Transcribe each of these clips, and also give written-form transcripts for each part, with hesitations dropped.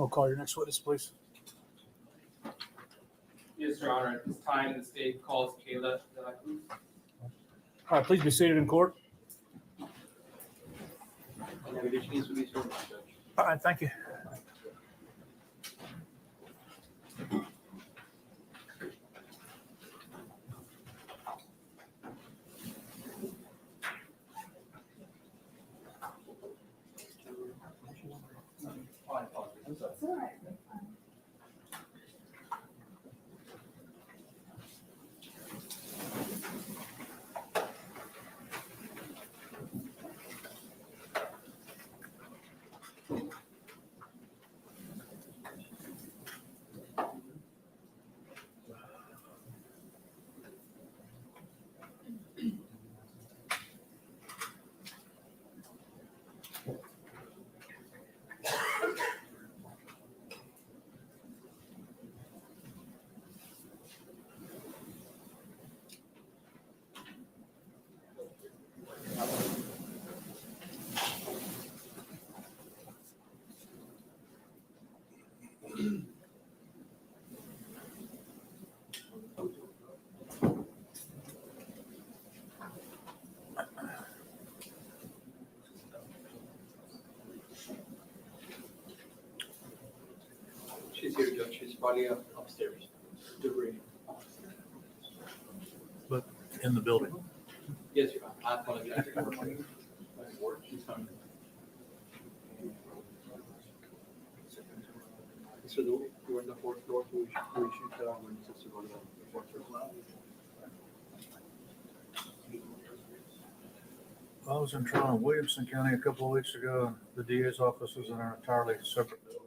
I'll call your next witness, please. Yes, Your Honor. At this time, the state calls Kayla De La Cruz. All right, please be seated in court. All right, thank you. She's here, Judge. She's probably upstairs. Debris. But in the building. Yes, Your Honor. I apologize. She's coming. So we're in the fourth floor, so we should witnesses to go to the fourth floor. I was in trial in Williamson County a couple of weeks ago, and the DA's office was in an entirely separate building.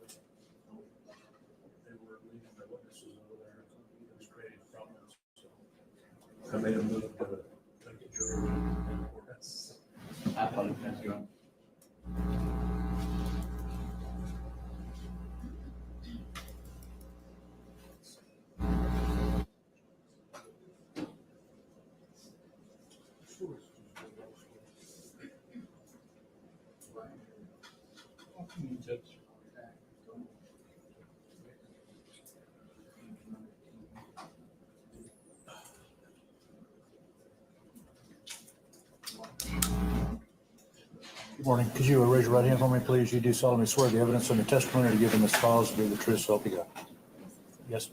They were leaving the witnesses over there, and it was creating problems. So I made a move to take the jury in the courthouse. I apologize, Your Honor. Good morning. Could you raise your right hand for me, please? You do solemnly swear the evidence and the testimony to give in this cause to be the truth, so help you God. Yes.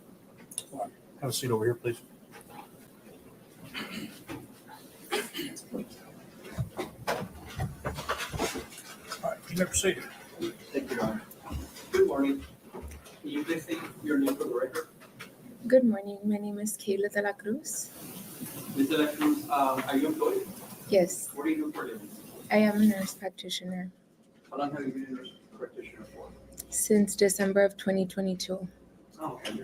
All right. Have a seat over here, please. All right, you may proceed. Thank you, Your Honor. Good morning. Can you please state your name for the record? Good morning. My name is Kayla De La Cruz. Ms. De La Cruz, are you employed? Yes, What do you do for a living? I am a nurse practitioner How long have you been a nurse practitioner for? since December of 2022. Oh, okay.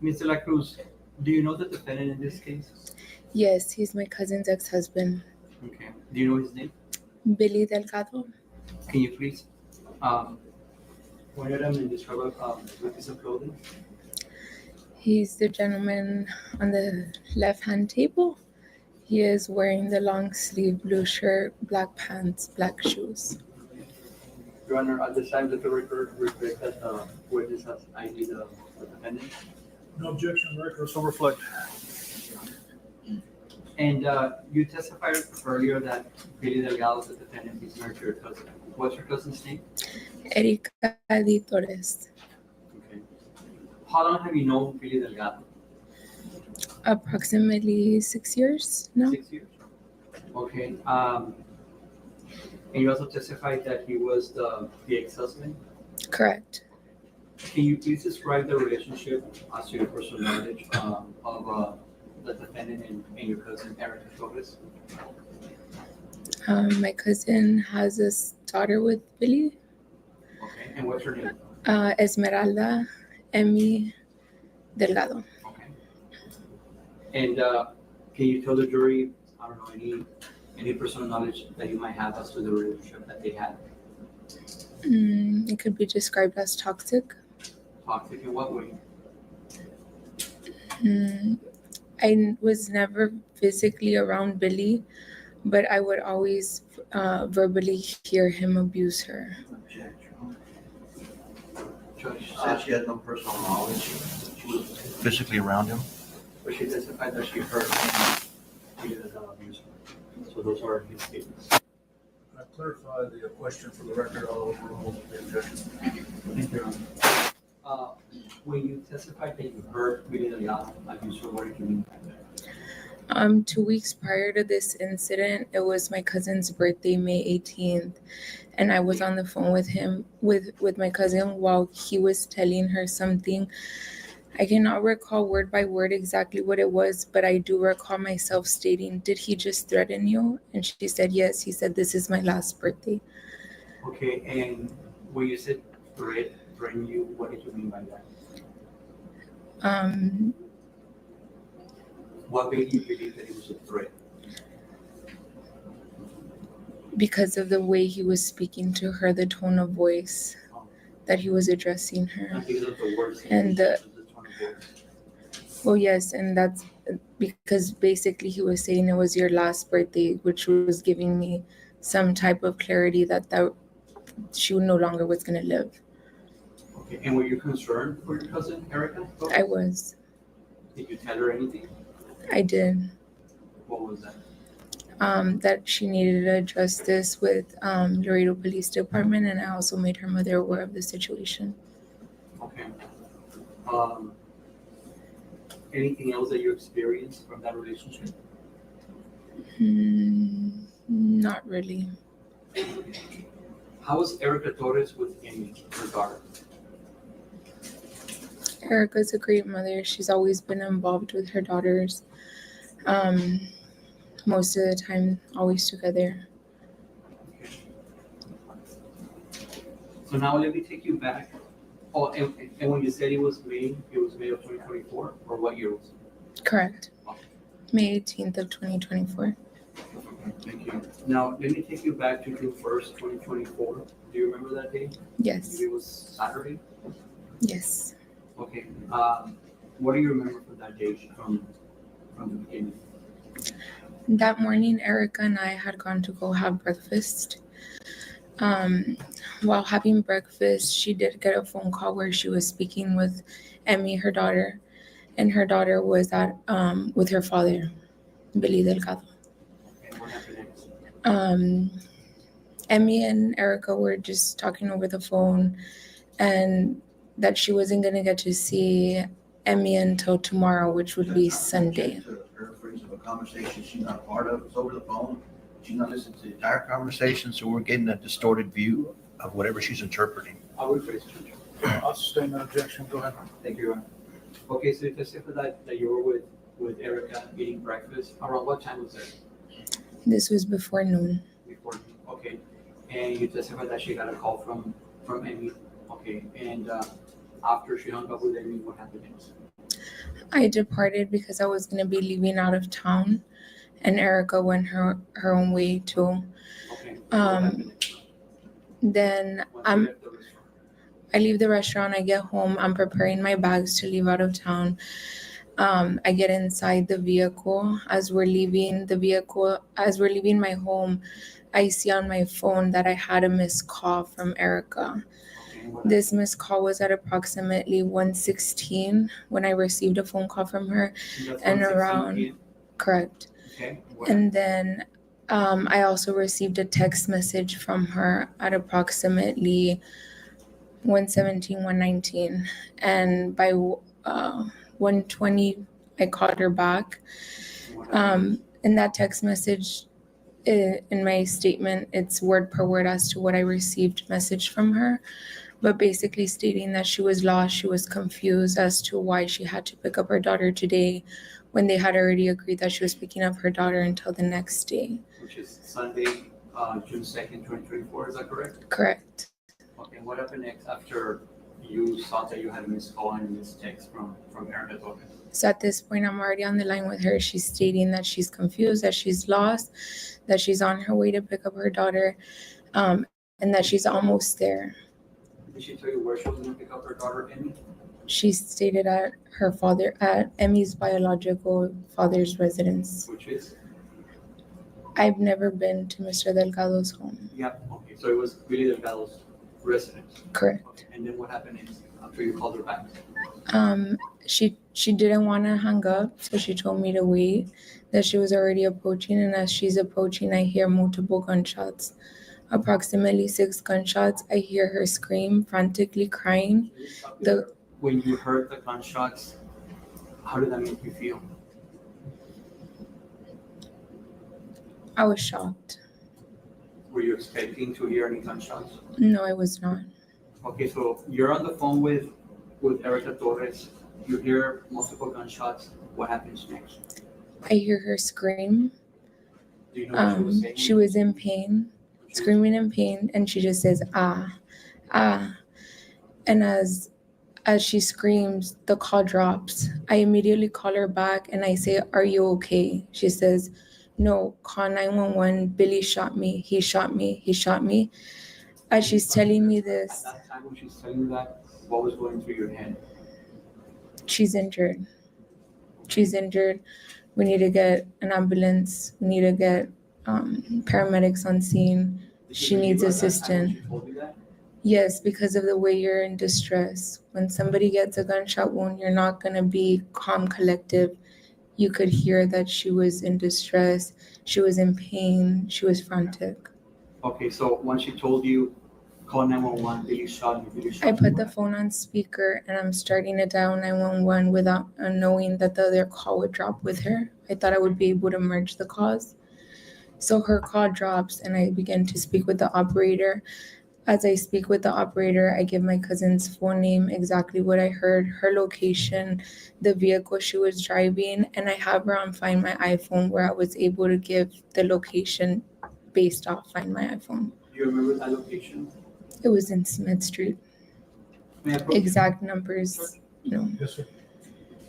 Ms. De La Cruz, do you know the defendant in this case? Yes, he's my cousin's ex-husband, Okay. Do you know his name? Billy Delgado. Can you please point at him and describe the piece of clothing? He's the gentleman on the left-hand table. He is wearing the long sleeve blue shirt, black pants, black shoes. Your Honor, at the time that the record reflects that the witness has ID the defendant. No objection, the record will reflect. And you testified earlier that Billy Delgado, the defendant, is married to your cousin. What's your cousin's name? Erika Di Torres. Okay. How long have you known Billy Delgado? Approximately 6 years now. 6 years. Okay. And you also testified that he was the ex-husband. Correct. Can you please describe the relationship as to your personal knowledge of the defendant and your cousin Erica Torres? My cousin has a daughter with Billy, Okay. And what's her name? Esmeralda Emmy Delgado. Okay. And can you tell the jury, I don't know, any personal knowledge that you might have as to the relationship that they had? It could be described as toxic. Toxic in what way? I was never physically around Billy, but I would always verbally hear him abuse her. Judge Said she had no personal knowledge. She was physically around him. but she testified that she heard him treated as an abuser. So those are his statements. I clarify the question for the record, I'll overrule the objection. Thank you, Your Honor. When you testified that you heard Billy Delgado abuse her, what did you mean by that? 2 weeks prior to this incident, it was my cousin's birthday, May 18th, and I was on the phone with him, with my cousin, while he was telling her something. I cannot recall word by word exactly what it was, but I do recall myself stating, "Did he just threaten you?" And she said, "Yes." He said, "This is my last birthday." Okay, and when you said threaten you, what did you mean by that? What made you believe that it was a threat? Because of the way he was speaking to her, the tone of voice that he was addressing her. Not because of the words And the tone of voice. Well, yes, and that's because basically he was saying it was your last birthday, which was giving me some type of clarity that she no longer was going to live. Okay, and were you concerned for your cousin Erica? I was. Did you tell her anything? I did. What was that? That she needed to address this with Laredo Police Department, and I also made her mother aware of the situation. Okay. Anything else that you experienced from that relationship? Not really. How was Erica Torres with Amy, her daughter? Erica's a great mother. She's always been involved with her daughters. Most of the time, always together. Okay. So now let me take you back. Oh, and when you said it was May of 2024, or what year was it? Correct. May 18th of 2024. Thank you. Now, let me take you back to June 1st, 2024. Do you remember that day? Yes. It was Saturday? Yes. Okay. What do you remember from that day from the beginning? That morning, Erica and I had gone to go have breakfast. While having breakfast, she did get a phone call where she was speaking with Emmy, her daughter, and her daughter was with her father, Billy Delgado. And what happened next? Emmy and Erica were just talking over the phone, and that she wasn't going to get to see Emmy until tomorrow, which would be Sunday. To paraphrase of a conversation she's not a part of. It's over the phone. She's not listening to the entire conversation, so we're getting a distorted view of whatever she's interpreting. I'll rephrase it. I'll sustain that objection, go ahead. Thank you, Your Honor. Okay, so you testified that you were with Erica eating breakfast. Around what time was it? This was before noon. Before. Okay. And you testified that she got a call from Amy. Okay. And after she hung up with Amy, what happened next? I departed because I was going to be leaving out of town, and Erica went her own way too. Okay. What happened next? Then Once you left the restaurant? I leave the restaurant, I get home, I'm preparing my bags to leave out of town. I get inside the vehicle. As we're leaving my home, I see on my phone that I had a missed call from Erica. Okay, what This missed call was at approximately 1:16 when I received a phone call from her, happened? That's and 1:16 around p.m.? correct. Okay. What- And then I also received a text message from her at approximately 1:17, 1:19. And by 1:20, I called her back. what happened? In that text message, in my statement, it's word per word as to what I received message from her, but basically stating that she was lost, she was confused as to why she had to pick up her daughter today when they had already agreed that she was picking up her daughter until the next day. Which is Sunday, June 2nd, 2024, is that correct? Correct. Okay, what happened next after you saw that you had a missed call and a missed text from Erica Torres? So at this point, I'm already on the line with her. She's stating that she's confused, that she's lost, that she's on her way to pick up her daughter, and that she's almost there. Did she tell you where she was going to pick up her daughter, Emmy? She stated at Emmy's biological father's residence. Which is? I've never been to Mr. Delgado's home. Yeah, okay, so it was Billy Delgado's residence. Correct. Okay, and then what happened is after you called her back? She didn't want to hang up, so she told me to wait, that she was already approaching, and as she's approaching, I hear multiple gunshots. Approximately 6 gunshots. I hear her scream, frantically crying. When you heard the gunshots, how did that make you feel? I was shocked. Were you expecting to hear any gunshots? No, I was not. Okay, so you're on the phone with Erica Torres. You hear multiple gunshots. What happens next? I hear her scream. Do you know what she was saying? She was in pain, screaming in pain, and she just says, ah, ah. And as she screams, the call drops. I immediately call her back and I say, are you okay? She says, no, call 911. Billy shot me. He shot me. He shot me. As she's telling me this, At that time when she's telling you that, what was going through your head? she's injured. She's injured. We need to get an ambulance. We need to get paramedics on scene. Did She believe needs her at that time when assistance. she told you that? Yes, because of the way you're in distress. When somebody gets a gunshot wound, you're not going to be calm, collective. You could hear that she was in distress. She was in pain. She was frantic. Okay, so once she told you, call 911, Billy shot me, Billy shot I me. put the phone on speaker and I'm starting to dial 911 without knowing that the other call would drop with her. I thought I would be able to merge the calls. So her call drops and I begin to speak with the operator. As I speak with the operator, I give my cousin's full name, exactly what I heard, her location, the vehicle she was driving, and I have her on Find My iPhone where I was able to give the location based off Find My iPhone. Do you remember that location? It was in Smith Street. May I approach? Exact numbers, no. Yes, sir.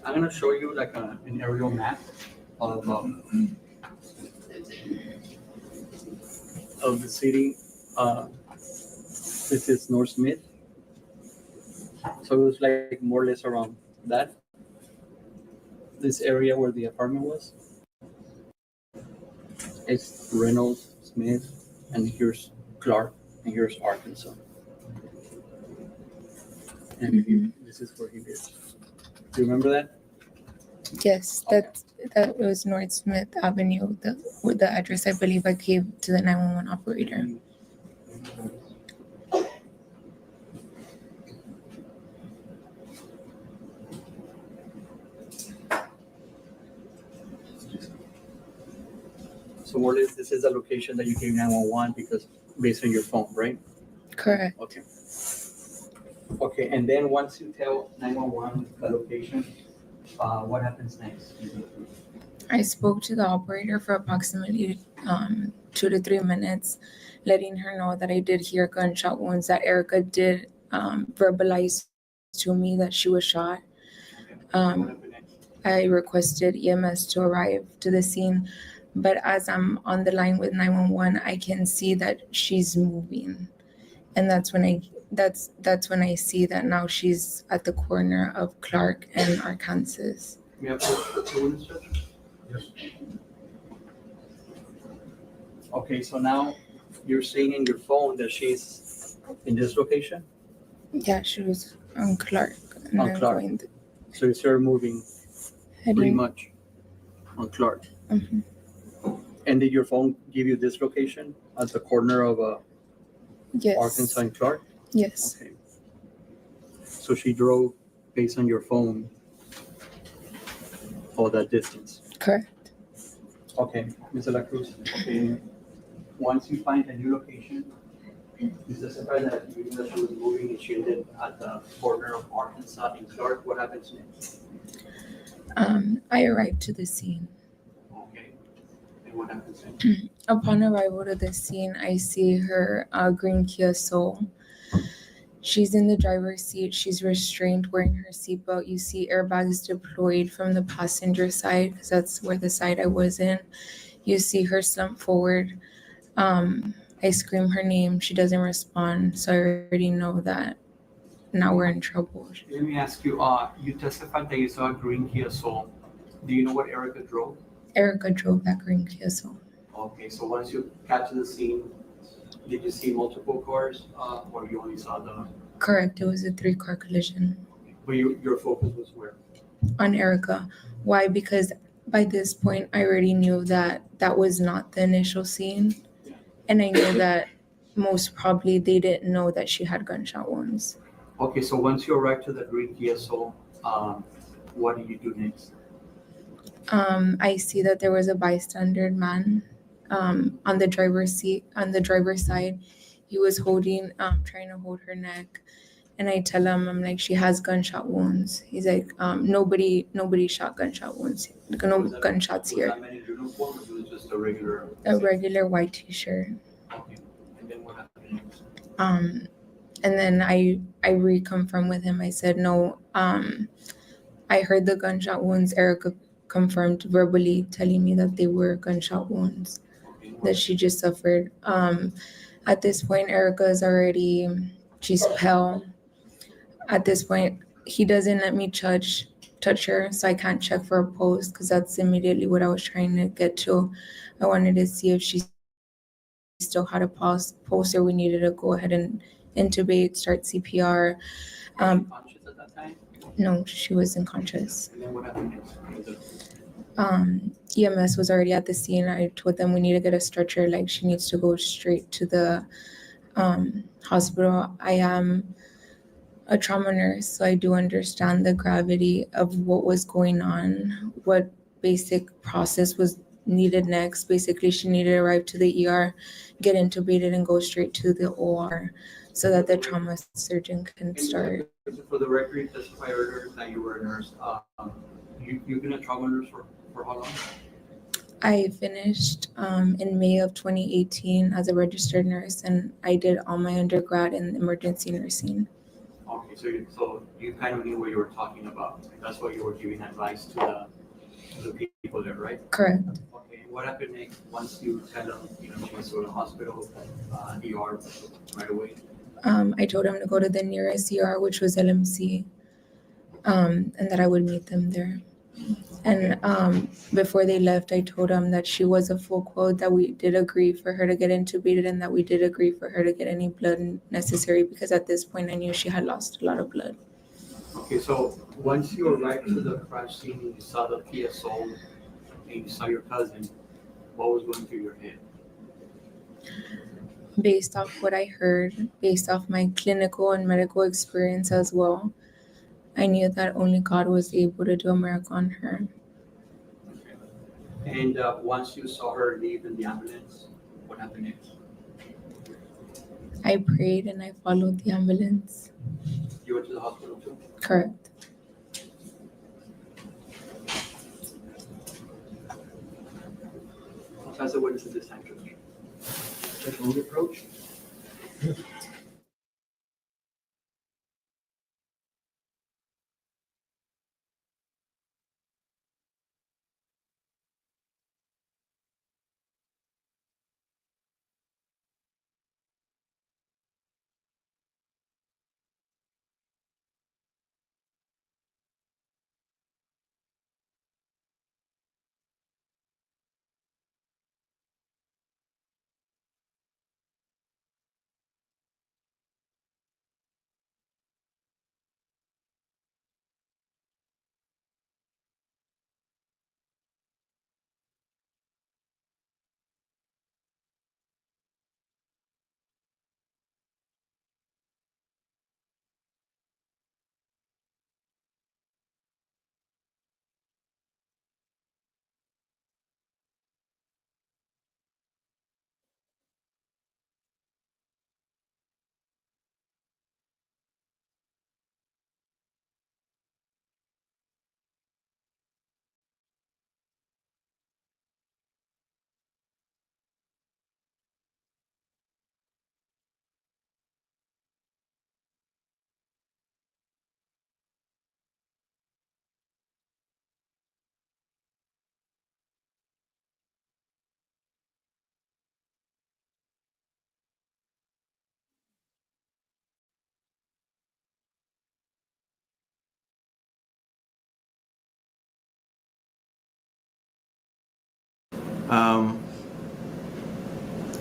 I'm gonna show you like an aerial map of the city. This is North Smith. So it was like more or less around this area where the apartment was. It's Reynolds, Smith, and here's Clark, and here's Arkansas. And this is where he lives. Do you remember that? Yes, that was North Smith Avenue, with the address I believe I gave to the 911 operator. So more or less, this is the location that you gave 911 because based on your phone, right? Correct. Okay. Okay, and then once you tell 911 the location, what happens next? I spoke to the operator for approximately 2 to 3 minutes, letting her know that I did hear gunshot wounds, that Erica did verbalize to me that she was shot. What happened next? I requested EMS to arrive to the scene, but as I'm on the line with 911, I can see that she's moving, and that's when I see that now she's at the corner of Clark and Arkansas. We have the witness judge? Yes. Okay, so now you're seeing in your phone that she's in this location? Yeah, she was on Clark. And On I'm Clark. going So you're moving pretty heading. much on Clark. Mhm. And did your phone give you this location at the corner of Yes. Arkansas and Clark? Yes. Okay. So she drove based on your phone all that distance. Correct. Okay, Ms. De La Cruz. Okay. Once you find a new location, you specify that you knew that she was moving and she ended at the corner of Arkansas and Clark. What happens next? I arrived to the scene. Okay. And what happens next? Upon arrival to the scene, I see her green Kia Soul. She's in the driver's seat. She's restrained, wearing her seatbelt. You see airbags deployed from the passenger side, because that's where the side I was in. You see her slump forward. I scream her name. She doesn't respond. So I already know that now we're in trouble. Let me ask you, you testified that you saw a green Kia Soul. Do you know what Erica drove? Erica drove that green Kia Soul. Okay, so once you got to the scene, did you see multiple cars, or you only saw the? Correct. It was a 3-car collision But your focus was where? on Erica. Why? Because by this point, I already knew that that was not the initial scene. And I knew that most probably they didn't know that she had gunshot wounds. Okay, so once you arrived to the green Kia Soul, what did you do next? I see that there was a bystander man on the driver's seat, on the driver's side. He was holding, trying to hold her neck. And I tell him, I'm like, she has gunshot wounds. He's like, nobody shot gunshot wounds. No Was that- gunshots Was here. that man in uniform, or was it just a regular? A regular white t-shirt. Okay, and then what happened next? And then I reconfirmed with him. I said, no, I heard the gunshot wounds. Erica confirmed verbally, telling me that they were gunshot wounds Okay, that she just suffered. At this point, Erica is already, she's pale. At this point, he doesn't let me touch her, so I can't check for a pulse because that's immediately what I was trying to get to. I wanted to see if she still had a pulse, or we needed to go ahead and intubate, start CPR. Was she conscious at that time? No, she was unconscious. And then what happened next? EMS was already at the scene. I told them we need to get a stretcher, like she needs to go straight to the hospital. I am a trauma nurse, so I do understand the gravity of what was going on, what basic process was needed next. Basically, she needed to arrive to the ER, get intubated, and go straight to the OR so that the trauma surgeon can start. For the record, you testified earlier that you were a nurse. You've been a trauma nurse for how long? I finished in May of 2018 as a registered nurse, and I did all my undergrad in emergency nursing. Okay, so you kind of knew what you were talking about. That's why you were giving advice to the people there, right? Correct. Okay, and what happened next once you tell them, she was to the hospital, ER right away? I told him to go to the nearest ER, which was LMC, and that I would meet them there. And before they left, I told them that she was a full quote, that we did agree for her to get intubated, and that we did agree for her to get any blood necessary, because at this point I knew she had lost a lot of blood. Okay, so once you arrived to the crash scene and you saw the Kia Soul and you saw your cousin, what was going through your head? Based off what I heard, based off my clinical and medical experience as well, I knew that only God was able to do a miracle on her. And once you saw her leave in the ambulance, what happened next? I prayed and I followed the ambulance. You went to the hospital too? Correct. As a witness at this time, Judge. Judge, will you approach?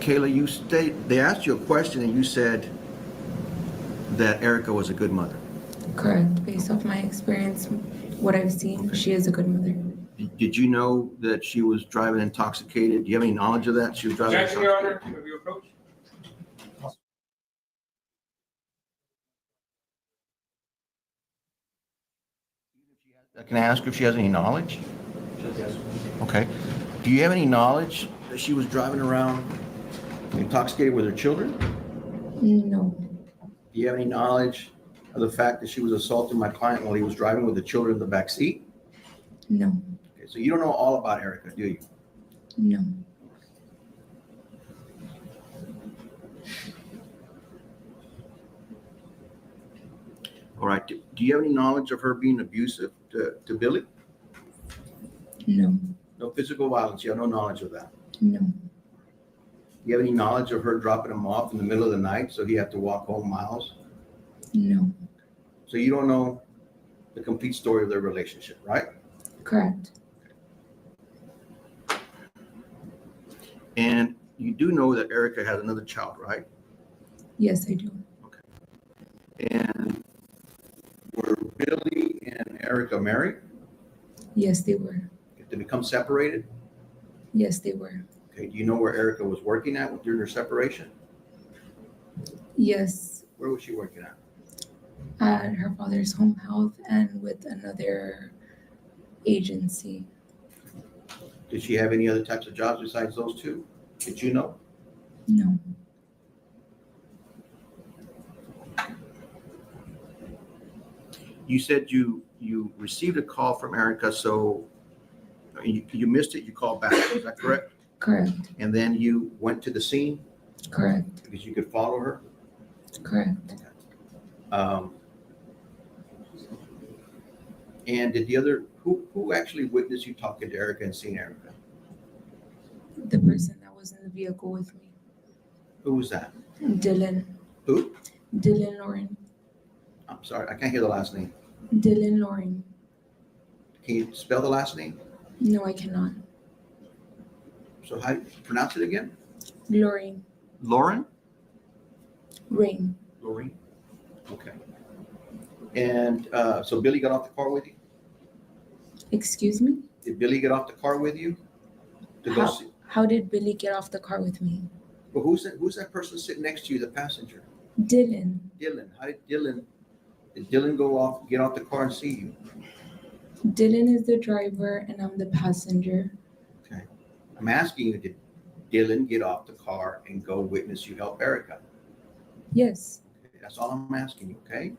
Kayla, they asked you a question and you said that Erica was a good mother. Correct. Based off my experience, what I've seen, she is a good mother. Did you know that she was driving intoxicated? Do you have any knowledge of that? She was driving Objection, Your Honor, intoxicated? have you approached? Can I ask her if she has any knowledge? Okay. Do you have any knowledge that she was driving around intoxicated with her children? No, Do you have any knowledge of the fact that she was assaulting my client while he was driving with the children in the back seat? no, Okay, so you don't know all about Erica, do you? no, All right. Do you have any knowledge of her being abusive to Billy? no, No physical violence. You have no knowledge of that. no, Do you have any knowledge of her dropping him off in the middle of the night so he had to walk home miles? no. So you don't know the complete story of their relationship, right? Correct. And you do know that Erica has another child, right? Yes, I do. And were Billy and Erica married? Yes, they were. Did they become separated? Yes, they were. Okay. Do you know where Erica was working at during their separation? Yes, Where was she working at? at her father's home health and with another agency. Did she have any other types of jobs besides those two? Did you know? No, You said you received a call from Erica, so you missed it, you called back, is that correct? correct, And then you went to the scene correct, because you could follow her? correct. And did who actually witnessed you talking to Erica and seeing Erica? The person that was in the vehicle with me, Who was that? Dylan, Who? Dylan Lauren, I'm sorry, I can't hear the last name. Dylan Lauren. Can you spell the last name? No, I cannot. So how do you pronounce it again? Lauren, Lauren? Rain. Lauren? Okay. And so Billy got off the car with you? Excuse me? Did Billy get off the car with you? To go see? How did Billy get off the car with me? Well, who's that person sitting next to you, the passenger? Dylan. Dylan. Did Dylan get off the car and see you? Dylan is the driver and I'm the passenger. Okay. I'm asking you, did Dylan get off the car and go witness you help Erica? Yes. Okay, that's all I'm asking you, okay?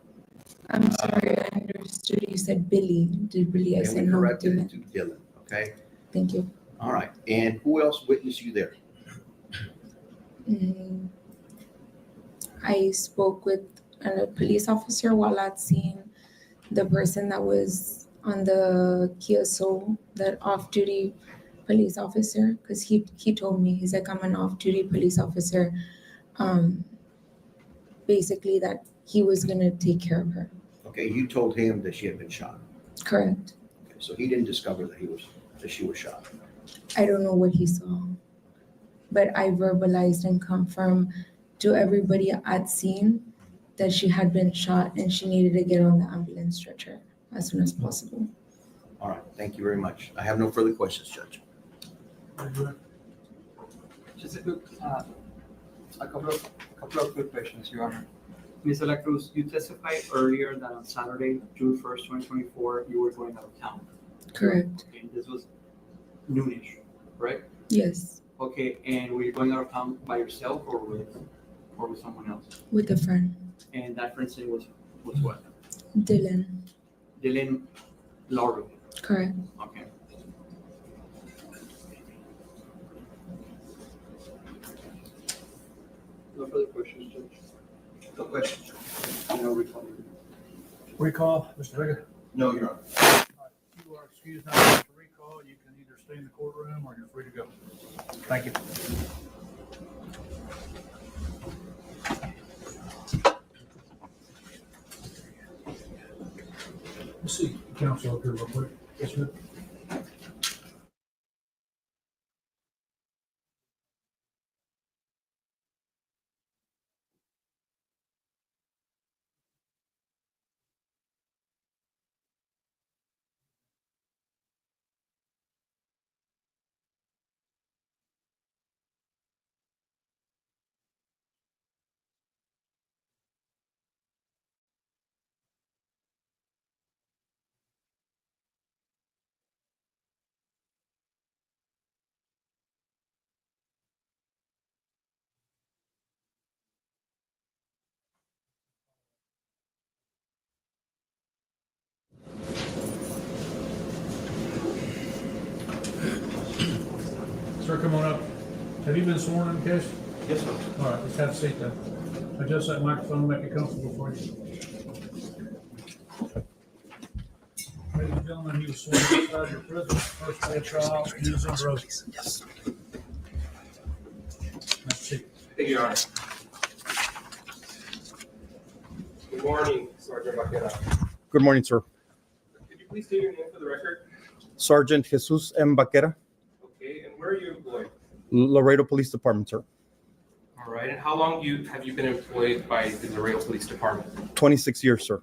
I'm sorry, I understood you said Billy. Did Billy? I And said we no, corrected Dylan. it to Dylan, okay? Thank you. All right. And who else witnessed you there? Mm, I spoke with a police officer while at scene. The person that was on the Kia Soul, that off-duty police officer, because he told me, he's like, I'm an off-duty police officer. Basically that he was gonna take care of her. Okay, you told him that she had been shot. Correct. Okay, so he didn't discover that she was shot. I don't know what he saw, but I verbalized and confirmed to everybody at scene that she had been shot and she needed to get on the ambulance stretcher as soon as possible. All right, thank you very much. I have no further questions, Judge. Just a couple of quick questions, Your Honor. Ms. De La Cruz, you testified earlier that on Saturday, June 1st, 2024, you were going out of town. Correct. Okay, this was noonish, right? Yes, Okay, and were you going out of town by yourself or with someone else? with a friend, And that friend's name was what? Dylan. Dylan Lauren. Correct. Okay. No further questions, Judge? No questions. No recall. Recall, Mr. Vega? No, Your Honor. You are excused now to recall. You can either stay in the courtroom or you're free to go. Thank you. Let's see, counsel up here real quick. Yes, sir. Sir, come on up. Have you been sworn in the case? Yes, sir. All right, let's have a seat then. Adjust that microphone, make it comfortable for you. Ladies and gentlemen, he was sworn inside your prison, first day of trial, he was under oath. Yes. Have a seat. Thank you, Your Honor. Good morning, Sergeant Vaquera. Good morning, sir. Could you please state your name for the record? Sergeant Jesus M. Vaquera, Okay, and where are you employed? Laredo Police Department, sir. All right, and how long have you been employed by the Laredo Police Department? 26 years, sir.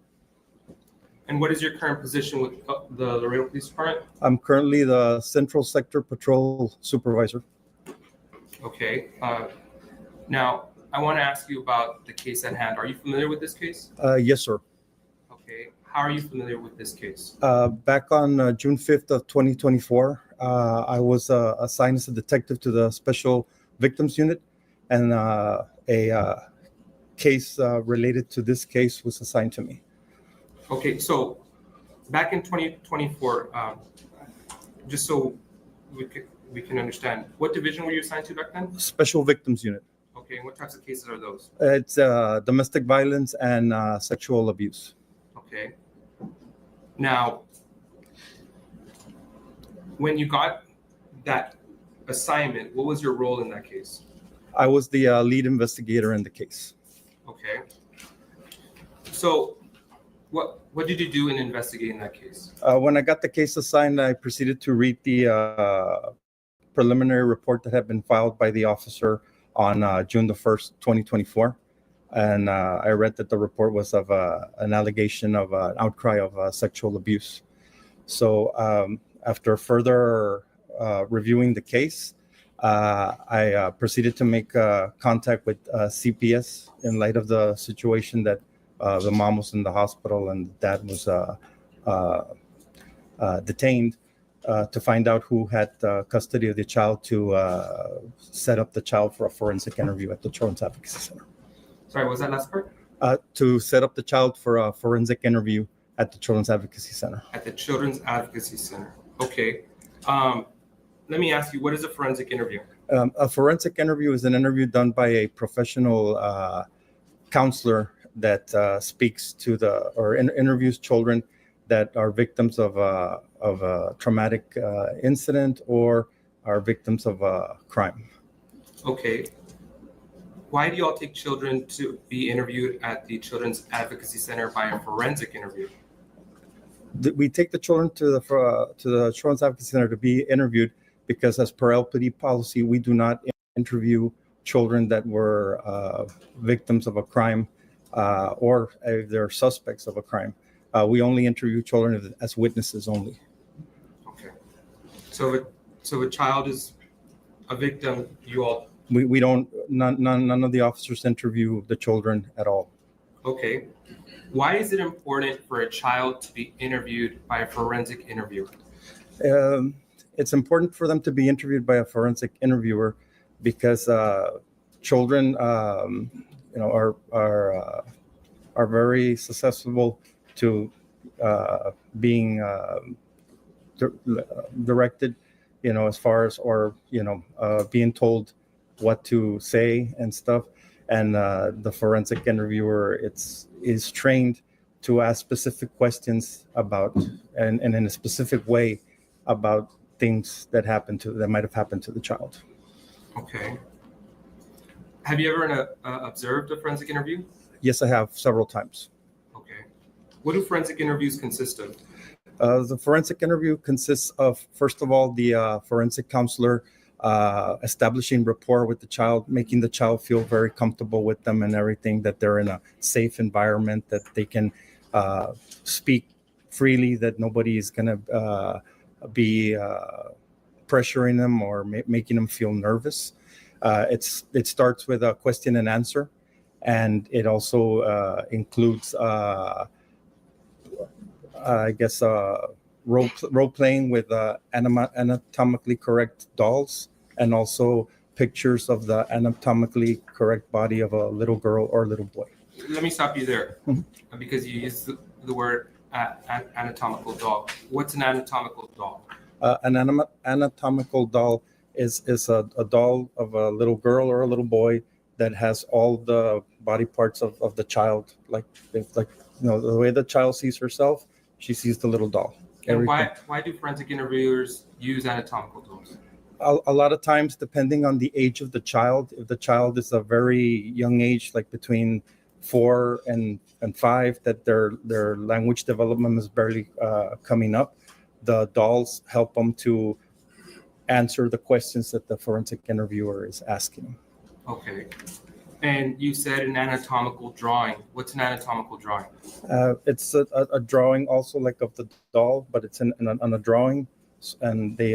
And what is your current position with the Laredo Police Department? I'm currently the Central Sector Patrol Supervisor. Okay, now I want to ask you about the case at hand. Are you familiar with this case? Yes, sir. Okay, how are you familiar with this case? Back on June 5th of 2024, I was assigned as a detective to the Special Victims Unit, and a case related to this case was assigned to me. Okay, so back in 2024, just so we can understand, what division were you assigned to back then? Special Victims Unit. Okay, and what types of cases are those? It's domestic violence and sexual abuse. Okay. Now, when you got that assignment, what was your role in that case? I was the lead investigator in the case. Okay. So, what did you do in investigating that case? When I got the case assigned, I proceeded to read the preliminary report that had been filed by the officer on June the 1st, 2024. And I read that the report was of an allegation of an outcry of sexual abuse. So after further reviewing the case, I proceeded to make contact with CPS in light of the situation that the mom was in the hospital and the dad was detained, to find out who had custody of the child to set up the child for a forensic interview at the Children's Advocacy Center. Sorry, what was that last part? To set up the child for a forensic interview at the Children's Advocacy Center. At the Children's Advocacy Center. Okay. Let me ask you, what is a forensic interview? A forensic interview is an interview done by a professional counselor that speaks to interviews children that are victims of a traumatic incident or are victims of a crime. Okay. Why do you all take children to be interviewed at the Children's Advocacy Center by a forensic interview? We take the children to the Children's Advocacy Center to be interviewed because, as per LPD policy, we do not interview children that were victims of a crime or they're suspects of a crime. We only interview children as witnesses only. Okay. So a child is a victim, you all. We don't, none of the officers interview the children at all. Okay. Why is it important for a child to be interviewed by a forensic interviewer? It's important for them to be interviewed by a forensic interviewer because children, are very susceptible to being directed, as far as being told what to say and stuff. And the forensic interviewer is trained to ask specific questions about and in a specific way about things that might have happened to the child. Okay. Have you ever observed a forensic interview? Yes, I have several times. Okay. What do forensic interviews consist of? The forensic interview consists of, first of all, the forensic counselor establishing rapport with the child, making the child feel very comfortable with them and everything, that they're in a safe environment, that they can speak freely, that nobody is going to be pressuring them or making them feel nervous. It starts with a question and answer, and it also includes, role playing with anatomically correct dolls, and also pictures of the anatomically correct body of a little girl or little boy. Let me stop you there, because you used the word anatomical doll. What's an anatomical doll? An anatomical doll is a doll of a little girl or a little boy that has all the body parts of the child. Like the way the child sees herself, she sees the little doll. And Everything. why do forensic interviewers use anatomical tools? A lot of times, depending on the age of the child, if the child is a very young age, like between 4 and 5, that their language development is barely coming up, the dolls help them to answer the questions that the forensic interviewer is asking. Okay. And you said an anatomical drawing. What's an anatomical drawing? It's a drawing also like of the doll, but it's on a drawing, and they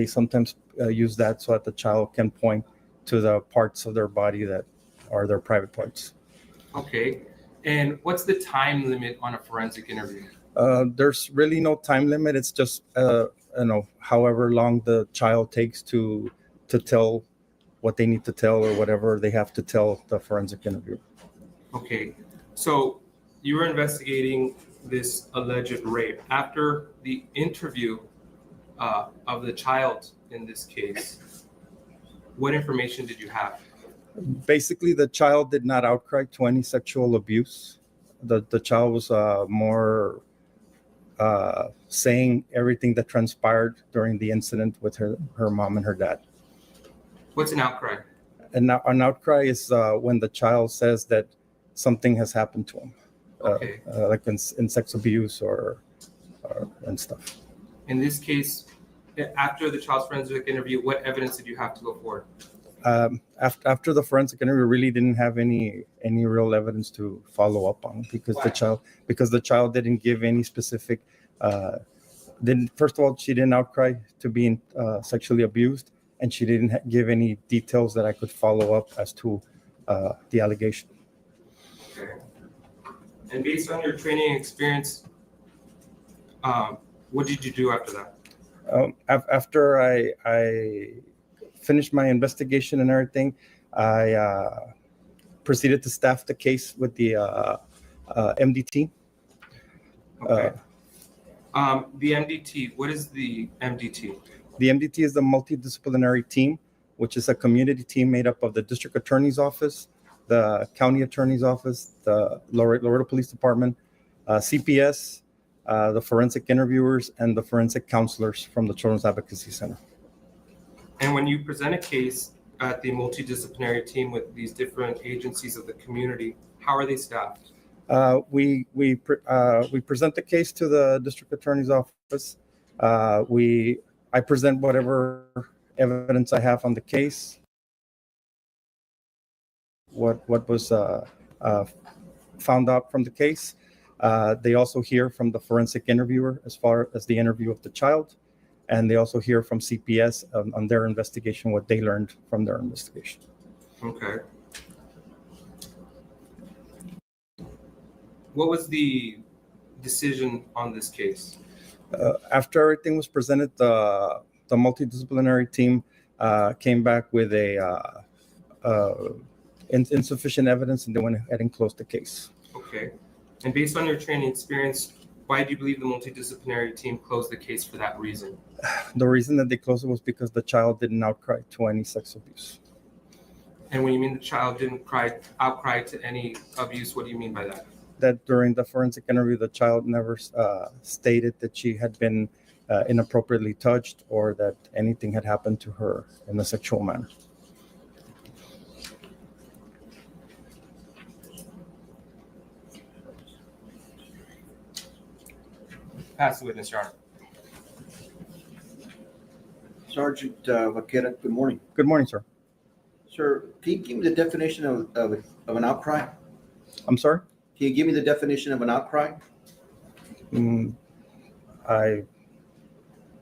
sometimes use that so that the child can point to the parts of their body that are their private parts. Okay. And what's the time limit on a forensic interview? There's really no time limit. It's just however long the child takes to tell what they need to tell or whatever they have to tell the forensic interviewer. Okay. So you were investigating this alleged rape. After the interview of the child in this case, what information did you have? Basically, the child did not outcry to any sexual abuse. The child was more saying everything that transpired during the incident with her mom and her dad. What's an outcry? And now an outcry is when the child says that something has happened to him, Okay. like in sex abuse or and stuff. In this case, after the child's forensic interview, what evidence did you have to go forward? After the forensic interview, really didn't have any real evidence to follow up on because the child didn't give any specific. First of all, she didn't outcry to being sexually abused, and she didn't give any details that I could follow up as to the allegation. Okay. And based on your training and experience, what did you do after that? After I finished my investigation and everything, I proceeded to staff the case with the MDT. Okay. The MDT, what is the MDT? The MDT is the multidisciplinary team, which is a community team made up of the district attorney's office, the county attorney's office, the Laredo Police Department, CPS, the forensic interviewers, and the forensic counselors from the Children's Advocacy Center. And when you present a case at the multidisciplinary team with these different agencies of the community, how are they staffed? We present the case to the district attorney's office. I present whatever evidence I have on the case, what was found out from the case. They also hear from the forensic interviewer as far as the interview of the child, and they also hear from CPS on their investigation, what they learned from their investigation. Okay. What was the decision on this case? After everything was presented, the multidisciplinary team came back with insufficient evidence, and they went ahead and closed the case. Okay. And based on your training experience, why do you believe the multidisciplinary team closed the case for that reason? The reason that they closed it was because the child didn't outcry to any sex abuse. And when you mean the child didn't outcry to any abuse, what do you mean by that? That during the forensic interview, the child never stated that she had been inappropriately touched or that anything had happened to her in a sexual manner. Pass the witness, Your Honor. Sergeant Vaquera, good morning. Good morning, sir. Sir, can you give me the definition of an outcry? I'm sorry? Can you give me the definition of an outcry? I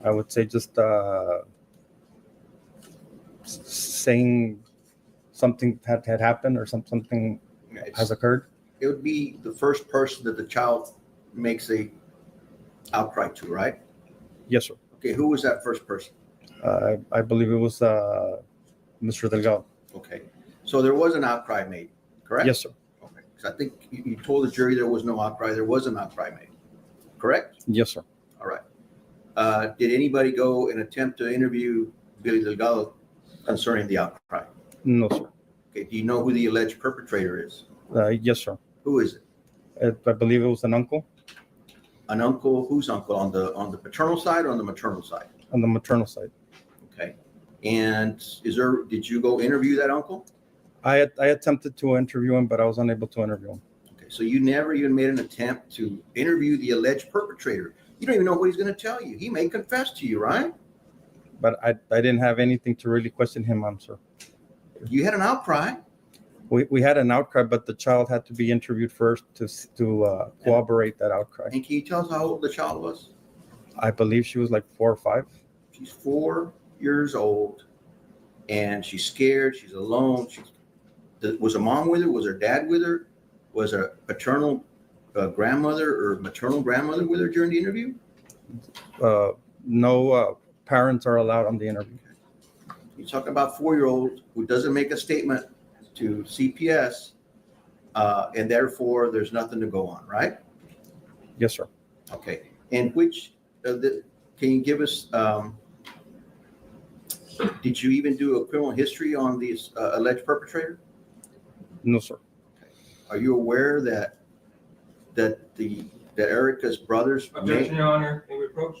would say just saying something had happened or something has occurred. It would be the first person that the child makes a outcry to, right? Yes, sir. Okay, who was that first person? I believe it was Mr. Delgado. Okay, so there was an outcry made, correct? Yes, sir. Okay, because I think you told the jury there was no outcry. There was an outcry made, correct? Yes, sir. All right. Did anybody go and attempt to interview Billy Delgado concerning the outcry? No, sir. Okay, do you know who the alleged perpetrator is? Yes, sir. Who is it? I believe it was an uncle An uncle? Whose uncle? On the paternal side or on the maternal side? on the maternal side. Okay. And did you go interview that uncle? I attempted to interview him, but I was unable to interview him. Okay, so you never even made an attempt to interview the alleged perpetrator. You don't even know what he's going to tell you. He may confess to you, right? But I didn't have anything to really question him on, sir. You had an outcry. We had an outcry, but the child had to be interviewed first to corroborate that outcry. And can you tell us how old the child was? I believe she was like 4 or 5. She's 4 years old, and she's scared. She's alone. Was her mom with her? Was her dad with her? Was her paternal grandmother or maternal grandmother with her during the interview? No parents are allowed on the interview. You talk about 4-year-old who doesn't make a statement to CPS, and therefore there's nothing to go on, right? Yes, sir. Okay. And can you give us? Did you even do a criminal history on this alleged perpetrator? No, sir. Are you aware that Erica's brothers Objection, Your Honor. May we approach?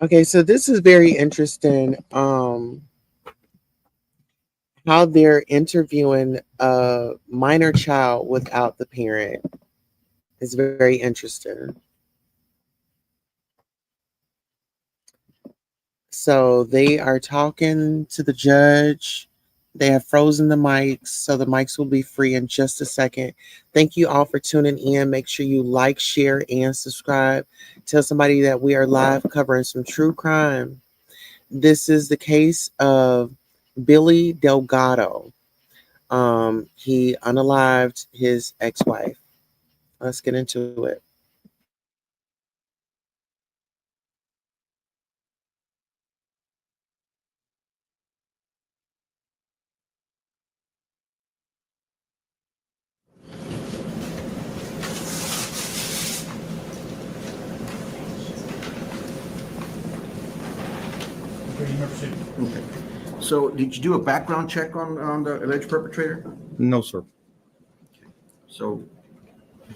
Okay, so this is very interesting. How they're interviewing a minor child without the parent is very interesting. So they are talking to the judge. They have frozen the mics, so the mics will be free in just a second. Thank you all for tuning in. Make sure you like, share, and subscribe. Tell somebody that we are live covering some true crime. This is the case of Billy Delgado. He unalived his ex-wife. Let's get into it. Okay, you never seen. Okay. So did you do a background check on the alleged perpetrator? No, sir. So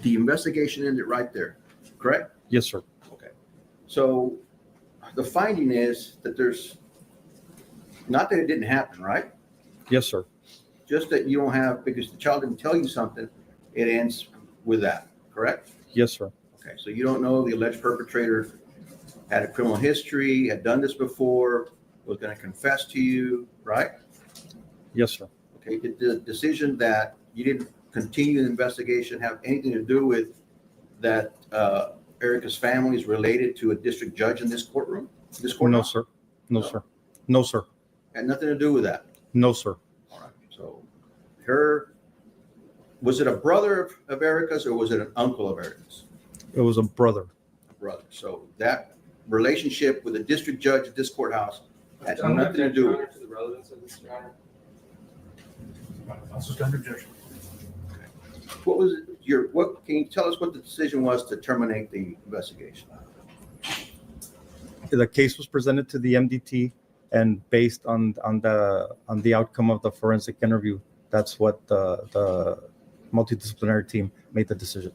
the investigation ended right there, correct? Yes, sir. Okay. So the finding is that there's, not that it didn't happen, right? Yes, sir. Just that you don't have, because the child didn't tell you something, it ends with that, correct? Yes, sir. Okay, so you don't know the alleged perpetrator had a criminal history, had done this before, was going to confess to you, right? Yes, sir. Okay, did the decision that you didn't continue the investigation have anything to do with that Erica's family is related to a district judge in this courtroom? This No, courthouse? sir. No, sir. No, sir. Had nothing to do with that. No, sir. All right. So was it a brother of Erica's or was it an uncle of Erica's? It was a brother. A brother. So that relationship with the district judge at this courthouse had nothing to do with it. To the relevance of this, Your Honor. I'll suspend objection. What can you tell us what the decision was to terminate the investigation? The case was presented to the MDT, and based on the outcome of the forensic interview, that's what the multidisciplinary team made the decision.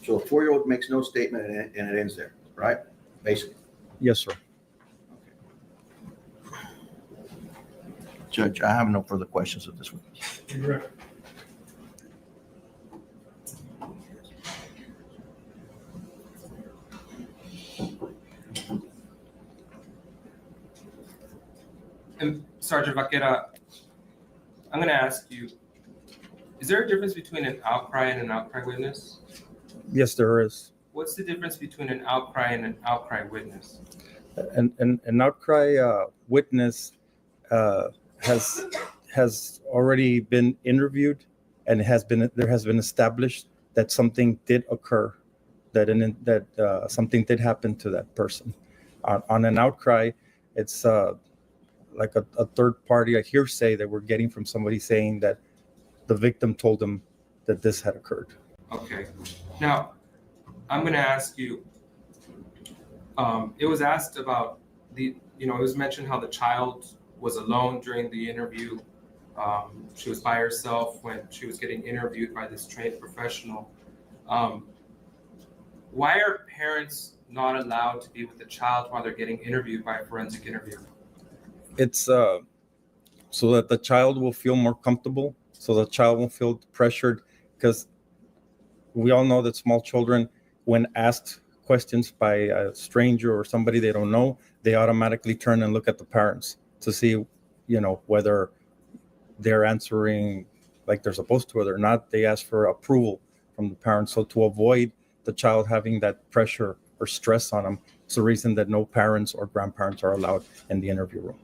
So a 4-year-old makes no statement and it ends there, right? Basically. Yes, sir. Judge, I have no further questions at this point. You're correct. And Sergeant Vaquera, I'm going to ask you, is there a difference between an outcry and an outcry witness? Yes, there is. What's the difference between an outcry and an outcry witness? An outcry witness has already been interviewed, and there has been established that something did occur, that something did happen to that person. On an outcry, it's like a third party, a hearsay that we're getting from somebody saying that the victim told them that this had occurred. Okay. Now, I'm going to ask you. It was asked about it was mentioned how the child was alone during the interview. She was by herself when she was getting interviewed by this trained professional. Why are parents not allowed to be with the child while they're getting interviewed by a forensic interviewer? It's so that the child will feel more comfortable, so the child won't feel pressured, because we all know that small children, when asked questions by a stranger or somebody they don't know, they automatically turn and look at the parents to see, whether they're answering like they're supposed to or not. They ask for approval from the parents. So to avoid the child having that pressure or stress on them, it's the reason that no parents or grandparents are allowed in the interview room.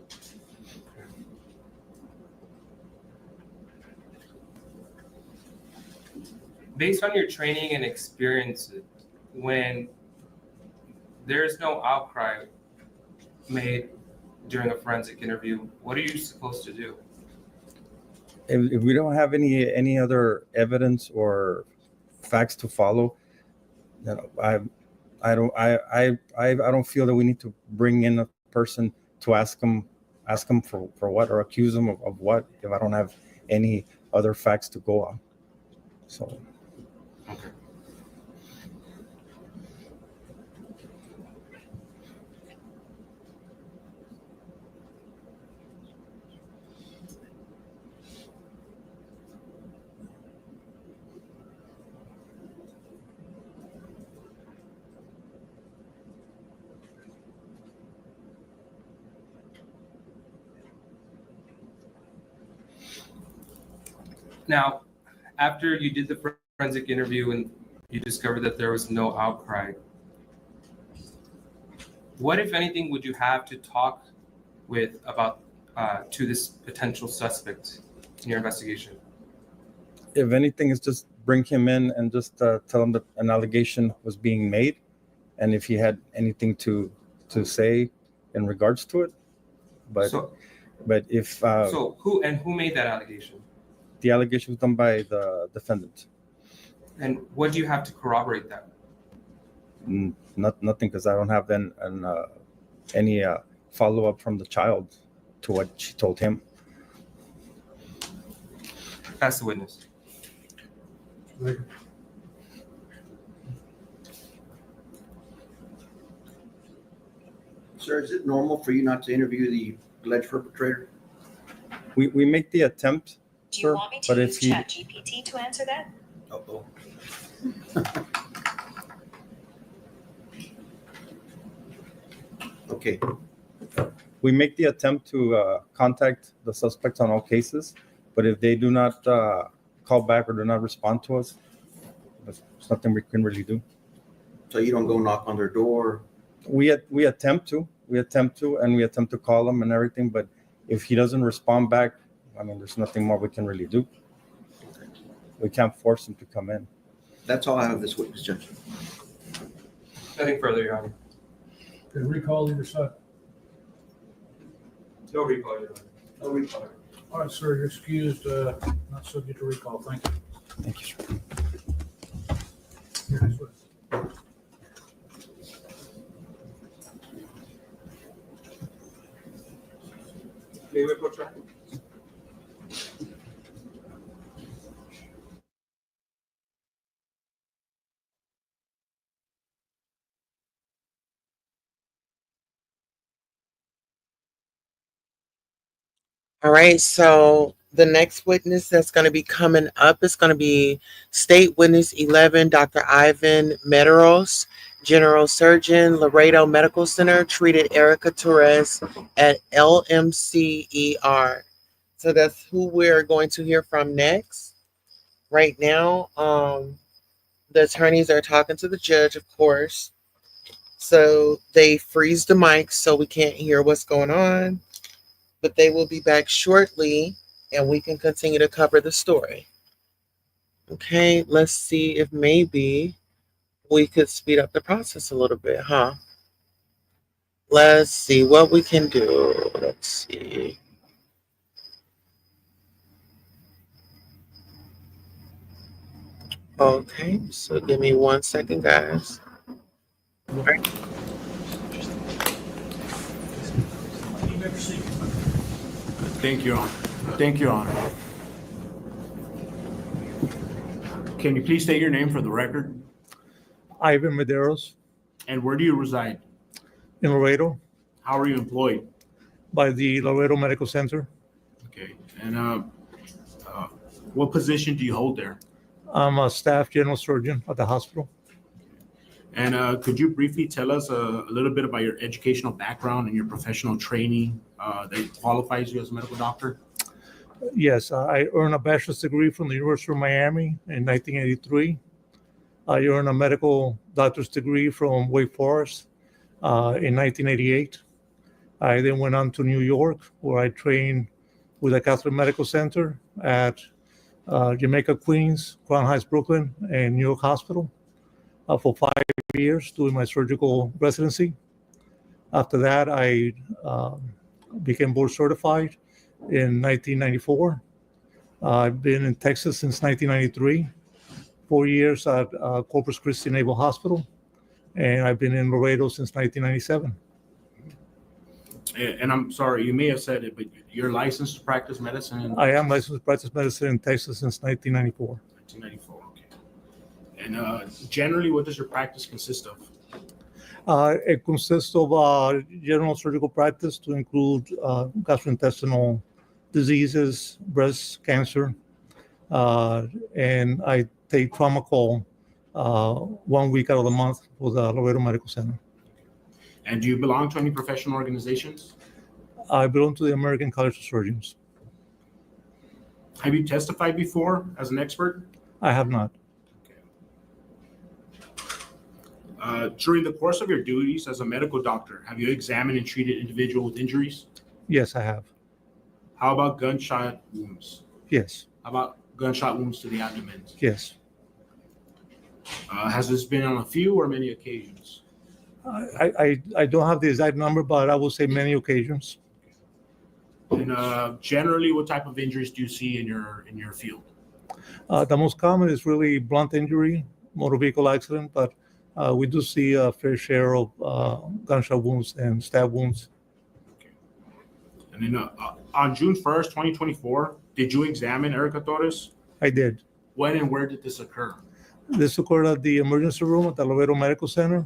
Based on your training and experience, when there's no outcry made during a forensic interview, what are you supposed to do? If we don't have any other evidence or facts to follow, I don't feel that we need to bring in a person to ask them for what, or accuse them of what, if I don't have any other facts to go on. So. Okay. Now, after you did the forensic interview and you discovered that there was no outcry, what, if anything, would you have to talk with about to this potential suspect in your investigation? If anything, is just bring him in and just tell him that an allegation was being made, and if he had anything to say in regards to it. But if so who made that allegation? The allegation was done by the defendant. And what do you have to corroborate that? Nothing, because I don't have any follow up from the child to what she told him. Ask the witness. Sir, is it normal for you not to interview the alleged perpetrator? We make the attempt. Do you want me to but use if he- ChatGPT to answer that? Uh-oh. Okay. We make the attempt to contact the suspects on all cases, but if they do not call back or do not respond to us, there's nothing we can really do. So you don't go knock on their door? We attempt to, and we attempt to call him and everything, but if he doesn't respond back, I mean, there's nothing more we can really do. We can't force him to come in. That's all I have this witness, Judge. Nothing further, Your Honor. Okay, recall either side. No recall, Your Honor. No recall. All right, sir, you're excused, not subject to recall. Thank you. Thank you, sir. Your next witness. May we approach that? All right, so the next witness that's going to be coming up is going to be State Witness 11, Dr. Ivan Medeiros, General Surgeon, Laredo Medical Center, treated Erica Torres at LMCER. So that's who we're going to hear from next. Right now, the attorneys are talking to the judge, of course. So they freeze the mics so we can't hear what's going on, but they will be back shortly and we can continue to cover the story. Okay, let's see if maybe we could speed up the process a little bit, huh? Let's see what we can do. Let's see. Okay, so give me 1 second, guys. All right. Thank you, Honor. Thank you, Honor. Can you please state your name for the record? Ivan Medeiros And where do you reside? in Laredo How are you employed? by the Laredo Medical Center. Okay. And what position do you hold there? I'm a staff general surgeon at the hospital. And could you briefly tell us a little bit about your educational background and your professional training that qualifies you as a medical doctor? Yes, I earned a bachelor's degree from the University of Miami in 1983. I earned a medical doctor's degree from Wake Forest in 1988. I then went on to New York, where I trained with the Catholic Medical Center at Jamaica, Queens, Crown Heights, Brooklyn, and New York Hospital for 5 years doing my surgical residency. After that, I became board certified in 1994. I've been in Texas since 1993, 4 years at Corpus Christi Naval Hospital, and I've been in Laredo since 1997. And I'm sorry, you may have said it, but you're licensed to practice medicine? I am licensed to practice medicine in Texas since 1994. 1994, okay. And generally, what does your practice consist of? It consists of general surgical practice to include gastrointestinal diseases, breast cancer, and I take trauma call 1 week out of the month for the Laredo Medical Center. And do you belong to any professional organizations? I belong to the American College of Surgeons. Have you testified before as an expert? I have not. During the course of your duties as a medical doctor, have you examined and treated individuals with injuries? Yes, I have. How about gunshot wounds? Yes, How about gunshot wounds to the abdomen? yes. Has this been on a few or many occasions? I don't have the exact number, but I will say many occasions. And generally, what type of injuries do you see in your field? The most common is really blunt injury, motor vehicle accident, but we do see a fair share of gunshot wounds and stab wounds. And then on June 1st, 2024, did you examine Erica Torres? I did. When and where did this occur? This occurred at the emergency room at the Laredo Medical Center.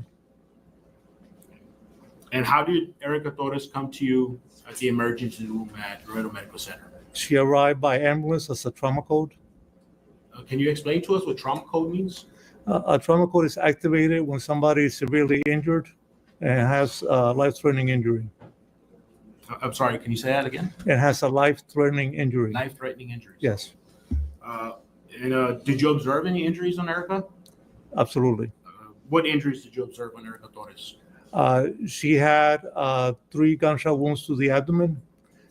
And how did Erica Torres come to you at the emergency room at Laredo Medical Center? She arrived by ambulance as a trauma code. Can you explain to us what trauma code means? A trauma code is activated when somebody is severely injured and has a life-threatening injury. I'm sorry, can you say that again? It has a life-threatening injury. Life-threatening injuries. Yes, And did you observe any injuries on Erica? absolutely. What injuries did you observe on Erica Torres? She had 3 gunshot wounds to the abdomen.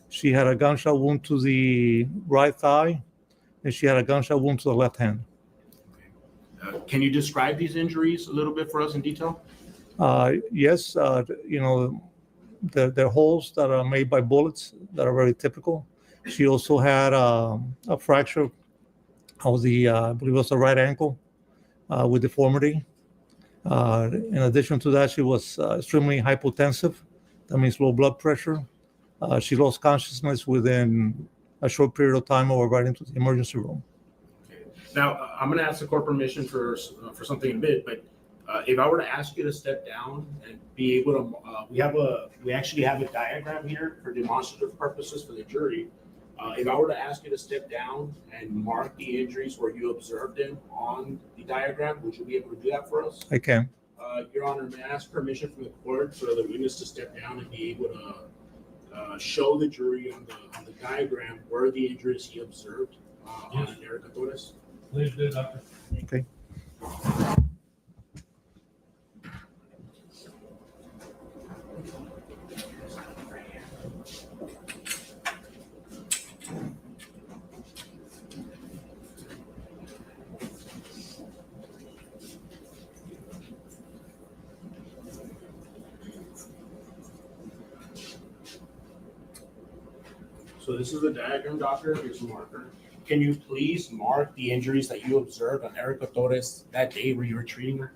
She had a gunshot wound to the right thigh, and she had a gunshot wound to the left hand. Can you describe these injuries a little bit for us in detail? Yes, they're holes that are made by bullets that are very typical. She also had a fracture of the, I believe it was the right ankle with deformity. In addition to that, she was extremely hypotensive. That means low blood pressure. She lost consciousness within a short period of time of arriving to the emergency room. Now, I'm going to ask the court permission for something in a bit, but if I were to ask you to step down and be able to, we actually have a diagram here for demonstrative purposes for the jury. If I were to ask you to step down and mark the injuries where you observed them on the diagram, would you be able to do that for us? I can. Your Honor, may I ask permission from the court for the witness to step down and be able to show the jury on the diagram where the injuries he observed on Erica Torres? Please do, Doctor. Okay. So this is the diagram, doctor. Here's a marker. Can you please mark the injuries that you observed on Erica Torres that day where you were treating her?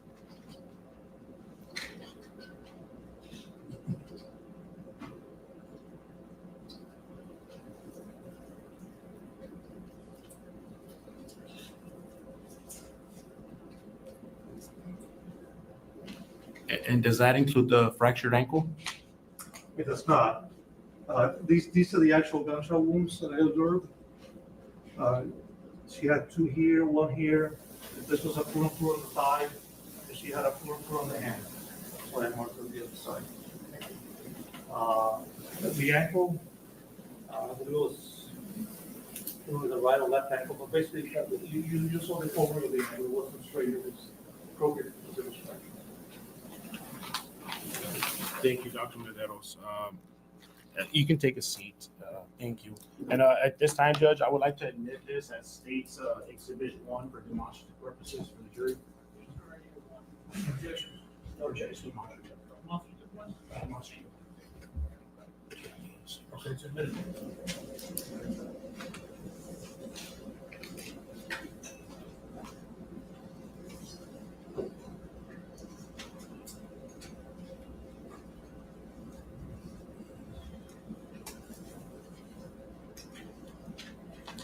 And does that include the fractured ankle? It does not. These are the actual gunshot wounds that I observed. She had two here, one here. This was a pull-through on the thigh, and she had a pull-through on the hand. That's why I marked on the other side. The ankle, I believe it was the right or left ankle, but basically you saw the over of the ankle. It wasn't straight, it was crooked. It was fractured. Thank you, Dr. Mederos. You can take a seat. Thank you. And at this time, Judge, I would like to admit this as State's Exhibit 1 for demonstrative purposes for the jury. No objection. Demonstrative. Okay, it's admitted.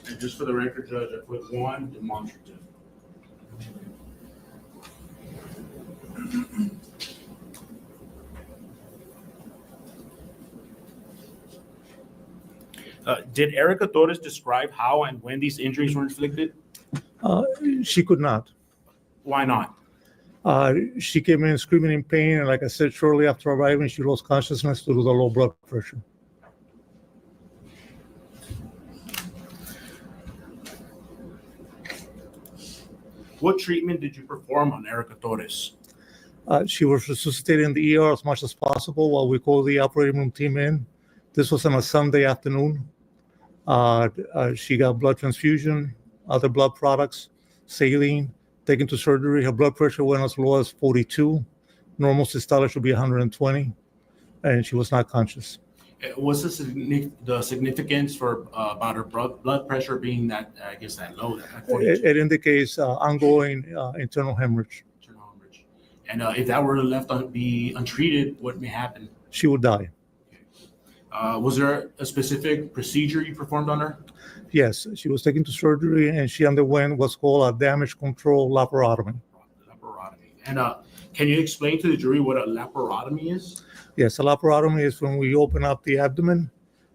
And just for the record, Judge, I put 1 demonstrative. Did Erica Torres describe how and when these injuries were inflicted? She could not. Why not? She came in screaming in pain, and like I said, shortly after arriving, she lost consciousness due to the low blood pressure. What treatment did you perform on Erica Torres? She was resuscitated in the ER as much as possible while we called the operating room team in. This was on a Sunday afternoon. She got blood transfusion, other blood products, saline, taken to surgery. Her blood pressure went as low as 42. Normal systolic should be 120, and she was not conscious. What's the significance for about her blood pressure being that, I guess, that low? That 42? It indicates ongoing internal hemorrhage. Internal hemorrhage. And if that were left be untreated, what may happen? She would die. Was there a specific procedure you performed on her? Yes, she was taken to surgery, and she underwent what's called a damage control laparotomy. Laparotomy. And can you explain to the jury what a laparotomy is? Yes, a laparotomy is when we open up the abdomen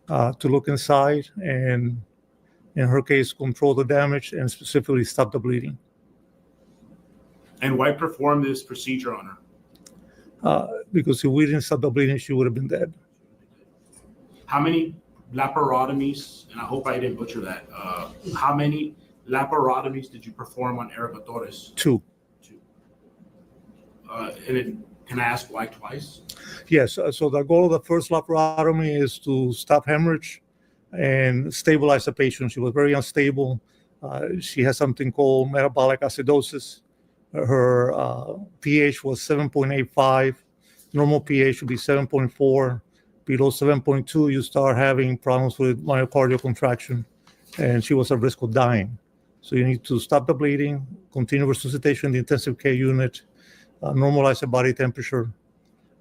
to look inside and, in her case, control the damage and specifically stop the bleeding. And why perform this procedure on her? Because if we didn't stop the bleeding, she would have been dead. How many laparotomies, and I hope I didn't butcher that, how many laparotomies did you perform on Erica Torres? 2. Can I ask why twice? Yes, so the goal of the first laparotomy is to stop hemorrhage and stabilize the patient. She was very unstable. She has something called metabolic acidosis. Her pH was 7.85. Normal pH should be 7.4. Below 7.2, you start having problems with myocardial contraction, and she was at risk of dying. So you need to stop the bleeding, continue resuscitation in the intensive care unit, normalize the body temperature,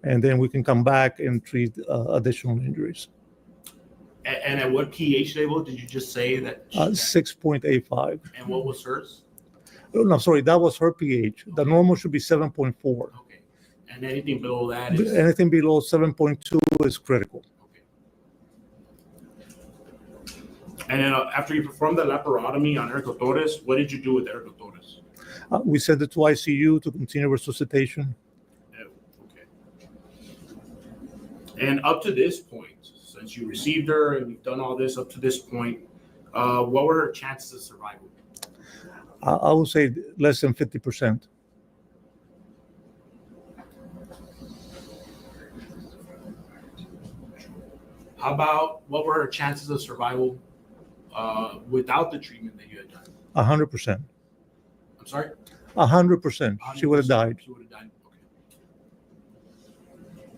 and then we can come back and treat additional injuries. And at what pH level did you just say that? 6.85. And what was hers? Oh, no, sorry, that was her pH. The normal should be 7.4. Okay. And anything below that is? Anything below 7.2 is critical. Okay. And then after you performed the laparotomy on Erica Torres, what did you do with Erica Torres? We sent it to ICU to continue resuscitation. Okay. And up to this point, since you received her and you've done all this up to this point, what were her chances of survival? I would say less than 50%. How about what were her chances of survival without the treatment that you had done? 100%. I'm sorry? 100%. She would have died. She would have died.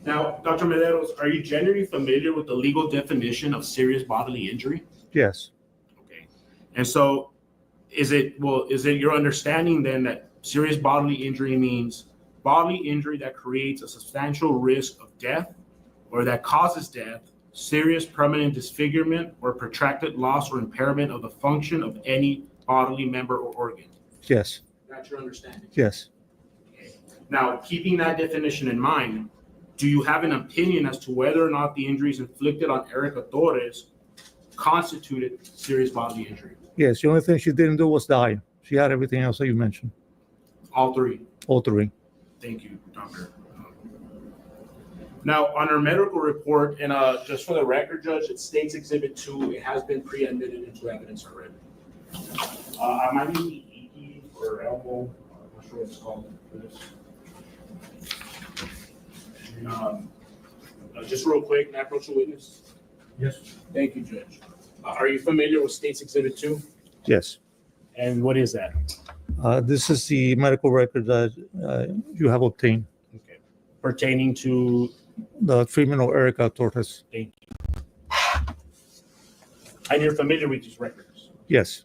Now, Dr. Mederos, are you generally familiar with the legal definition of serious bodily injury? Yes. Okay. And so is it your understanding then that serious bodily injury means bodily injury that creates a substantial risk of death or that causes death, serious permanent disfigurement, or protracted loss or impairment of the function of any bodily member or organ? Yes. That's your understanding. Yes. Okay. Now, keeping that definition in mind, do you have an opinion as to whether or not the injuries inflicted on Erica Torres constituted serious bodily injury? Yes. The only thing she didn't do was die. She had everything else that you mentioned. All three. All three. Thank you, doctor. Now, on her medical report, and just for the record, Judge, it states Exhibit 2, it has been pre-admitted into evidence already. I might be EE or elbow, I'm not sure what it's called for this. Just real quick, may I approach the witness? Yes. Thank you, Judge. Are you familiar with State's Exhibit 2? Yes. And what is that? This is the medical record that you have obtained. Okay. Pertaining to, The treatment of Erica Torres. thank you. And you're familiar with these records? Yes.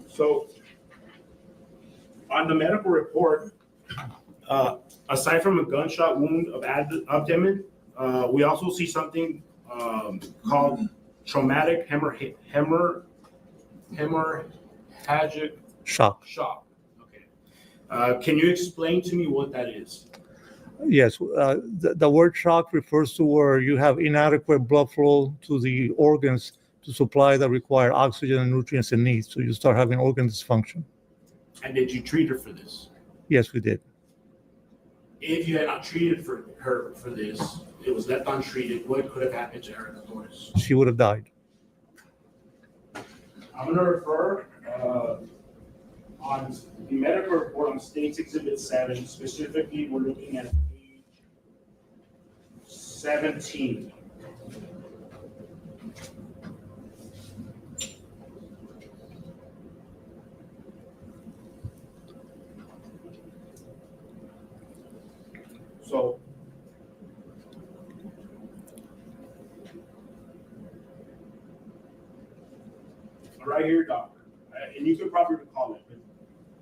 So, on the medical report, aside from a gunshot wound of abdomen, we also see something called traumatic hemorrhagic Shock. shock. Okay. Can you explain to me what that is? Yes. The word shock refers to where you have inadequate blood flow to the organs to supply that require oxygen and nutrients it needs. So you start having organ dysfunction. And did you treat her for this? Yes, we did. If you had not treated her for this, it was left untreated, what could have happened to Erica Torres? She would have died. I'm going to refer on the medical report on State's Exhibit 7. Specifically, we're looking at page 17. So, right here, doctor, and you could probably recall it, but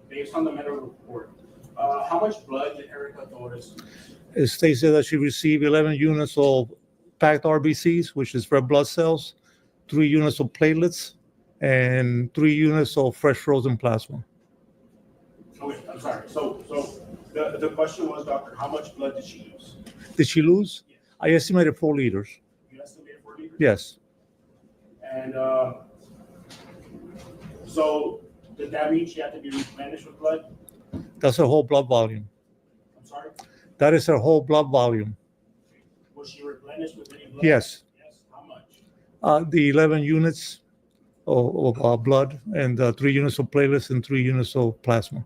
based on the medical report, how much blood did Erica Torres use? It states there that she received 11 units of packed RBCs, which is red blood cells, 3 units of platelets, and 3 units of fresh frozen plasma. Okay, I'm sorry. So the question was, doctor, how much blood did she use? Did she lose? Yes. I estimated 4 liters. You estimated 4 liters? Yes. And so did that mean she had to be replenished with blood? That's her whole blood volume. I'm sorry? That is her whole blood volume. Was she replenished with any blood? Yes. Yes. How much? The 11 units of blood and 3 units of platelets and 3 units of plasma.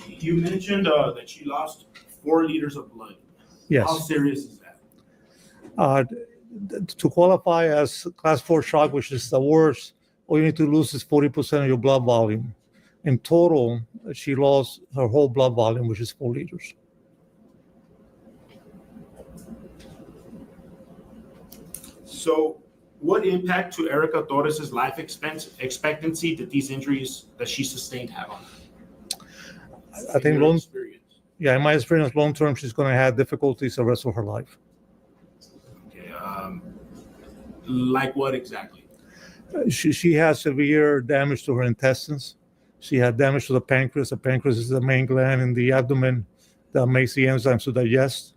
And you mentioned that she lost 4 liters of blood. Yes. How serious is that? To qualify as class 4 shock, which is the worst, all you need to lose is 40% of your blood volume. In total, she lost her whole blood volume, which is 4 liters. So, what impact to Erica Torres' life expectancy did these injuries that she sustained have on her? I think In in my experience, long term, she's going to have difficulties the rest of her life. Okay, like what exactly? She has severe damage to her intestines. She had damage to the pancreas. The pancreas is the main gland in the abdomen that makes the enzymes to digest.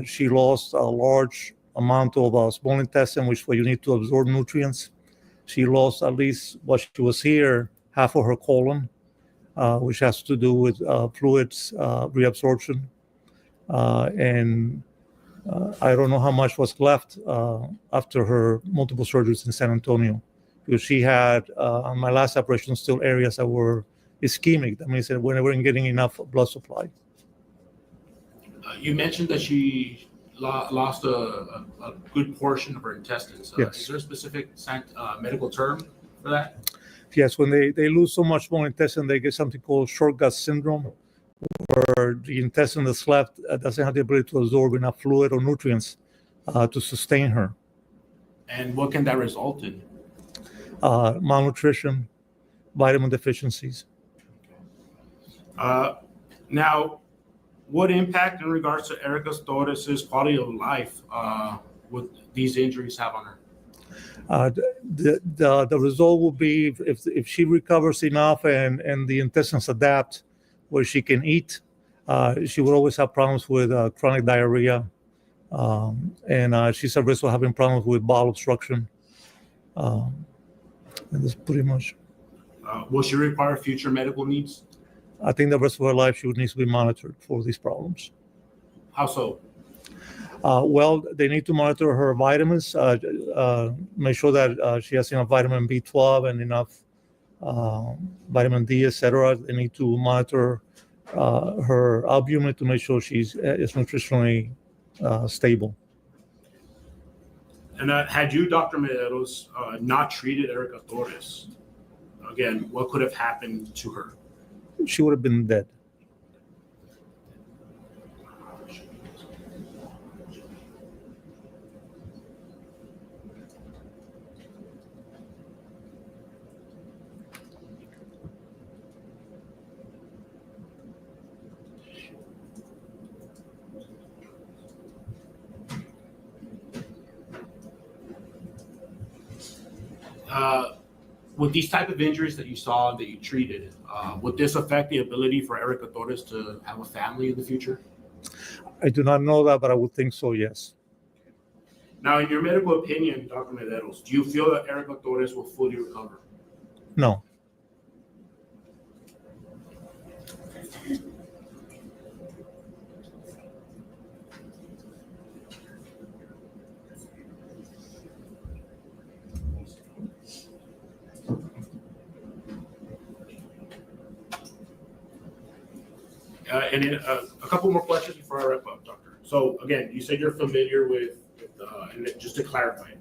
She lost a large amount of small intestine, which is where you need to absorb nutrients. She lost at least what she was here, half of her colon, which has to do with fluids reabsorption. And I don't know how much was left after her multiple surgeries in San Antonio. because she had on my last operation still areas that were ischemic. That means that we weren't getting enough blood supply. You mentioned that she lost a good portion of her intestines. Yes. Is there a specific medical term for that? Yes, when they lose so much more intestine, they get something called short gut syndrome, where the intestine that's left doesn't have the ability to absorb enough fluid or nutrients to sustain her. And what can that result in? Malnutrition, vitamin deficiencies. Now, what impact in regards to Erica Torres' quality of life would these injuries have on her? The result will be if she recovers enough and the intestines adapt where she can eat, she will always have problems with chronic diarrhea, and she's at risk of having problems with bowel obstruction. And that's pretty much. Will she require future medical needs? I think the rest of her life she would need to be monitored for these problems. How so? Well, they need to monitor her vitamins, make sure that she has enough vitamin B12 and enough vitamin D, etc. They need to monitor her albumin to make sure she's is nutritionally stable. And had you, Dr. Mederos, not treated Erica Torres, again, what could have happened to her? She would have been dead. With these type of injuries that you saw that you treated, would this affect the ability for Erica Torres to have a family in the future? I do not know that, but I would think so, yes. Now, in your medical opinion, Dr. Mederos, do you feel that Erica Torres will fully recover? No. And then a couple more questions before I wrap up, Doctor. So again, you said you're familiar with and just to clarify,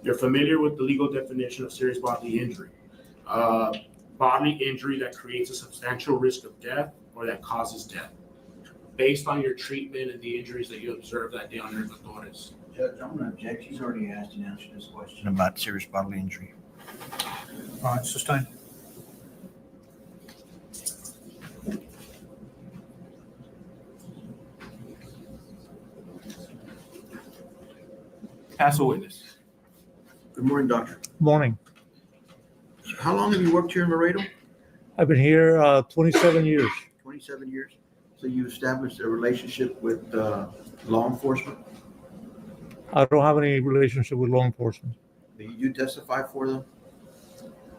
you're familiar with the legal definition of serious bodily injury. Bodily injury that creates a substantial risk of death or that causes death. Based on your treatment and the injuries that you observed that day on Erica Torres. Judge, I'm going to object. He's already asked and answered this question about serious bodily injury. All right, sustain. Pass a witness. Good morning, doctor. Morning. How long have you worked here in Laredo? I've been here 27 years. 27 years. So you established a relationship with law enforcement? I don't have any relationship with law enforcement. Did you testify for them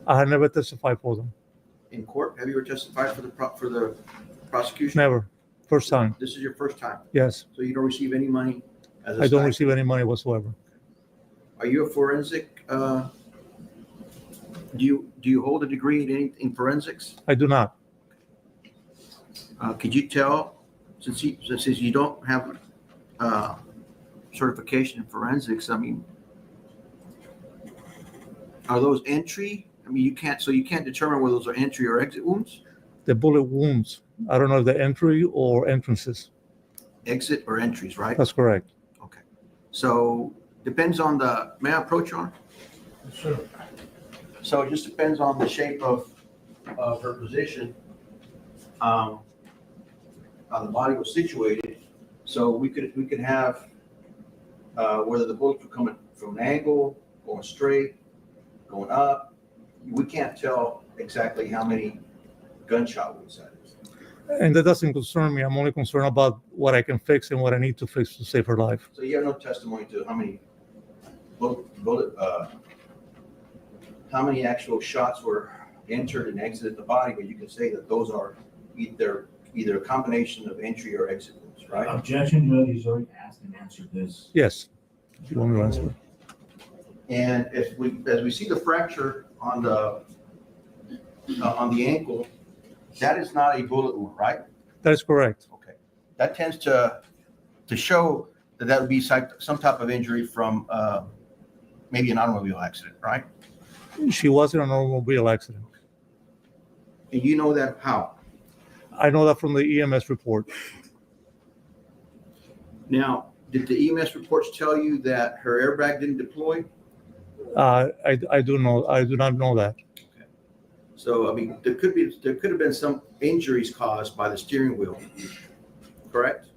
I have never testified for them. in court? Have you ever testified for the prosecution? Never. First time. This is your first time. Yes. So you don't receive any money as a I don't stipend? receive any money whatsoever. Are you a forensic? Do you hold a degree in forensics? I do not. Could you tell, since you don't have certification in forensics, I mean, are those entry? I mean, you can't determine whether those are entry or exit wounds? The bullet wounds. I don't know if they're entry or entrances. Exit or entries, right? That's correct. Okay. So depends on may I approach on? Sure. So it just depends on the shape of her position, how the body was situated. So we could have whether the bullets were coming from an angle, going straight, going up. We can't tell exactly how many gunshot wounds that is. And that doesn't concern me. I'm only concerned about what I can fix and what I need to fix to save her life. So you have no testimony to how many how many actual shots were entered and exited the body, but you can say that those are either a combination of entry or exit wounds, right? Objection, Judge, he's already asked and answered this. Yes. You want me to answer? And as we see the fracture on the ankle, that is not a bullet wound, right? That is correct. Okay. That tends to show that would be some type of injury from maybe an automobile accident, right? She was in an automobile accident. And you know that how? I know that from the EMS report. Now, did the EMS reports tell you that her airbag didn't deploy? I do not know that. So, I mean, there could have been some injuries caused by the steering wheel, correct?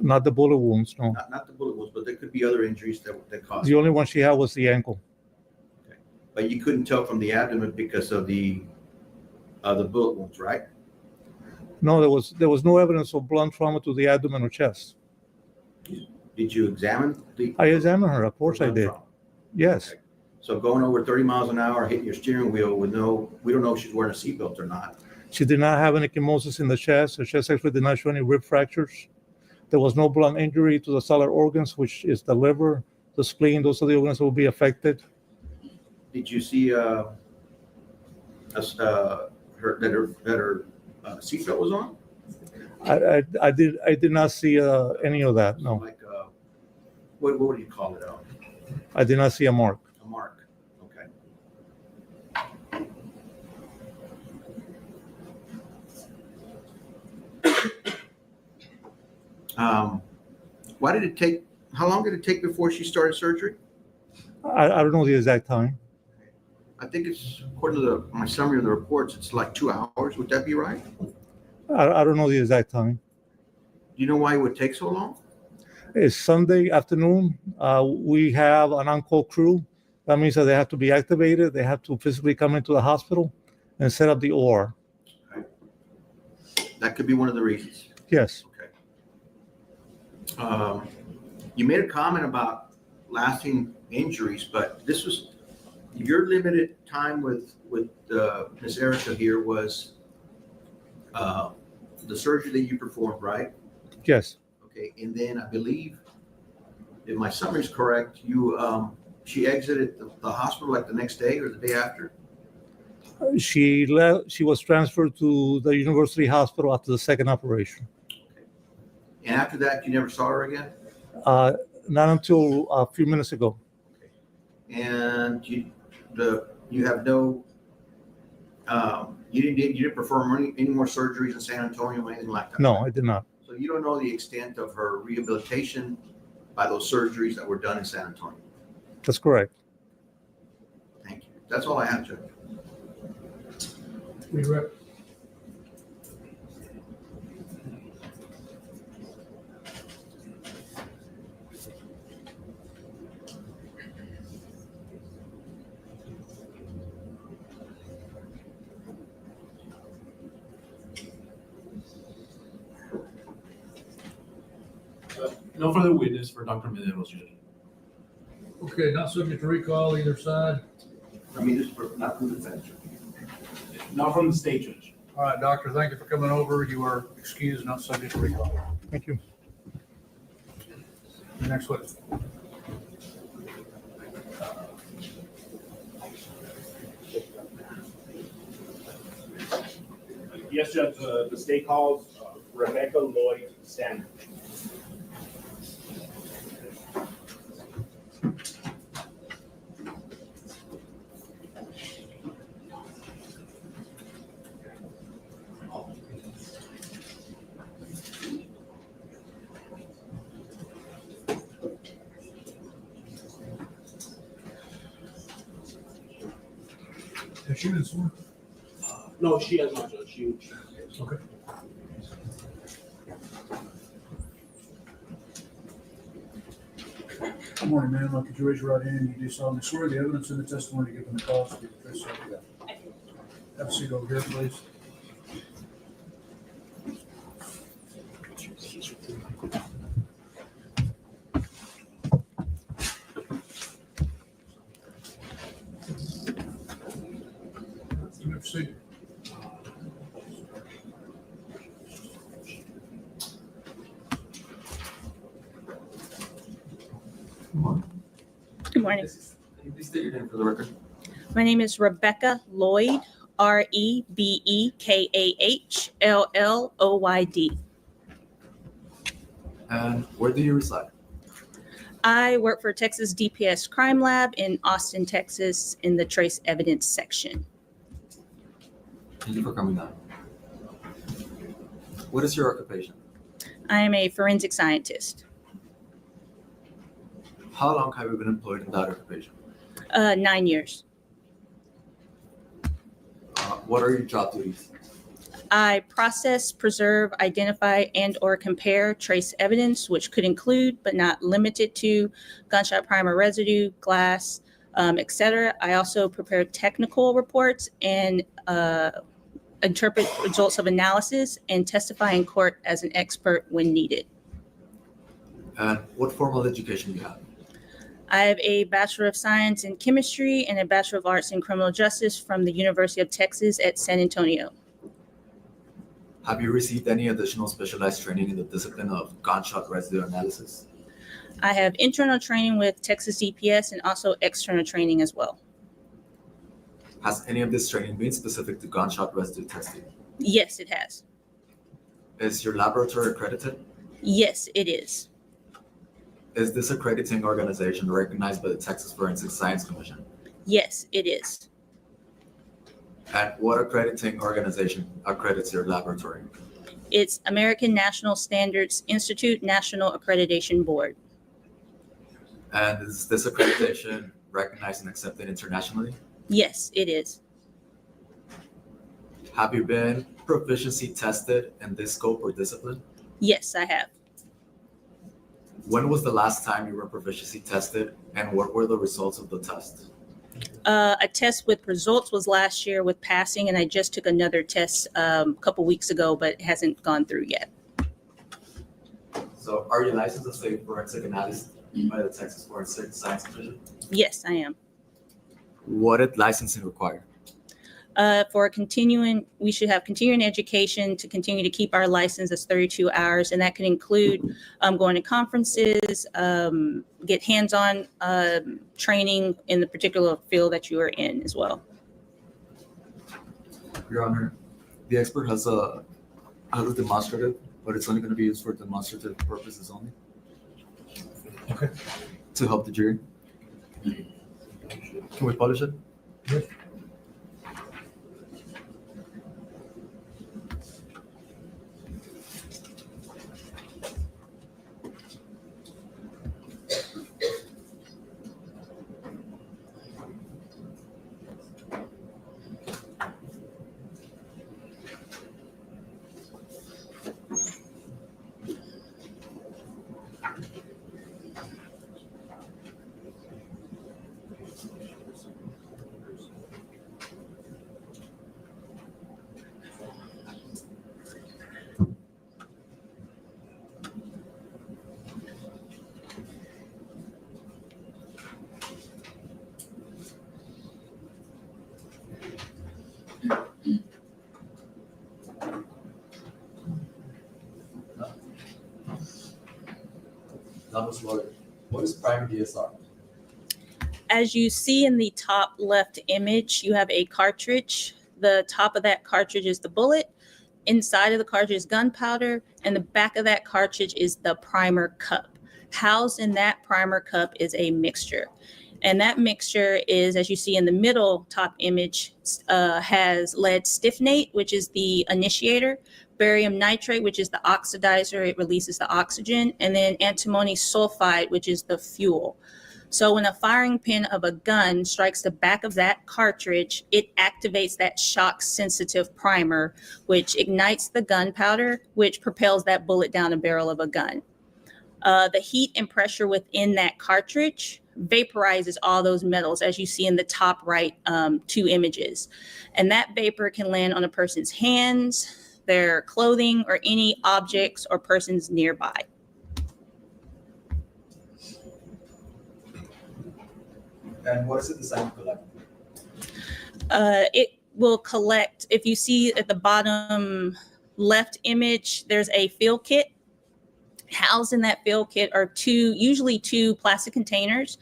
Not the bullet wounds, no. Not the bullet wounds, but there could be other injuries that caused The it. only one she had was the ankle. But you couldn't tell from the abdomen because of the bullet wounds, right? No, there was no evidence of blunt trauma to the abdomen or chest. Did you examine the? I examined her, of course I blunt did. trauma? Yes. Okay. So going over 30 miles an hour, hitting your steering wheel we don't know if she's wearing a seatbelt or not. She did not have any chemosis in the chest. Her chest X-ray did not show any rib fractures. There was no blunt injury to the solid organs, which is the liver, the spleen. Those are the organs that will be affected. Did you see her seatbelt was on? I did not see any of that. No, Like what do you call it? I did not see a mark. A mark. Okay. Why did it take? How long did it take before she started surgery? I don't know the exact time. I think it's according to my summary of the reports. It's like 2 hours. Would that be right? I don't know the exact time. Do you know why it would take so long? It's Sunday afternoon. We have an on-call crew. That means that they have to be activated. They have to physically come into the hospital and set up the OR. That could be one of the reasons. Yes. Okay. You made a comment about lasting injuries, but this was your limited time with Miss Erica here was the surgery that you performed, right? Yes. Okay, and then I believe, if my summary is correct, she exited the hospital like the next day or the day after? She left. She was transferred to the university hospital after the second operation. Okay. And after that, you never saw her again? Not until a few minutes ago. Okay. And you have no, you didn't perform any more surgeries in San Antonio or anything like that? No, I did not. So you don't know the extent of her rehabilitation by those surgeries that were done in San Antonio? That's correct. Thank you. That's all I have, Judge. No further witness for Dr. Medeiros, Judge. Okay, not subject to recall either side. I mean, this is not from the defense. Not from the state, Judge. All right, doctor, thank you for coming over. You are excused, not subject to recall. Thank you. Next witness. Yes, Judge, the state calls Rebecca Lloyd Sanders. Has she been sworn? No, she has not, Judge. Okay. Good morning, ma'am. Could you raise your right hand? You do solemnly swear the evidence in the testimony given in the cause to be the truth, so help you God. Have a seat over here, please. You may proceed. Good morning. Can you please state your name for the record? My name is Rebecca Lloyd, REBEKAHLLOYD. And where do you reside? I work for Texas DPS Crime Lab in Austin, Texas, in the trace evidence section. Thank you for coming on. What is your occupation? I am a forensic scientist. How long have you been employed in that occupation? 9 years. What are your job duties? I process, preserve, identify, and/or compare trace evidence, which could include, but not limited to, gunshot primer residue, glass, etc. I also prepare technical reports and interpret results of analysis and testify in court as an expert when needed. And what formal education do you have? I have a Bachelor of Science in Chemistry and a Bachelor of Arts in Criminal Justice from the University of Texas at San Antonio. Have you received any additional specialized training in the discipline of gunshot residue analysis? I have internal training with Texas DPS and also external training as well. Has any of this training been specific to gunshot residue testing? Yes, it has. Is your laboratory accredited? Yes, it is. Is this accrediting organization recognized by the Texas Forensic Science Commission? Yes, it is. And what accrediting organization accredits your laboratory? It's American National Standards Institute National Accreditation Board. And is this accreditation recognized and accepted internationally? Yes, it is. Have you been proficiency tested in this scope or discipline? Yes, I have. When was the last time you were proficiency tested, and what were the results of the test? A test with results was last year with passing, and I just took another test a couple weeks ago, but it hasn't gone through yet. So are you licensed as a forensic analyst by the Texas Forensic Science Commission? Yes, I am. What did licensing require? We should have continuing education to continue to keep our license as 32 hours, and that can include going to conferences, get hands-on training in the particular field that you are in as well. Your Honor, the expert has a demonstrative, but it's only going to be used for demonstrative purposes only. Okay. To help the jury. Can we publish it? Yes. Numbers lawyer. What is primer DSR? As you see in the top left image, you have a cartridge. The top of that cartridge is the bullet. Inside of the cartridge is gunpowder, and the back of that cartridge is the primer cup. Housed in that primer cup is a mixture. And that mixture is, as you see in the middle top image, has lead stiffnate, which is the initiator, barium nitrate, which is the oxidizer, it releases the oxygen, and then antimony sulfide, which is the fuel. So when a firing pin of a gun strikes the back of that cartridge, it activates that shock sensitive primer, which ignites the gunpowder, which propels that bullet down the barrel of a gun. The heat and pressure within that cartridge vaporizes all those metals, as you see in the top right two images. And that vapor can land on a person's hands, their clothing, or any objects or persons nearby. And what is it designed to collect? It will collect, if you see at the bottom left image, there's a field kit. Housed in that field kit are usually two plastic containers,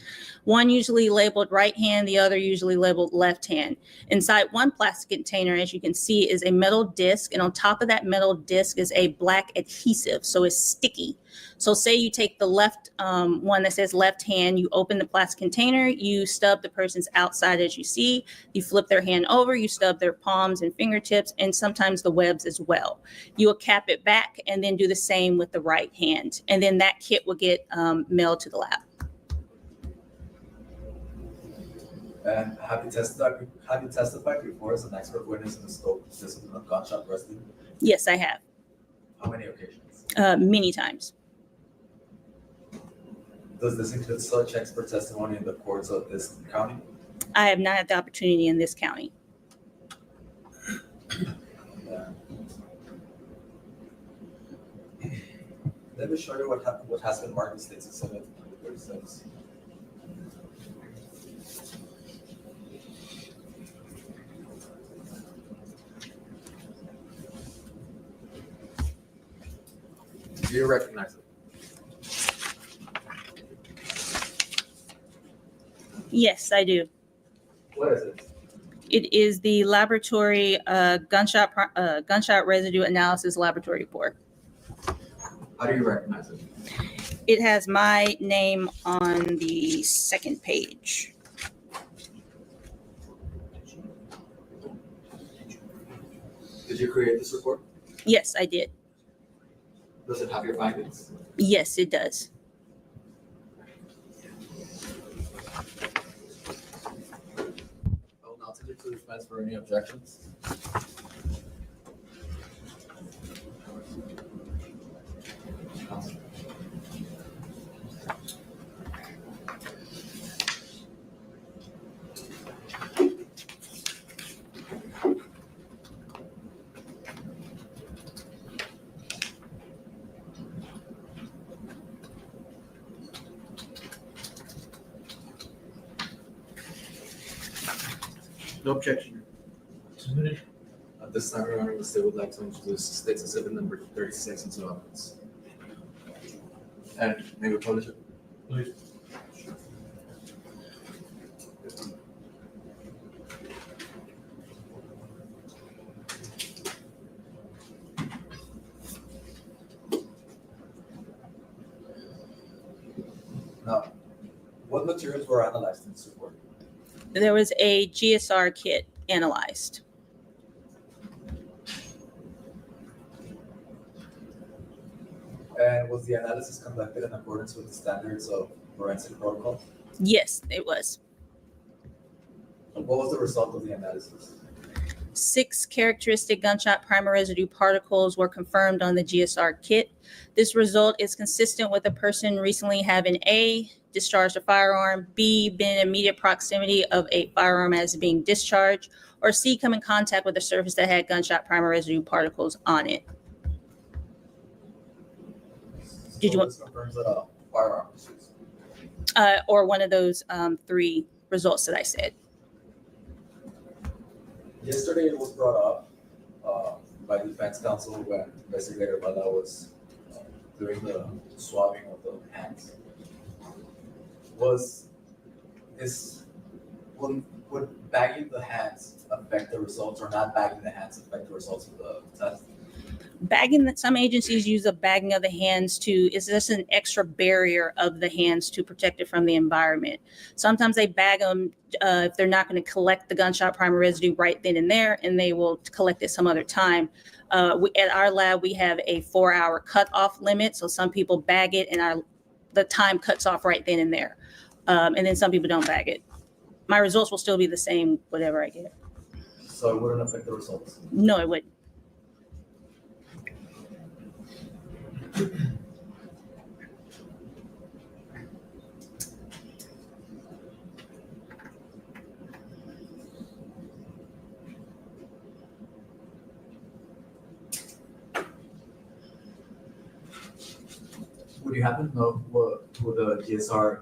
one usually labeled right hand, the other usually labeled left hand. Inside one plastic container, as you can see, is a metal disc, and on top of that metal disc is a black adhesive, so it's sticky. So say you take the left one that says left hand, you open the plastic container, you stub the person's outside as you see, you flip their hand over, you stub their palms and fingertips, and sometimes the webs as well. You will cap it back and then do the same with the right hand. And then that kit will get mailed to the lab. And have you testified before as an expert witness in the scope of discipline of gunshot rescue? Yes, I have. How many occasions? Many times. Does this include such expert testimony in the courts of this county? I have not had the opportunity in this county. Yeah. Let me show you what has been marked in States Exhibit 36. Do you recognize it? Yes, I do. What is it? It is the laboratory gunshot residue analysis laboratory report. How do you recognize it? It has my name on the second page. Did you create this report? Yes, I did. Does it have your findings? Yes, it does. I will now take it to the defense for any objections. No objection. Submitted. At this time, Your Honor, the state would like to introduce State's Exhibit number 36 into evidence. And may we publish it? Please. Now, what materials were analyzed in this report? There was a GSR kit analyzed. And was the analysis conducted in accordance with the standards of forensic protocol? Yes, it was. What was the result of the analysis? 6 characteristic gunshot primer residue particles were confirmed on the GSR kit. This result is consistent with a person recently having A, discharged a firearm, B, been in immediate proximity of a firearm as being discharged, or C, come in contact with a surface that had gunshot primer residue particles on it. Did you want- This confirms that a firearm was used. Or one of those 3 results that I said. Yesterday, it was brought up by the defense counsel when investigator Bala was doing the swabbing of the hands. Would bagging the hands affect the results, or not bagging the hands affect the results of the test? Bagging, that some agencies use a bagging of the hands is just an extra barrier of the hands to protect it from the environment. Sometimes they bag them if they're not going to collect the gunshot primer residue right then and there, and they will collect it some other time. At our lab, we have a 4-hour cutoff limit, so some people bag it and the time cuts off right then and there. And then some people don't bag it. My results will still be the same, whatever I get. So it wouldn't affect the results? No, it wouldn't. Would you happen to know who the GSR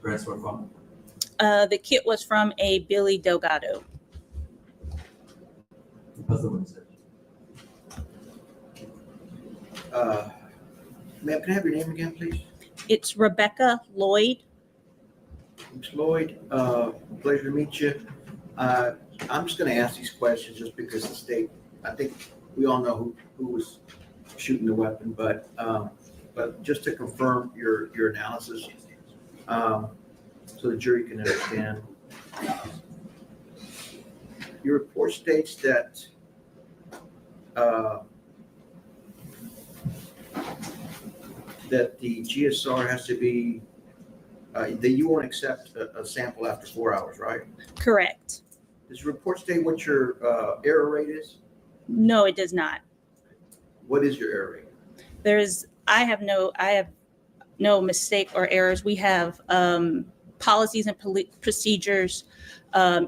grants were from? The kit was from a Billy Delgado. How's the witness? Ma'am, can I have your name again, please? It's Rebecca Lloyd. Ms. Lloyd, pleasure to meet you. I'm just gonna ask these questions just because the state, I think we all know who was shooting the weapon, but just to confirm your analysis, so the jury can understand. Your report states that that the GSR has to be, that you won't accept a sample after 4 hours, right? Correct. Does the report state what your error rate is? No, it does not. What is your error rate? I have no mistake or errors. We have policies and procedures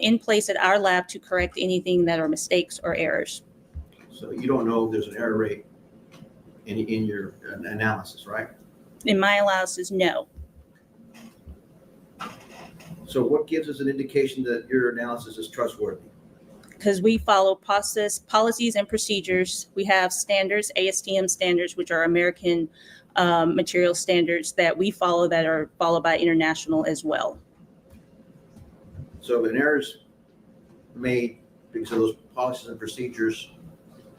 in place at our lab to correct anything that are mistakes or errors. So you don't know if there's an error rate in your analysis, right? In my analysis, no. So what gives us an indication that your analysis is trustworthy? Because we follow policies and procedures. We have standards, ASTM standards, which are American material standards that we follow that are followed by international as well. So if an error is made because of those policies and procedures,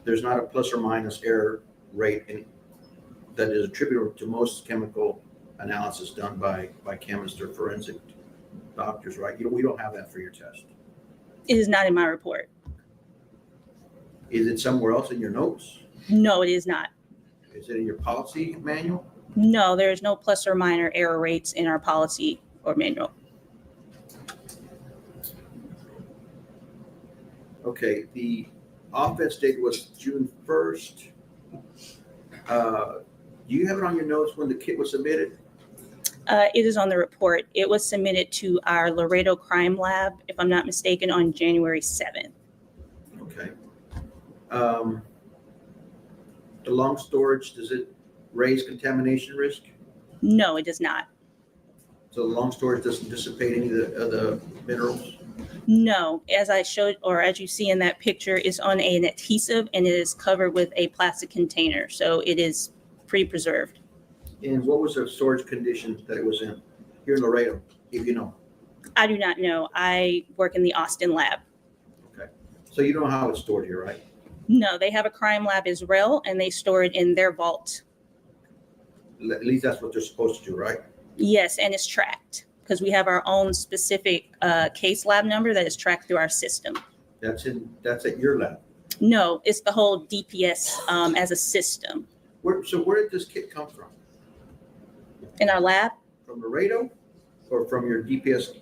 there's not a plus or minus error rate that is attributable to most chemical analysis done by chemists or forensic doctors, right? We don't have that for your test. It is not in my report. Is it somewhere else in your notes? No, it is not. Is it in your policy manual? No, there is no plus or minor error rates in our policy or manual. Okay, the offense date was June 1st. Do you have it on your notes when the kit was submitted? It is on the report. It was submitted to our Laredo Crime Lab, if I'm not mistaken, on January 7th. Okay. The long storage, does it raise contamination risk? No, it does not. So the long storage doesn't dissipate any of the minerals? No, as I showed, or as you see in that picture, is on an adhesive and it is covered with a plastic container. So it is pre-preserved. And what was the storage condition that it was in here in Laredo, if you know? I do not know. I work in the Austin lab. Okay. So you know how it's stored here, right? No, they have a crime lab as well, and they store it in their vault. At least that's what they're supposed to do, right? Yes, and it's tracked because we have our own specific case lab number that is tracked through our system. That's at your lab. No, it's the whole DPS as a system. So where did this kit come from? In our lab? From Laredo or from your DPS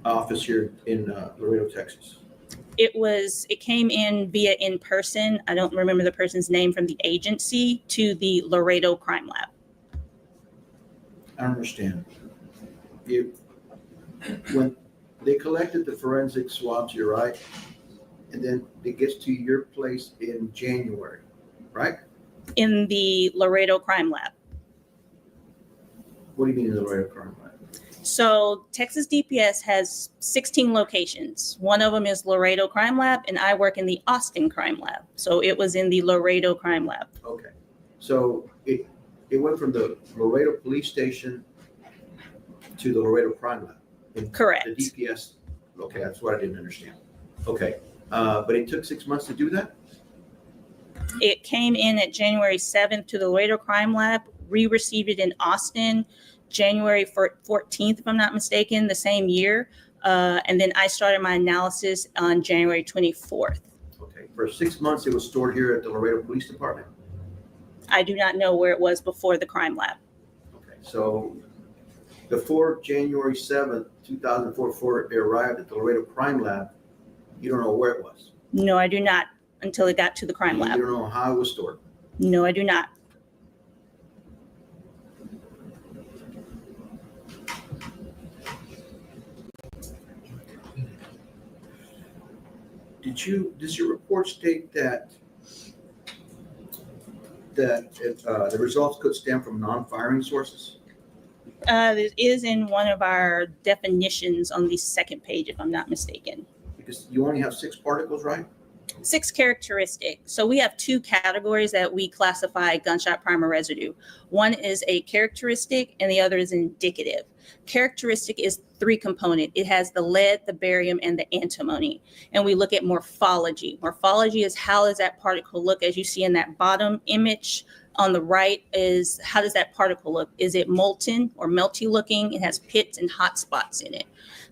office here in Laredo, Texas? It came in via in person. I don't remember the person's name from the agency to the Laredo Crime Lab. I don't understand. When they collected the forensic swabs here, right? And then it gets to your place in January, right? In the Laredo Crime Lab. What do you mean in the Laredo Crime Lab? So Texas DPS has 16 locations. One of them is Laredo Crime Lab, and I work in the Austin Crime Lab. So it was in the Laredo Crime Lab. Okay. So it went from the Laredo Police Station to the Laredo Crime Lab. Correct. The DPS, okay, that's what I didn't understand. Okay, but it took 6 months to do that? It came in at January 7th to the Laredo Crime Lab. We received it in Austin January 14th, if I'm not mistaken, the same year. And then I started my analysis on January 24th. Okay, for 6 months, it was stored here at the Laredo Police Department? I do not know where it was before the crime lab. Okay, so before January 7th, 2004, before it arrived at the Laredo Crime Lab, you don't know where it was? No, I do not, until it got to the crime lab. You don't know how it was stored? No, I do not. Does your report state that the results could stem from non-firing sources? It is in one of our definitions on the second page, if I'm not mistaken. Because you only have 6 particles, right? 6 characteristics. So we have 2 categories that we classify gunshot primer residue. One is a characteristic and the other is indicative. Characteristic is 3 component. It has the lead, the barium, and the antimony. And we look at morphology. Morphology is how does that particle look, as you see in that bottom image. On the right is how does that particle look? Is it molten or melty looking? It has pits and hot spots in it.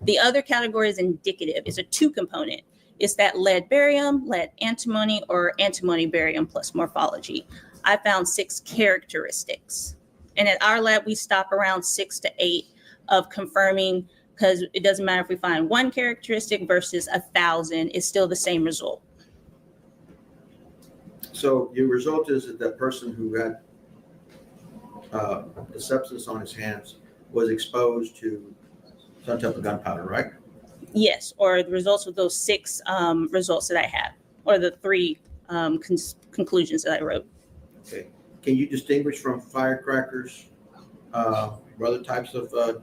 The other category is indicative. It's a 2 component. It's that lead barium, lead antimony, or antimony barium plus morphology. I found 6 characteristics. And at our lab, we stop around 6 to 8 of confirming, because it doesn't matter if we find 1 characteristic versus 1,000, it's still the same result. So your result is that that person who had the substance on his hands was exposed to some type of gunpowder, right? Yes, or the results of those 6 results that I have, or the 3 conclusions that I wrote. Okay. Can you distinguish from firecrackers or other types of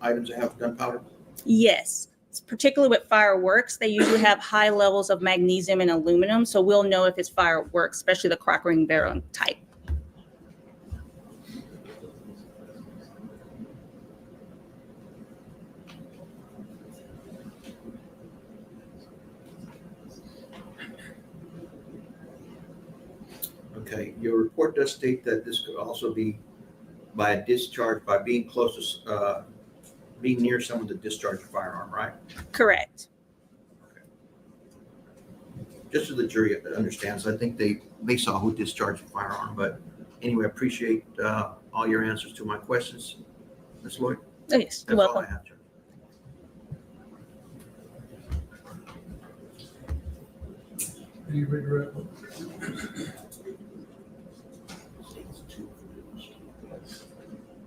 items that have gunpowder? Yes, particularly with fireworks, they usually have high levels of magnesium and aluminum, so we'll know if it's fireworks, especially the crackling barrel type. Okay, your report does state that this could also be by a discharge, by being close to, being near someone to discharge a firearm, right? Correct. Just so the jury understands, I think they saw who discharged the firearm, but anyway, I appreciate all your answers to my questions. Ms. Lloyd? Oh, yes, you're That's all welcome. I have, Judge. Any regret?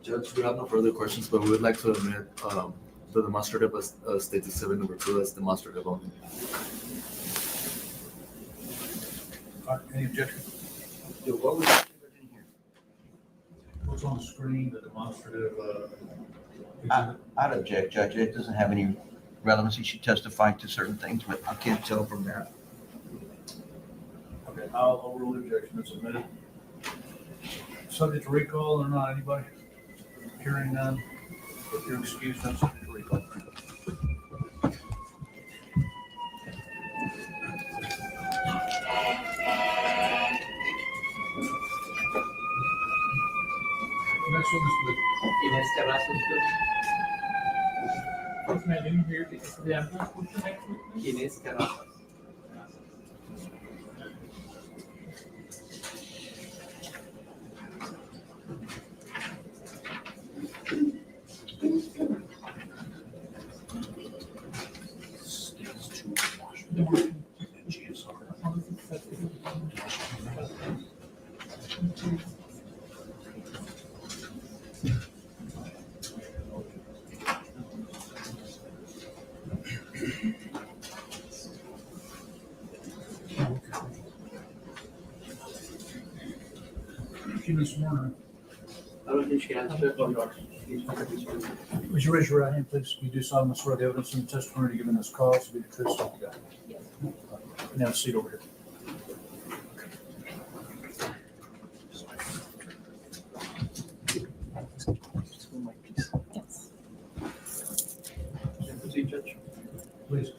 Judge, we have no further questions, but we would like to admit the demonstrative as State Exhibit number 2 as demonstrative only. Any objection? What was that in here? What's on the screen, the demonstrative? I'd object, Judge. It doesn't have any relevancy. She testified to certain things, but I can't tell from that. Okay, I'll overrule the objection. It's submitted. Subject to recall or not, anybody? Hearing none. If you're excused, I'm subject to recall. Next one is the Inés Terrazas, Inés Terrazas. She was sworn. I don't think she has to. Would you raise your right hand, please? You do solemnly swear the evidence in the testimony given this cause to be the truth, so help you God. Yes. Now, have a seat over here. Yes. Proceed, Judge. Please.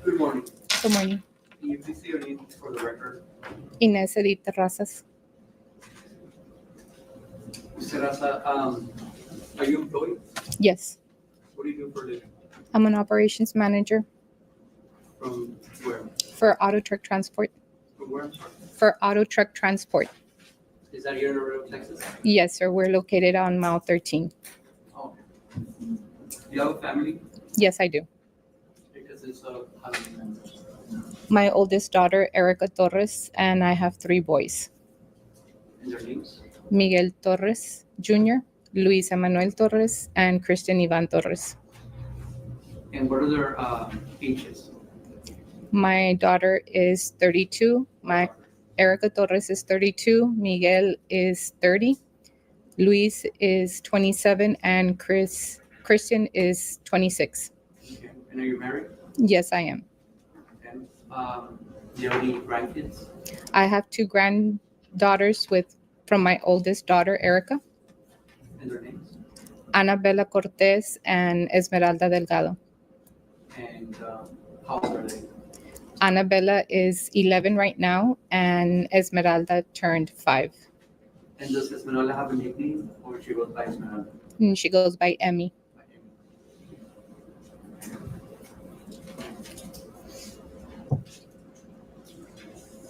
Good morning. Good morning. Can you please say your name for the record? Inés Edith Terrazas. Ms. Terraza, are you employed? Yes, What do you do for a living? I'm an operations manager From where? for auto truck transport. From where? I'm sorry. For auto truck transport. Is that here in Laredo, Texas? Yes, sir. We're located on Mile 13. Oh. Do you have a family? Yes, I do. Because it's how many members? My oldest daughter, Erica Torres, and I have 3 boys. And their names? Miguel Torres Jr., Luis Emanuel Torres, and Christian Ivan Torres. And what are their ages? My daughter is 32. My Erica Torres is 32. Miguel is 30. Luis is 27, and Christian is 26. Okay. And are you married? Yes, I am. Okay. Do you have any grandkids? I have two granddaughters from my oldest daughter, Erica, And their names? Annabella Cortez and Esmeralda Delgado. And how old are they? Annabella is 11 right now, and Esmeralda turned 5. And does Esmeralda have a nickname, or she goes by Esmeralda? And she goes by Emmy.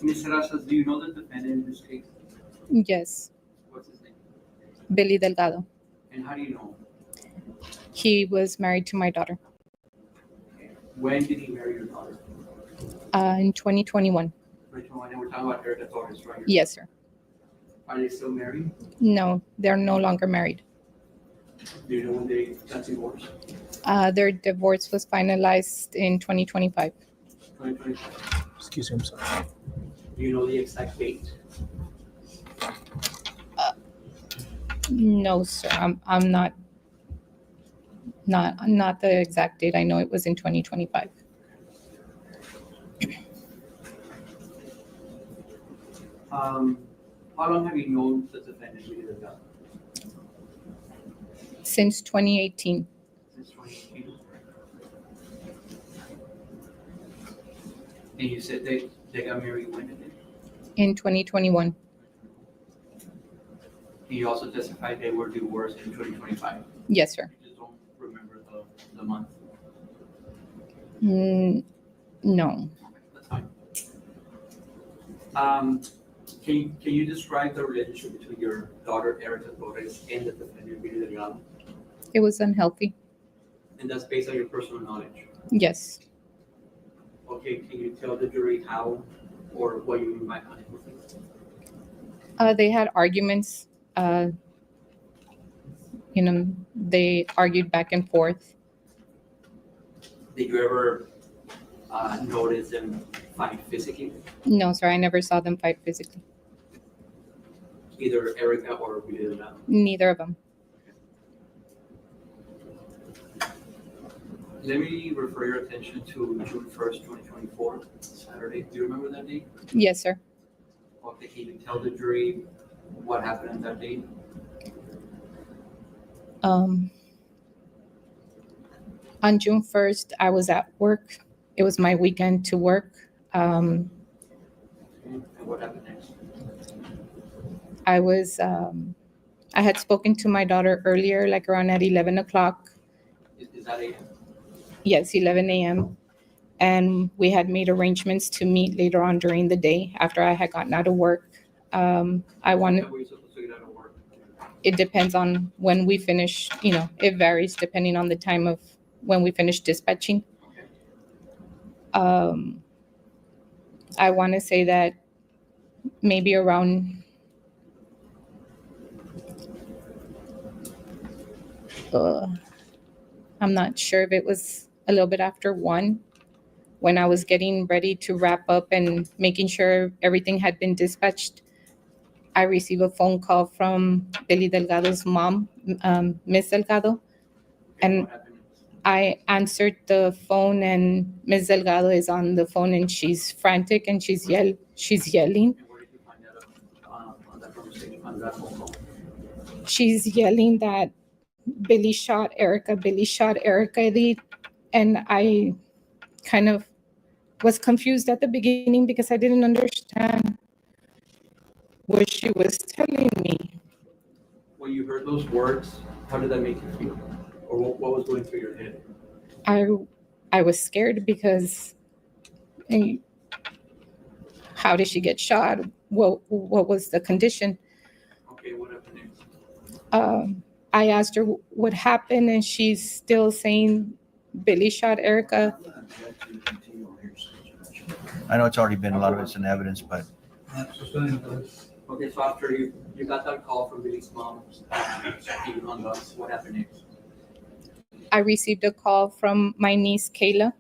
Ms. Razas, do you know the defendant in this case? Yes, What's his name? Billy Delgado. And how do you know? He was married to my daughter When did he marry your daughter? in 2021. Right, and we're talking about Erica Torres, right? Yes, sir. Are they still married? No, they're no longer married. Do you know when they got divorced? Their divorce was finalized in 2025. 2025. Excuse me, I'm sorry. Do you know the exact date? No, sir. I'm not the exact date. I know it was in 2025. How long have you known the defendant, Billy Delgado? Since 2018. Since 2018. And you said they got married when did they? In 2021. And you also testified they were divorced in 2025. Yes, sir. You just don't remember the month. No. That's fine. Can you describe the relationship between your daughter Erica Torres and the defendant Billy Delgado? It was unhealthy. And that's based on your personal knowledge. Yes. Okay, can you tell the jury how or what you mean by unhealthy? They had arguments. They argued back and forth. Did you ever notice them fight physically? No, sir. I never saw them fight physically. Either Erica or Billy Delgado? Neither of them. Let me refer your attention to June 1st, 2024, Saturday. Do you remember that date? Yes, sir. Okay, can you tell the jury what happened on that date? On June 1st, I was at work. It was my weekend to work. And what happened next? I had spoken to my daughter earlier, like around at 11 o'clock. Is that a Yes, 11 a.m. And we had made arrangements to meet later on during the day after I had gotten out of work. I wanted, when were you supposed to get out of work? it depends on when we finish, it varies depending on the time of when we finish dispatching. Okay. I want to say that maybe around I'm not sure if it was a little bit after 1 when I was getting ready to wrap up and making sure everything had been dispatched. I received a phone call from Billy Delgado's mom, Miss Delgado, and What happened next? I answered the phone, and Ms. Delgado is on the phone, and she's frantic, and she's yelling. And where did you find that out on that conversation, on that phone call? She's yelling that Billy shot Erica, Edith. And I kind of was confused at the beginning because I didn't understand what she was telling me. When you heard those words, how did that make you feel? Or what was going through your head? I was scared because how did she get shot? What was the condition? Okay, what happened next? I asked her what happened, and she's still saying Billy shot Erica. I know it's already been, a lot of it's in evidence, but Okay, so after you got that call from Billy's mom, you hung up, what happened next? I received a call from my niece Kayla,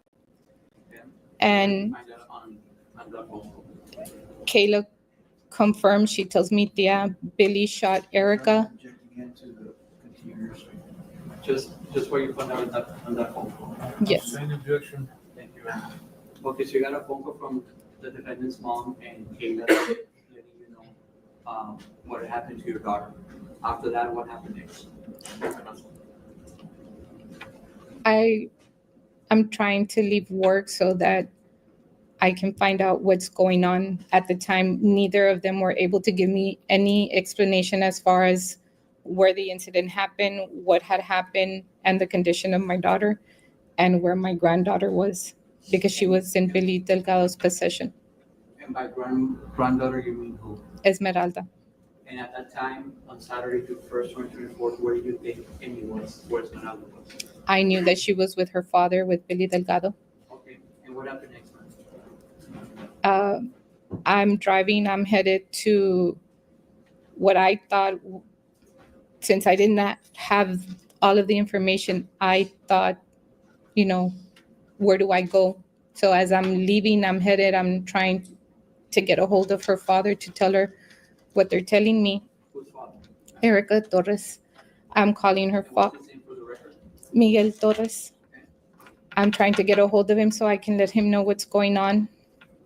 Okay. and Find out on that phone call. Kayla confirmed. She tells me, "Tia, Billy shot Erica." Just what you found out on that phone call. Yes. Same objection. Thank you. Okay, so you got a phone call from the defendant's mom and Kayla letting you know what happened to your daughter. After that, what happened next? I'm trying to leave work so that I can find out what's going on. At the time, neither of them were able to give me any explanation as far as where the incident happened, what had happened, and the condition of my daughter, and where my granddaughter was, because she was in Billy Delgado's possession. And by granddaughter, you mean who? Esmeralda. And at that time, on Saturday, June 1st, 2024, where do you think Amy was? Where Esmeralda was? I knew that she was with her father, with Billy Delgado. Okay, and what happened next? I'm driving, I'm headed to what I thought, since I did not have all of the information, I thought, where do I go? So as I'm leaving, I'm headed, I'm trying to get a hold of her father to tell her what they're telling me. Whose father? Erica Torres. I'm calling her father. What's his name for the record? Miguel Torres. I'm trying to get a hold of him so I can let him know what's going on.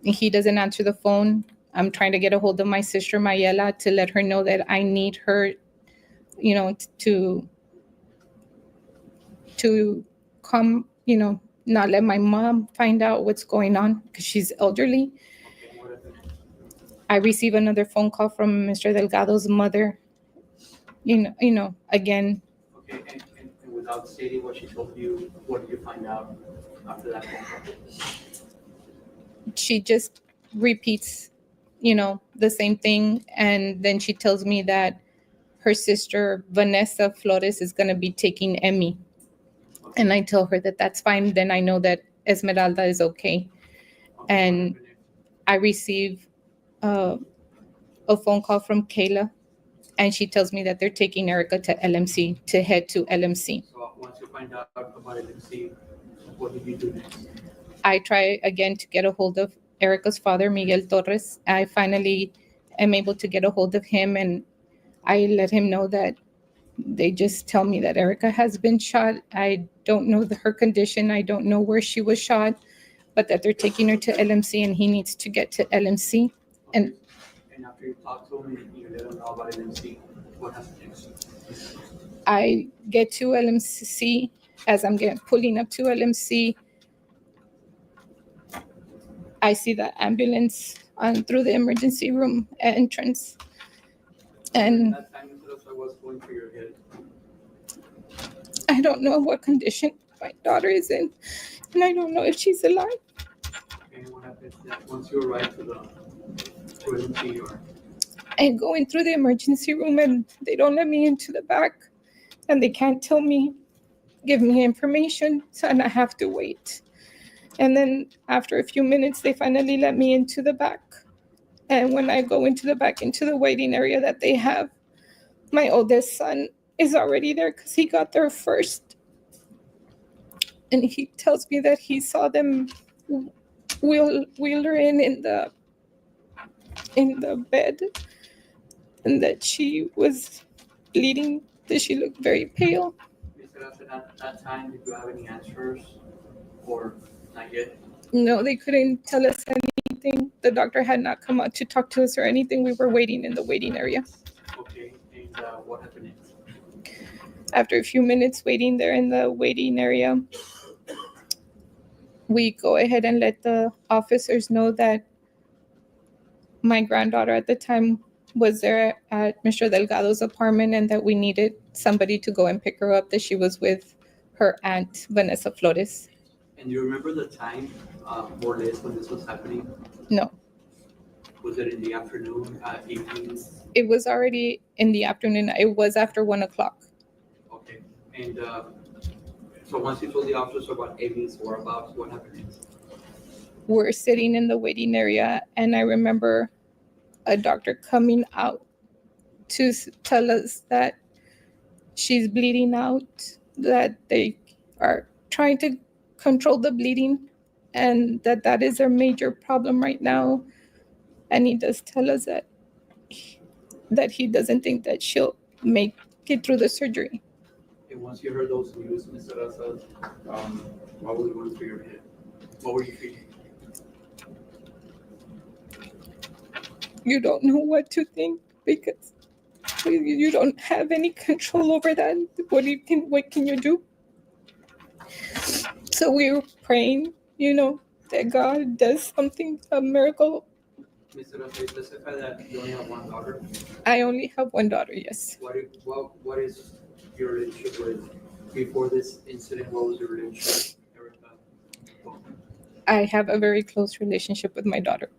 He doesn't answer the phone. I'm trying to get a hold of my sister Mayela to let her know that I need her, to come, not let my mom find out what's going on because she's elderly. Okay, what happened next? I receive another phone call from Mr. Delgado's mother. Again, Okay, and without stating what she told you, what did you find out after that phone call? she just repeats, the same thing. And then she tells me that her sister, Vanessa Flores, is going to be taking Emmy. And I tell her that that's fine. Then I know that Esmeralda is okay. And I receive a phone call from Kayla, and she tells me that they're taking Erica to LMC, to head to LMC. So once you find out about LMC, what did you do next? I try again to get a hold of Erica's father, Miguel Torres. I finally am able to get a hold of him, and I let him know that they just tell me that Erica has been shot. I don't know her condition. I don't know where she was shot, but that they're taking her to LMC and he needs to get to LMC. And after you talk to him and you let him know about LMC, what happens next? I get to LMC. As I'm pulling up to LMC, I see the ambulance through the emergency room entrance. And At that time, you told us what's going through your head. I don't know what condition my daughter is in, and I don't know if she's alive. And what happens once you arrive to LMC? I go in through the emergency room, and they don't let me into the back, and they can't give me information, and I have to wait. And then after a few minutes, they finally let me into the back. And when I go into the back, into the waiting area that they have, my oldest son is already there because he got there first. And he tells me that he saw them wheel her in the bed, and that she was bleeding, that she looked very pale. You said after that time, did you have any answers or not yet? No, they couldn't tell us anything. The doctor had not come out to talk to us or anything. We were waiting in the waiting area. Okay, and what happened next? After a few minutes waiting there in the waiting area, we go ahead and let the officers know that my granddaughter at the time was there at Mr. Delgado's apartment and that we needed somebody to go and pick her up, that she was with her aunt, Vanessa Flores. And you remember the time, more or less, when this was happening? No. Was it in the afternoon, evening? It was already in the afternoon. It was after 1 o'clock. Okay, and so once you told the officers about Amy's whereabouts, what happened next? We're sitting in the waiting area, and I remember a doctor coming out to tell us that she's bleeding out, that they are trying to control the bleeding, and that is their major problem right now. And he does tell us that he doesn't think that she'll make it through the surgery. And once you heard those news, Mr. Raza, what was going through your head? What were you feeling? you don't know what to think because you don't have any control over that. What can you do? So we were praying, that God does something, a miracle. Ms. Rosa, you specify that you only have one daughter. I only have one daughter, yes. What is your relationship with, before this incident, what was your relationship with Erica? I have a very close relationship with my daughter.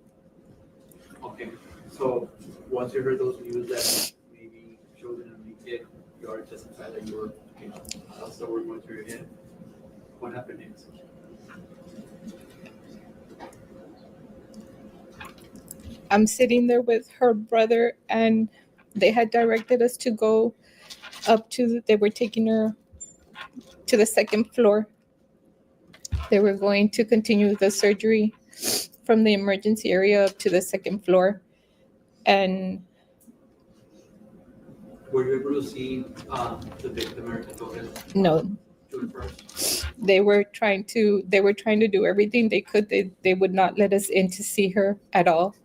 Okay, so once you heard those news that maybe she was gonna make it, you already testified that you were, thoughts that were going through your head. What happened next? I'm sitting there with her brother, and they had directed us to go they were taking her to the second floor. They were going to continue the surgery from the emergency area up to the second floor. And Were you able to see the victim, Erica Torres? no, June 1st? they were trying to do everything they could. They would not let us in to see her at all.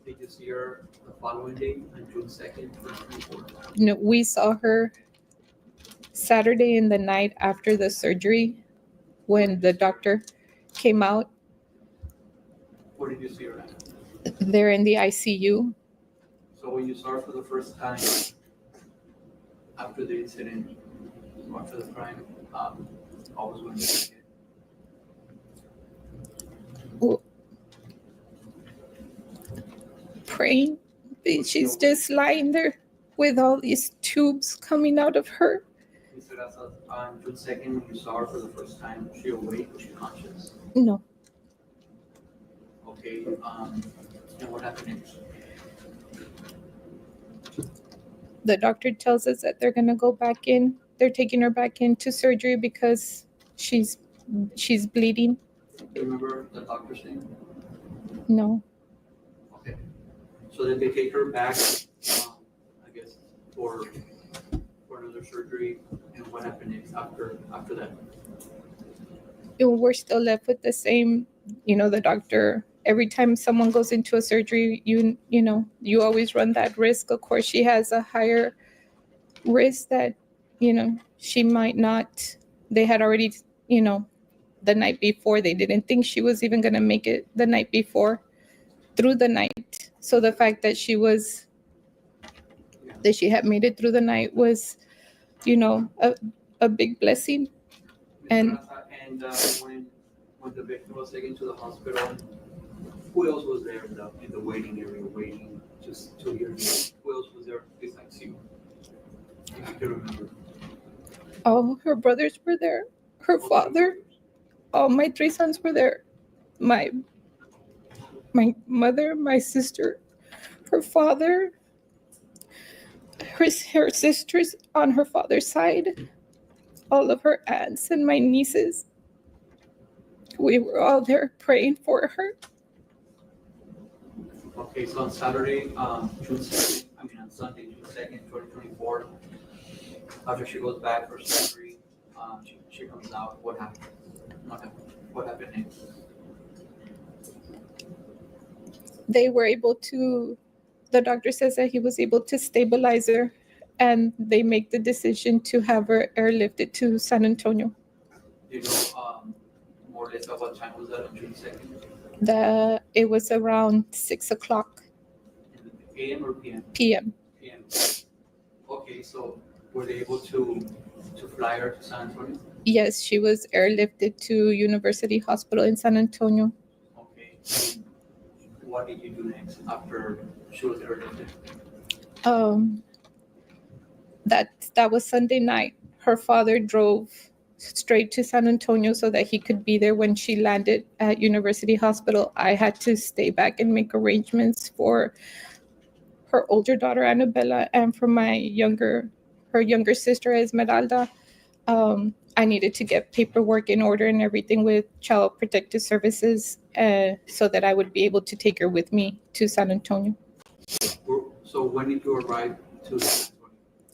Did you see her the following day, on June 2nd, 2024? No, we saw her Saturday in the night after the surgery when the doctor came out. Where did you see her at? They're in the ICU. So when you saw her for the first time after the incident, after the crime, how was when you see it? Praying. She's just lying there with all these tubes coming out of her. You said on June 2nd, when you saw her for the first time, was she awake? Was she conscious? No. Okay, and what happened next? The doctor tells us that they're gonna go back in. They're taking her back into surgery because she's bleeding. Do you remember the doctor's name? No. Okay. So then they take her back, I guess, for another surgery. And what happened next after that? We're still left with the same, the doctor. Every time someone goes into a surgery, you always run that risk. Of course, she has a higher risk that, she might not. They had already, the night before, they didn't think she was even going to make it the night before through the night. So the fact that she had made it through the night was, a big blessing. And when the victim was taken to the hospital, who else was there in the waiting area, waiting just to hear you? Who else was there besides you? If you can remember. All her brothers were there. Her father. All my 3 sons were there. My mother, my sister, her father, her sisters on her father's side, all of her aunts and my nieces. We were all there praying for her. Okay, so on Saturday, on Sunday, June 2nd, 2024, after she goes back for surgery, she comes out. What happened? What happened next? They were able to, the doctor says that he was able to stabilize her, and they make the decision to have her airlifted to San Antonio. Do you know more or less at what time was that on June 2nd? It was around 6 o'clock. AM or PM? PM. PM. Okay, so were they able to fly her to San Antonio? Yes, she was airlifted to University Hospital in San Antonio. Okay. What did you do next after she was airlifted? That was Sunday night. Her father drove straight to San Antonio so that he could be there when she landed at University Hospital. I had to stay back and make arrangements for her older daughter Annabella and for her younger sister Esmeralda. I needed to get paperwork in order and everything with Child Protective Services so that I would be able to take her with me to San Antonio. So when did you arrive to San Antonio?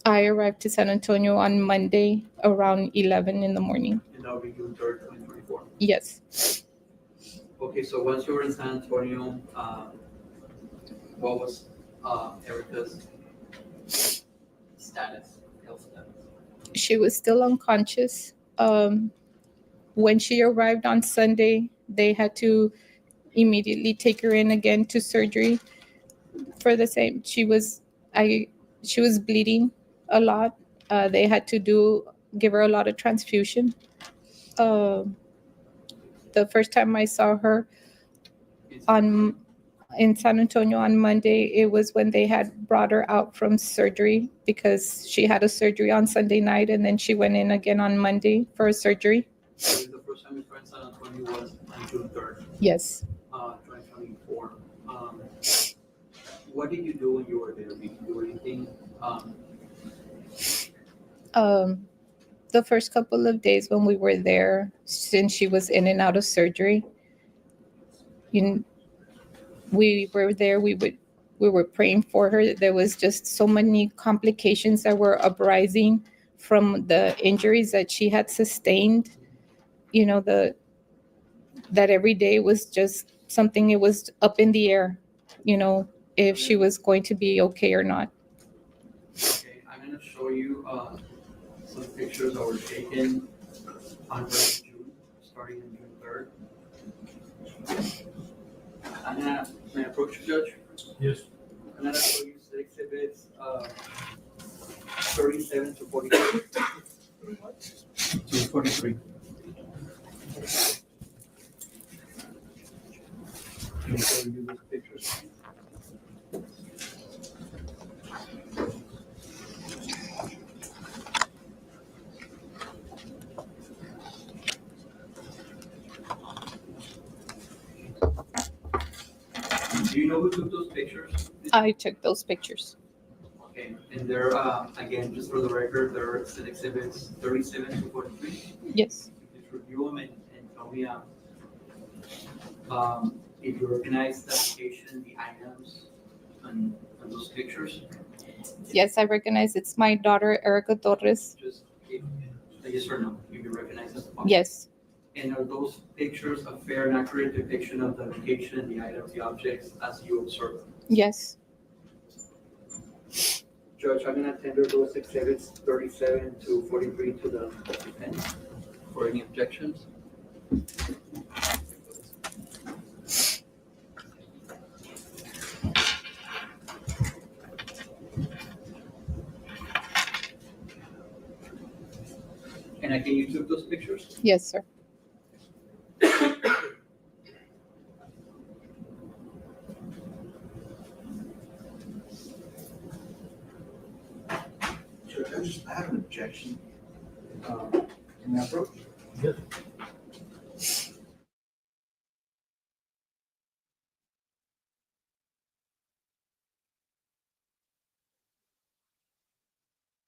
I arrived to San Antonio on Monday around 11 in the morning. And that will be June 3rd, 2024? Yes. Okay, so once you were in San Antonio, What was Erica's status, health status? She was still unconscious. When she arrived on Sunday, they had to immediately take her in again to surgery for the same. She was bleeding a lot. They had to give her a lot of transfusion. Uh, the first time I saw her on in San Antonio on Monday, it was when they had brought her out from surgery because she had a surgery on Sunday night, and then she went in again on Monday for a surgery. The first time you saw in San Antonio was on June 3rd, Yes. 2024. What did you do when you were there? Did you do anything? The first couple of days when we were there, since she was in and out of surgery, we were there. We were praying for her. There was just so many complications that were uprising from the injuries that she had sustained. That every day was just something. It was up in the air. If she was going to be okay or not. Okay, I'm gonna show you some pictures that were taken on June, starting on June 3rd. May I approach you, Judge? Yes. I'm gonna show you the exhibits 37 to 43. To 43. Can you show you those pictures? Do you know who took those pictures? I took those pictures. Okay, and they're, again, just for the record, they're exhibits 37 to 43. Yes. Just review them and tell me if you recognize the location, the items on those pictures. Yes, I recognize it's my daughter, Erica Torres. Just yes or no, if you recognize them. Yes. And are those pictures a fair and accurate depiction of the location, the items, the objects as you observe them? Yes. Judge, I'm gonna tender those exhibits 37 to 43 to the defense for any objections. And again, you took those pictures? Yes, sir. Judge, I have an objection. Can I approach? Yes.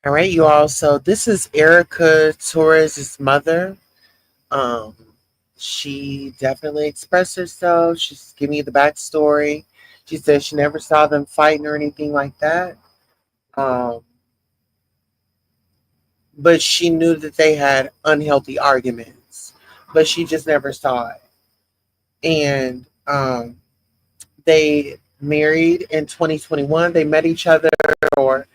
All right, you all. So this is Erica Torres' mother. She definitely expressed herself. She's giving you the backstory. She said she never saw them fighting or anything like that. But she knew that they had unhealthy arguments, but she just never saw it. And they married in 2021. They met each other, or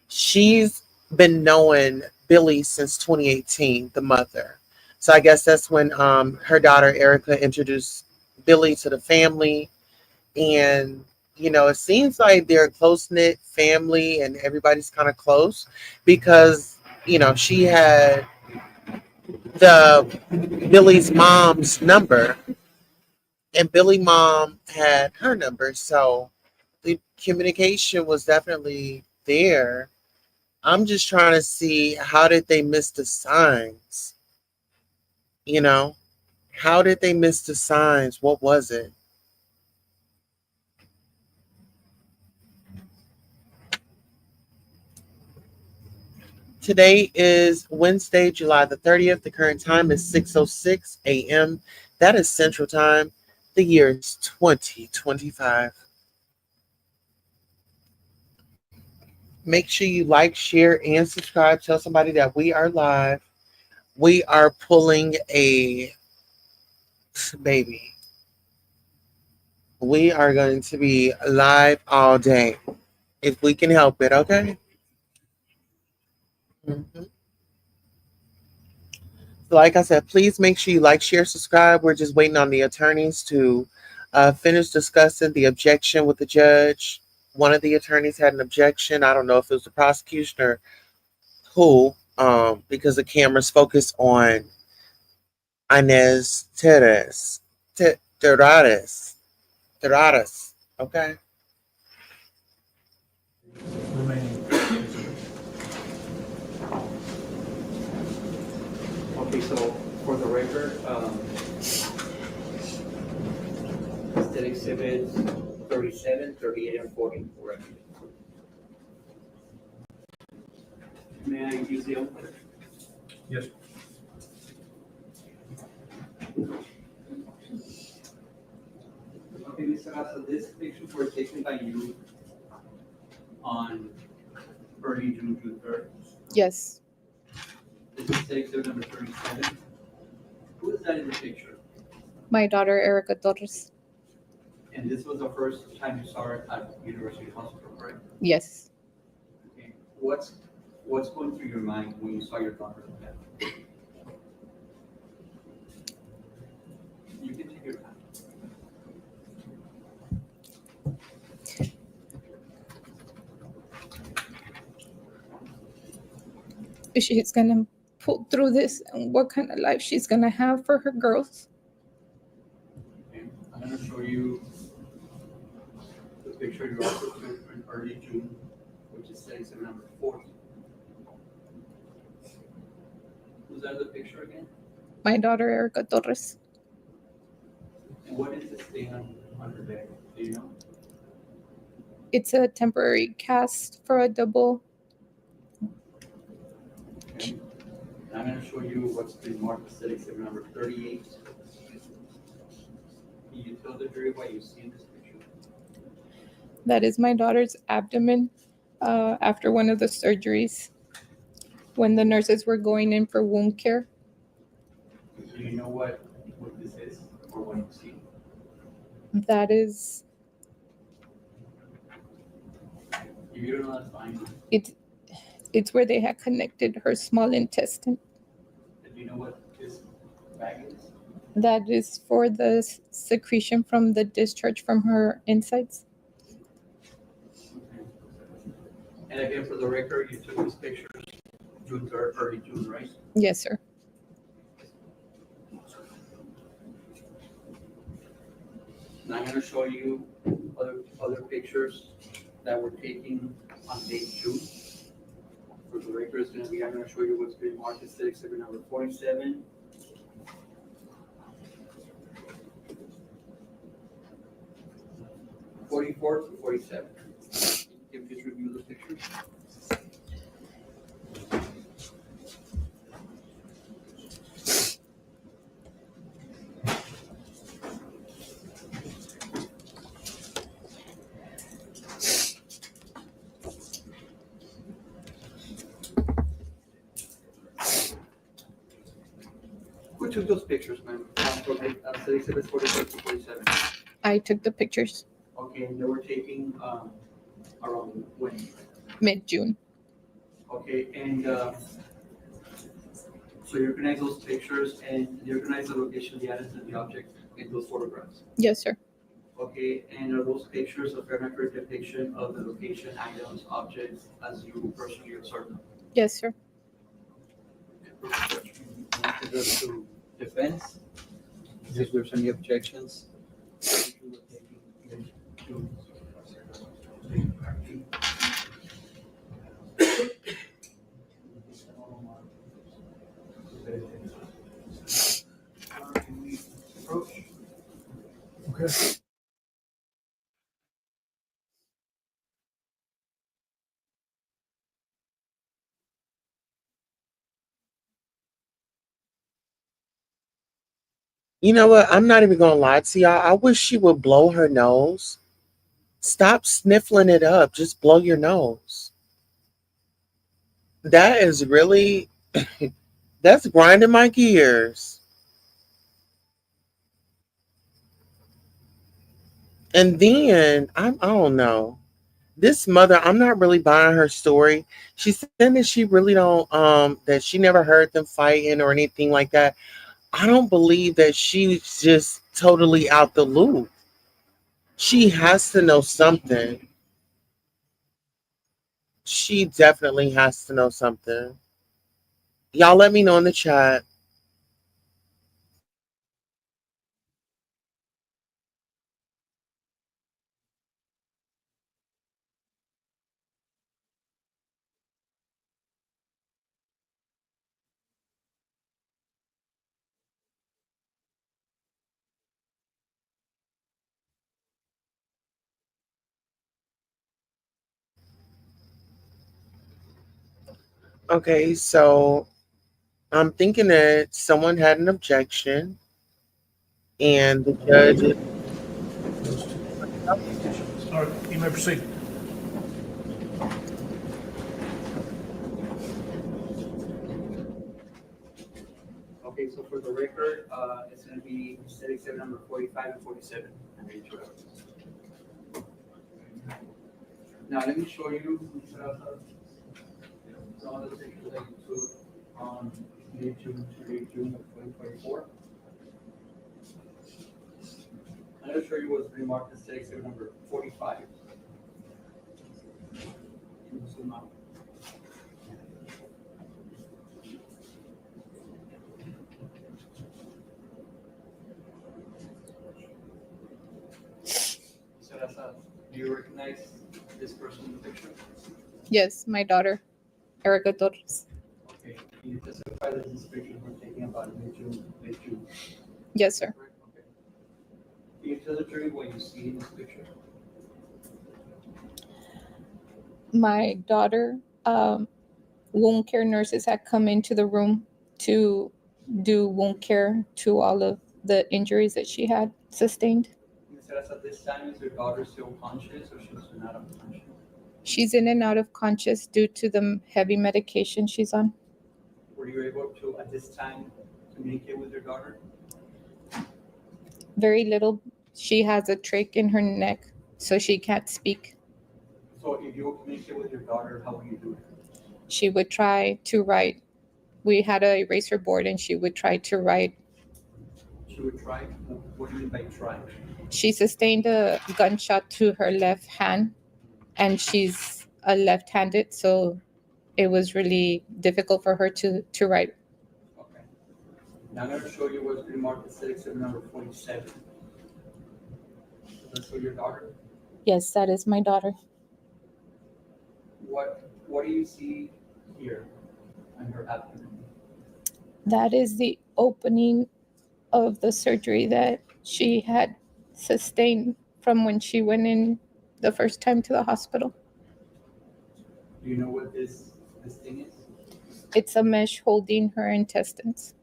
she's been knowing Billy since 2018, the mother. So I guess that's when her daughter Erica introduced Billy to the family. And it seems like they're a close-knit family and everybody's kind of close because she had Billy's mom's number and Billy mom had her number. So the communication was definitely there. I'm just trying to see, how did they miss the signs? How did they miss the signs? What was it? Today is Wednesday, July the 30th. The current time is 6:06 a.m. That is Central Time. The year is 2025. Make sure you like, share, and subscribe. Tell somebody that we are live. We are pulling a baby. We are going to be live all day if we can help it, okay? Mhm. Like I said, please make sure you like, share, subscribe. We're just waiting on the attorneys to finish discussing the objection with the judge. One of the attorneys had an objection. I don't know if it was the prosecution or who, because the camera's focused on Inez Torres. Torres. Okay. Remaining. Okay, so for the record, state exhibits 37, 38, and 40, correct? May I use the open? Yes. Okay, Mr. Gaza, this pictures were taken by you on early June 3rd. Yes, This is exhibit number 37. Who is that in the picture? my daughter Erica Torres. And this was the first time you saw her at University Hospital, correct? Yes. Okay. What's going through your mind when you saw your daughter like that? You can take your time. She's gonna pull through this and what kind of life she's gonna have for her girls. Okay. I'm gonna show you the picture you also took in early June, which is exhibit number 40. Who's that the picture again? My daughter Erica Torres. And what is this thing on her leg? Do you know? It's a temporary cast for a double. Okay. And I'm gonna show you what's been marked as exhibit number 38. Can you tell the jury what you see in this picture? That is my daughter's abdomen after one of the surgeries when the nurses were going in for wound care. Do you know what this is or what you see? That is, If you don't know, that's fine. it's where they had connected her small intestine. Do you know what this bag is? That is for the secretion from the discharge from her insides. Okay. And again, for the record, you took these pictures June 3rd, early June, right? Yes, sir. Now I'm gonna show you other pictures that were taken on date June. For the record, it's gonna be, I'm gonna show you what's been marked as exhibit number 47. '44 to 47. Can you just review the pictures? Who took those pictures, ma'am? Exhibits 46 to 47. I took the pictures Okay, and they were taken around when? mid-June. Okay, and so you recognize those pictures and you recognize the location, the items, and the object in those photographs. Yes, sir. Okay, and are those pictures a fair and accurate depiction of the location, items, objects as you personally observed them? Yes, sir. To the defense, if there's any objections. Okay. You know what? I'm not even gonna lie to y'all. I wish she would blow her nose. Stop sniffling it up. Just blow your nose. That is really that's grinding my gears. And then I don't know. This mother, I'm not really buying her story. She said that she really don't that she never heard them fighting or anything like that. I don't believe that she's just totally out the loop. She has to know something. She definitely has to know something. Y'all let me know in the chat. Okay, so I'm thinking that someone had an objection and the judge. All right, you may proceed. Okay, so for the record, it's gonna be set exhibit number 45 and 47. Now, let me show you some of the pictures that you took on June to June of 2024. I'm gonna show you what's remarked as set exhibit number 45. Zoom out. Sarasa, do you recognize this person in the picture? Yes, my daughter, Erica Torres. Okay, can you testify that these pictures were taken about mid-June, late-June? Yes, sir. Okay. Can you tell the jury what you see in this picture? My daughter, wound care nurses had come into the room to do wound care to all of the injuries that she had sustained. Ms. Sarasa, at this time, is your daughter still conscious or she's not unconscious? She's in and out of conscious due to the heavy medication she's on. Were you able to, at this time, communicate with your daughter? Very little. She has a trach in her neck, so she can't speak. So if you communicate with your daughter, how would you do it? She would try to write. We had a eraser board and she would try to write. She would try? What do you mean by try? She sustained a gunshot to her left hand and she's a left-handed, so it was really difficult for her to write. Okay. Now I'm going to show you what's remarked as exhibit number 47. Is this for your daughter? Yes, that is my daughter. What do you see here on her abdomen? That is the opening of the surgery that she had sustained from when she went in the first time to the hospital. Do you know what this thing is? It's a mesh holding her intestines.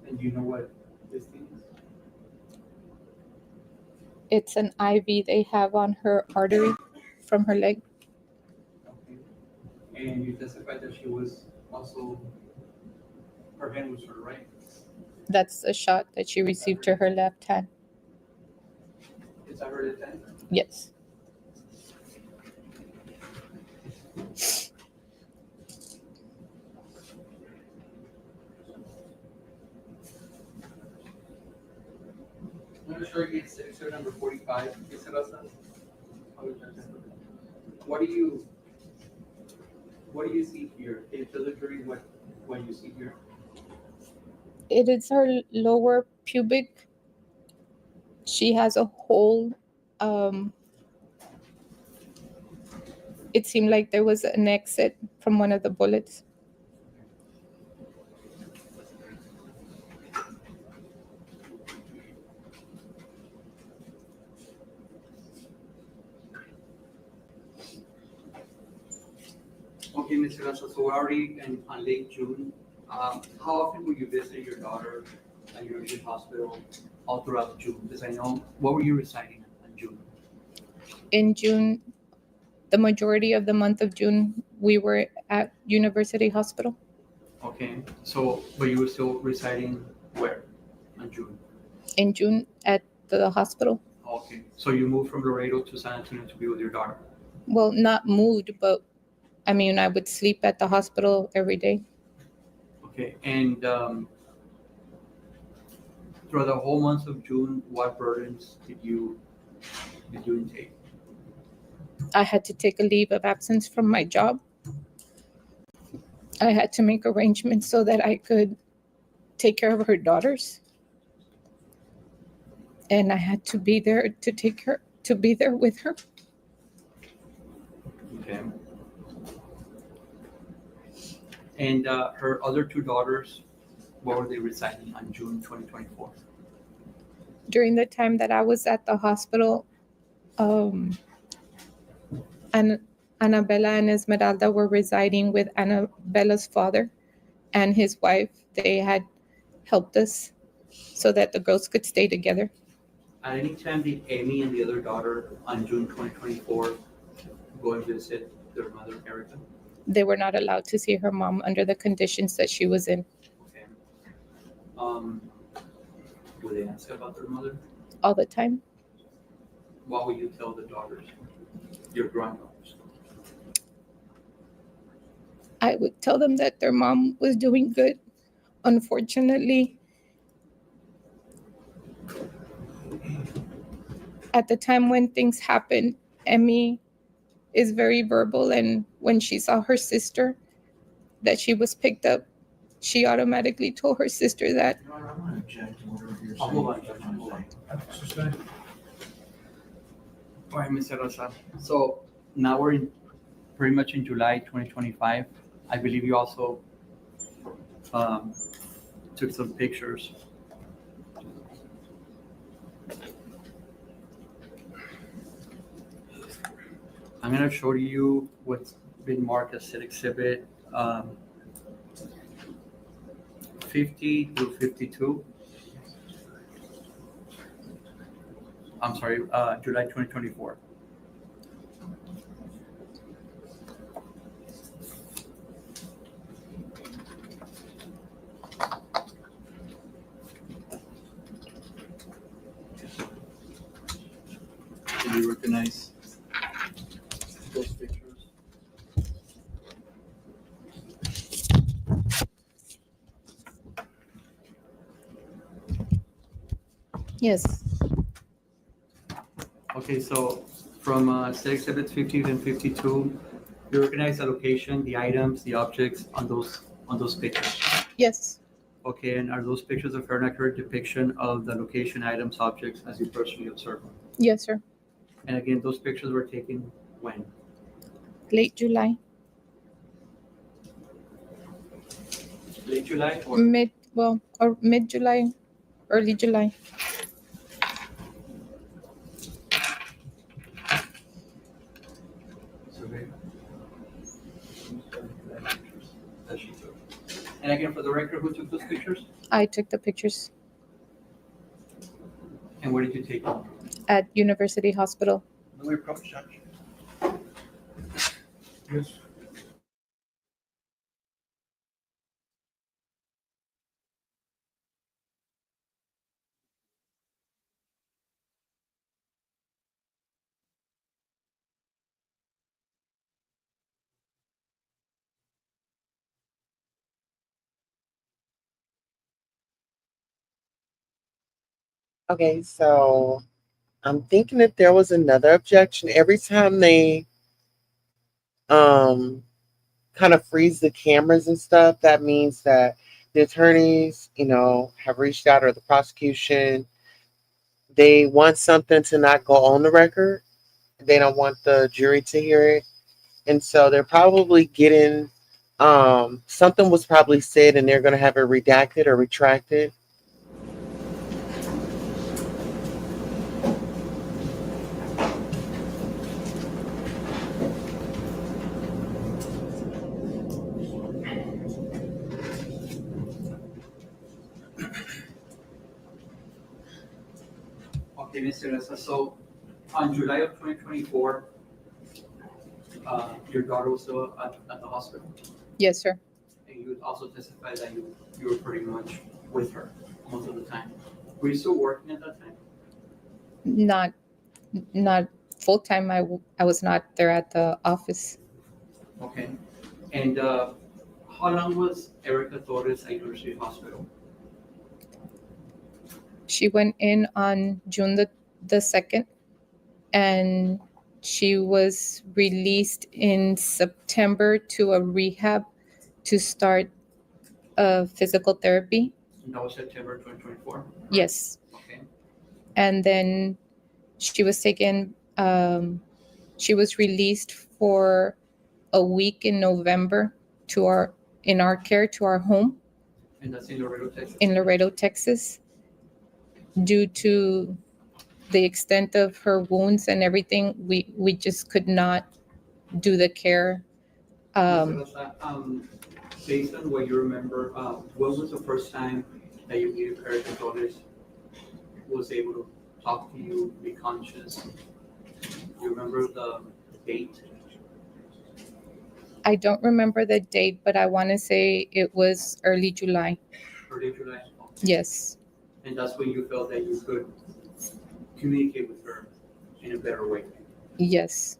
And do you know what this thing is? It's an IV they have on her artery from her leg. Okay. And you testified that she was also, her hand was her right. That's a shot that she received to her left hand. Is that her left hand? Yes. I'm going to show you exhibit number 45. What do you see here? Can you tell the jury what you see here? It is her lower pubic. She has a hole. It seemed like there was an exit from one of the bullets. Okay, Mr. Garza, so we're already on late June. How often will you visit your daughter at your hospital all throughout June? Because I know, what were you reciting in June? In June, the majority of the month of June, we were at University Hospital. Okay, so, but you were still reciting where in June? in June at the hospital. Okay, so you moved from Laredo to San Antonio to be with your daughter. Well, not moved, but I mean, I would sleep at the hospital every day. Okay, and throughout the whole month of June, what burdens did you intake? I had to take a leave of absence from my job. I had to make arrangements so that I could take care of her daughters. And I had to be there to be there with her. Okay. And her other two daughters, where were they residing on June 2024? During the time that I was at the hospital, and Annabella and Esmeralda were residing with Annabella's father and his wife. They had helped us so that the girls could stay together. At any time did Amy and the other daughter on June 2024 go and visit their mother, Erica? They were not allowed to see her mom under the conditions that she was in. Okay. Would they ask about their mother? All the time. What would you tell the daughters, your granddaughters? I would tell them that their mom was doing good. Unfortunately, at the time when things happened, Emmy is very verbal, and when she saw her sister that she was picked up, she automatically told her sister that. Your Honor, I'm going to object to whatever you're Oh, saying. hold on, Judge, hold on. Sustain. All right, Mr. Rosa. So now we're pretty much in July 2025. I believe you also took some pictures. I'm going to show you what's been marked as exhibit 50 through 52. I'm sorry, July 2024. Do you recognize those pictures? Yes. Okay, so from set exhibits 50 and 52, you recognize the location, the items, the objects on those pictures. Yes. Okay, and are those pictures a fair and accurate depiction of the location, items, objects as you personally observe them? Yes, sir. And again, those pictures were taken when? Late July. Late July or Mid July, early July. that she took? And again, for the record, who took those pictures? I took the pictures And where did you take them? at University Hospital. No approach, Judge. Yes. Okay, so I'm thinking that there was another objection. Every time they kind of freeze the cameras and stuff, that means that the attorneys, have reached out, or the prosecution, they want something to not go on the record. They don't want the jury to hear it. And so they're probably getting something was probably said, and they're going to have it redacted or retracted. Okay, Mr. Reza, so on July of 2024, your daughter was still at the hospital, Yes, sir. and you also testified that you were pretty much with her most of the time. Were you still working at that time? Not full time. I was not there at the office. Okay. And how long was Erica Torres at University Hospital? She went in on June the 2nd, and she was released in September to a rehab to start physical therapy. And that was September 2024? Yes. Okay. And then she was taken, she was released for a week in November in our care to our home And that's in Laredo, Texas? in Laredo, Texas, due to the extent of her wounds and everything. We just could not do the care. Based on what you remember, when was the first time that you gave Erica Torres was able to talk to you, be conscious? You remember the date? I don't remember the date, but I want to say it was early July. Early July? Yes. And that's when you felt that you could communicate with her in a better way? Yes.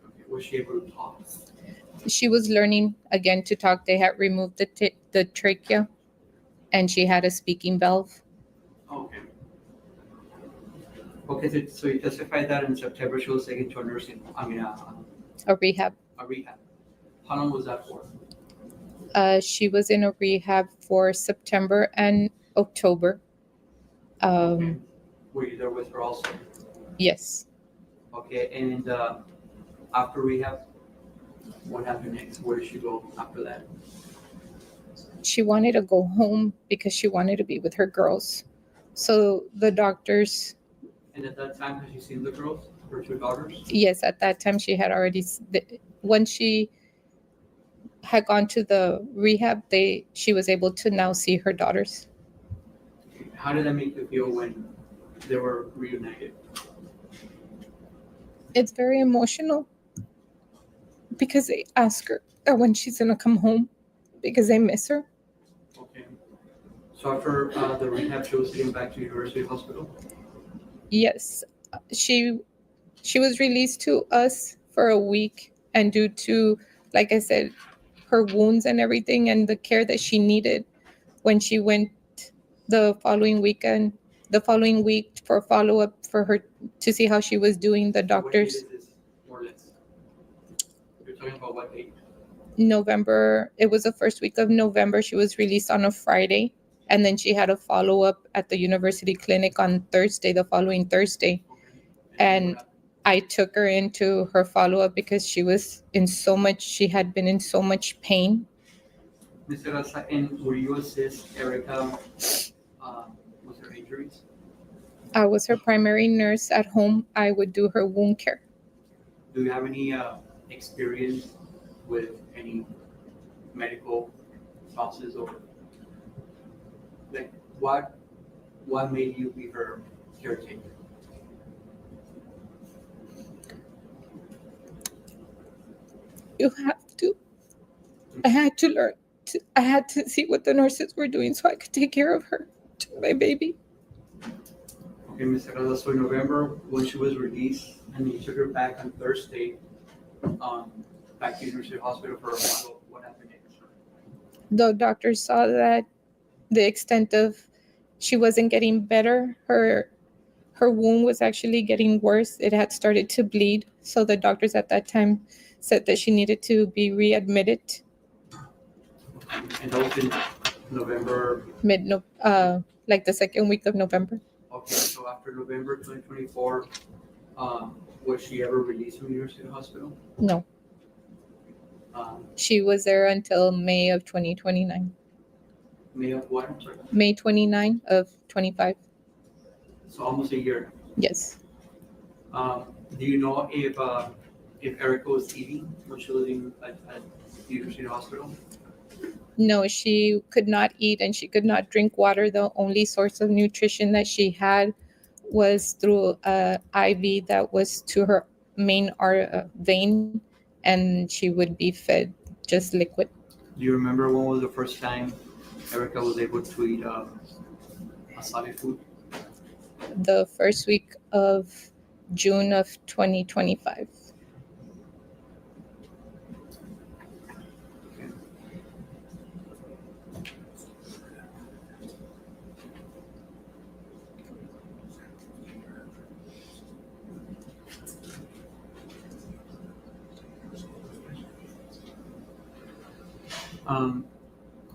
Okay. Was she able to talk? She was learning again to talk. They had removed the trachea, and she had a speaking valve. Okay. Okay, so you testified that in September she was taken to a nursing, A rehab. a rehab. How long was that for? She was in a rehab for September and October. Okay. Were you there with her also? Yes. Okay, and after rehab, what happened next? Where did she go after that? She wanted to go home because she wanted to be with her girls. So the doctors, And at that time, had you seen the girls, her two daughters? yes, at that time she had already, when she had gone to the rehab, she was able to now see her daughters. How did that make you feel when they were reunited? It's very emotional because they ask her when she's gonna come home because they miss her. Okay. So after the rehab, she was taken back to University Hospital? Yes, she was released to us for a week, and due to, like I said, her wounds and everything and the care that she needed, when she went the following week for follow-up for her to see how she was doing, the doctors, What date is this, more or less? You're talking about what date? November, it was the first week of November. She was released on a Friday, and then she had a follow-up at the university clinic on Thursday, the following Thursday. And I took her into her follow-up because she had been in so much pain. Mr. Raza, and will you assist Erica with her injuries? I was her primary nurse at home. I would do her wound care. Do you have any experience with any medical spouses, or like what made you be her caretaker? You have to. I had to learn. I had to see what the nurses were doing so I could take care of her, my baby. Okay, Ms. Herrera, so in November, when she was released, and you took her back on Thursday, back to University Hospital for a follow-up, what happened next? The doctor saw that the extent of she wasn't getting better. Her wound was actually getting worse. It had started to bleed. So the doctors at that time said that she needed to be readmitted. And that was in November. Like the second week of November. Okay, so after November 2024, was she ever released from University Hospital? No. She was there until May of 2029. May of what? I'm sorry. May 29 of 25. So almost a year. Yes. Do you know if Erica was eating when she was at University Hospital? No, she could not eat and she could not drink water. The only source of nutrition that she had was through a IV that was to her main vein, and she would be fed just liquid. Do you remember when was the first time Erica was able to eat a solid food? the first week of June of 2025.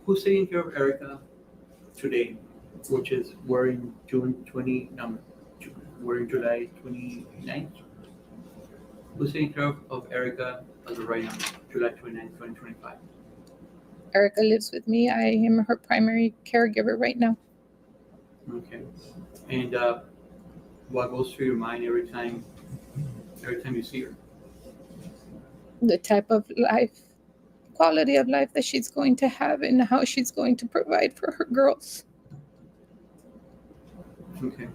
Who's taking care of Erica today, which is we're in we're in July 29th? Who's taking care of Erica as of right now, July 29th, 2025? Erica lives with me. I am her primary caregiver right now. Okay. And what goes through your mind every time you see her? The type of life, quality of life that she's going to have and how she's going to provide for her girls. Okay.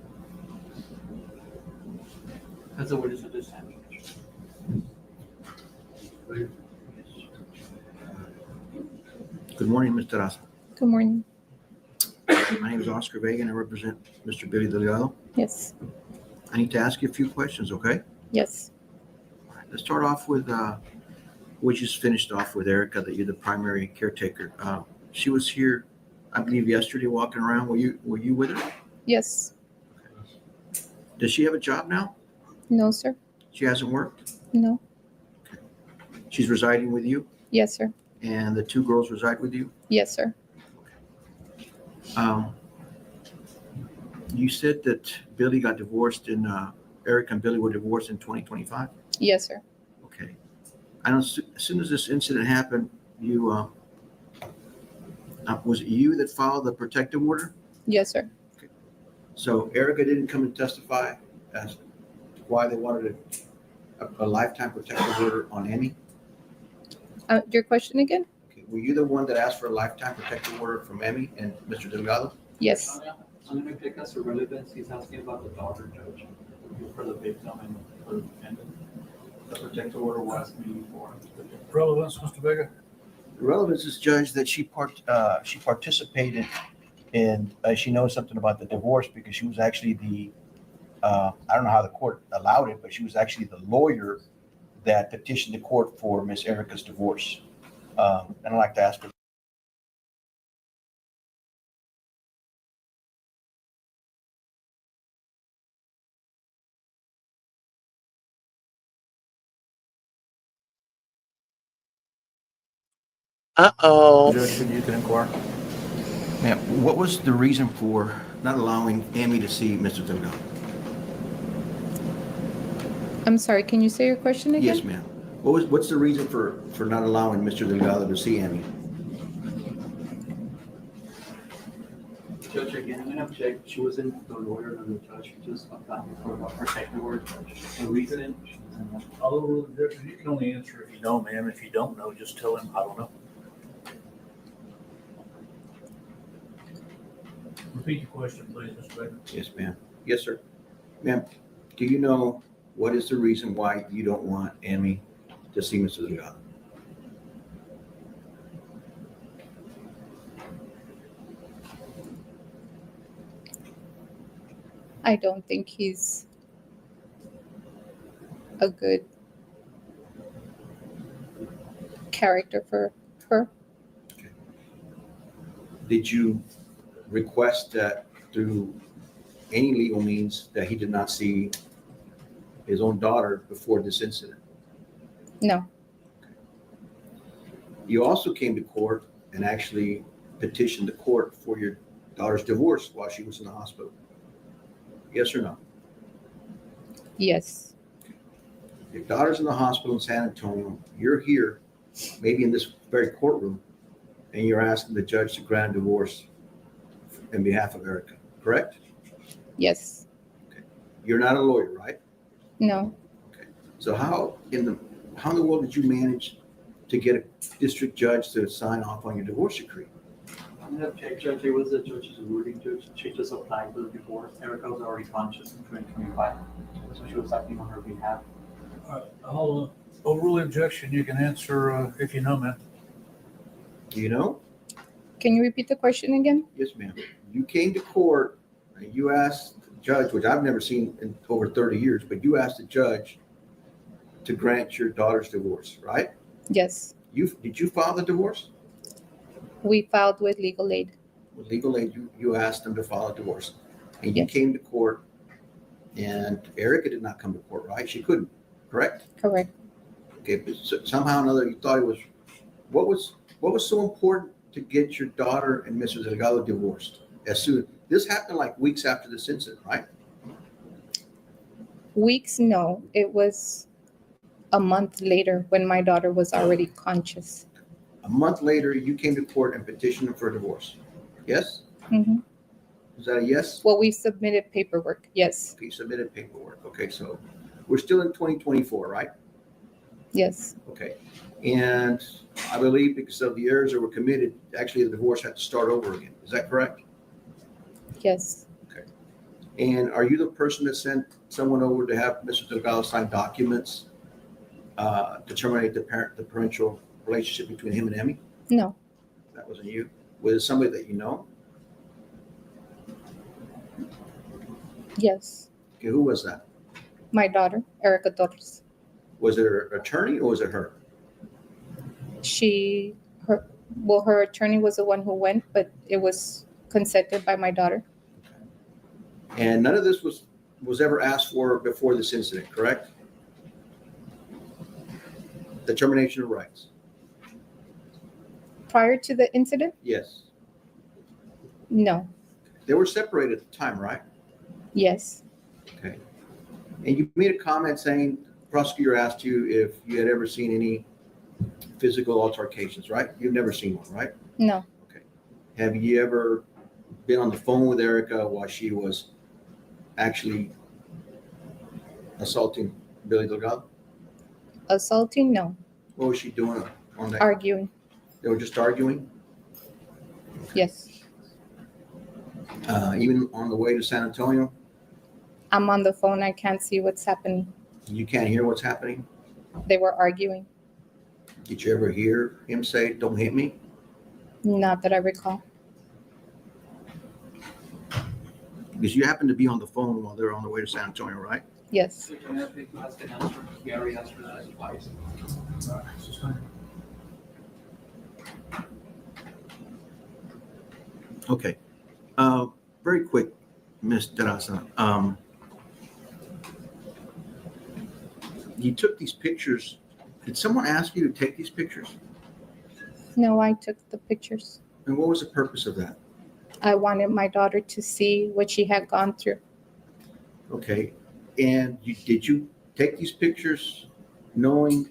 That's the witness at this time. Good morning, Mr. Raza. Good morning. My name is Oscar Vega and I represent Mr. Billy Delgado. Yes. I need to ask you a few questions, okay? Yes. All right, let's start off with, we just finished off with Erica, that you're the primary caretaker. She was here, I believe, yesterday walking around. Were you with her? Yes. Does she have a job now? No, sir. She hasn't worked? No. She's residing with you? Yes, sir. And the two girls reside with you? Yes, sir. You said that Billy got divorced Erica and Billy were divorced in 2025? Yes, sir. Okay. I know as soon as this incident happened, you, was it you that filed the protective order? Yes, sir. So Erica didn't come and testify as to why they wanted a lifetime protective order on Amy? Your question again? Okay. Were you the one that asked for a lifetime protective order from Amy and Mr. Delgado? Yes. I'm going to take us to relevance. He's asking about the daughter, Judge, for the victim and for the defendant. The protective order was meeting for. Relevance, Mr. Vega? The relevance is, Judge, that she participated in, she knows something about the divorce because she was actually I don't know how the court allowed it, but she was actually the lawyer that petitioned the court for Miss Erica's divorce. And I'd like to ask her. Uh-oh. Judge, you can inquire. Ma'am, what was the reason for not allowing Amy to see Mr. Delgado? I'm sorry, can you say your question again? Yes, ma'am. What's the reason for not allowing Mr. Delgado to see Amy? Judge, again, I'm going to object. She wasn't the lawyer or the judge. She just applied for a protective order. The reason. Although you can only answer if you know, ma'am. If you don't know, just tell him, I don't know. Repeat your question, please, Mr. Vega. Yes, ma'am. Yes, sir. Ma'am, do you know what is the reason why you don't want Amy to see Mr. Delgado? I don't think he's a good character for her. Did you request that through any legal means that he did not see his own daughter before this incident? No. You also came to court and actually petitioned the court for your daughter's divorce while she was in the hospital. Yes or no? Yes. Your daughter's in the hospital in San Antonio. You're here, maybe in this very courtroom, and you're asking the judge to grant a divorce in behalf of Erica, correct? Yes. You're not a lawyer, right? No. So how in the world did you manage to get a district judge to sign off on your divorce decree? I'm going to object, Judge. It was the judge's ruling, Judge. She just applied for the divorce. Erica was already conscious in 2025. So she was acting on her behalf. I'll overrule the objection. You can answer if you know, ma'am. Do you know? Can you repeat the question again? Yes, ma'am. You came to court and you asked judge, which I've never seen in over 30 years, but you asked the judge to grant your daughter's divorce, right? Yes, Did you file the divorce? we filed with legal aid. With legal aid, you asked them to file a divorce. And you Yes. came to court, and Erica did not come to court, right? She couldn't, correct? Correct. Okay, but somehow or another, you thought it was, what was so important to get your daughter and Mr. Delgado divorced? This happened like weeks after this incident, right? Weeks, no, it was a month later when my daughter was already conscious. A month later, you came to court and petitioned them for a divorce. Yes? hmm Is that a yes? Well, we submitted paperwork. Yes, Okay, you submitted paperwork. Okay, so we're still in 2024, right? yes, Okay. And I believe because of the errors that were committed, actually the divorce had to start over again. Is that correct? yes, And are you the person that sent someone over to have Mr. Delgado sign documents to terminate the parental relationship between him and Emmy? no, That wasn't you. Was it somebody that you know? yes. Okay, who was that? My daughter, Erica Torres. Was it her attorney or was it her? Her attorney was the one who went, but it was consented by my daughter. And none of this was ever asked for before this incident, correct? The termination of rights. Prior to the incident, Yes. no, They were separated at the time, right? yes, Okay. And you made a comment saying, prosecutor asked you if you had ever seen any physical altercations, right? You've never seen one, right? no, Have you ever been on the phone with Erica while she was actually assaulting Billy Delgado? assaulting, no, What was she doing on that? arguing, They were just arguing? yes. Even on the way to San Antonio? I'm on the phone, I can't see what's happening. You can't hear what's happening? They were arguing, Did you ever hear him say, "Don't hit me"? not that I recall. Because you happened to be on the phone while they were on the way to San Antonio, right? Yes, Gary asked for that advice. Okay. Very quick, Ms. Teresa. You took these pictures. Did someone ask you to take these pictures? no, I took the pictures. And what was the purpose of that? I wanted my daughter to see what she had gone through. Okay. And did you take these pictures knowing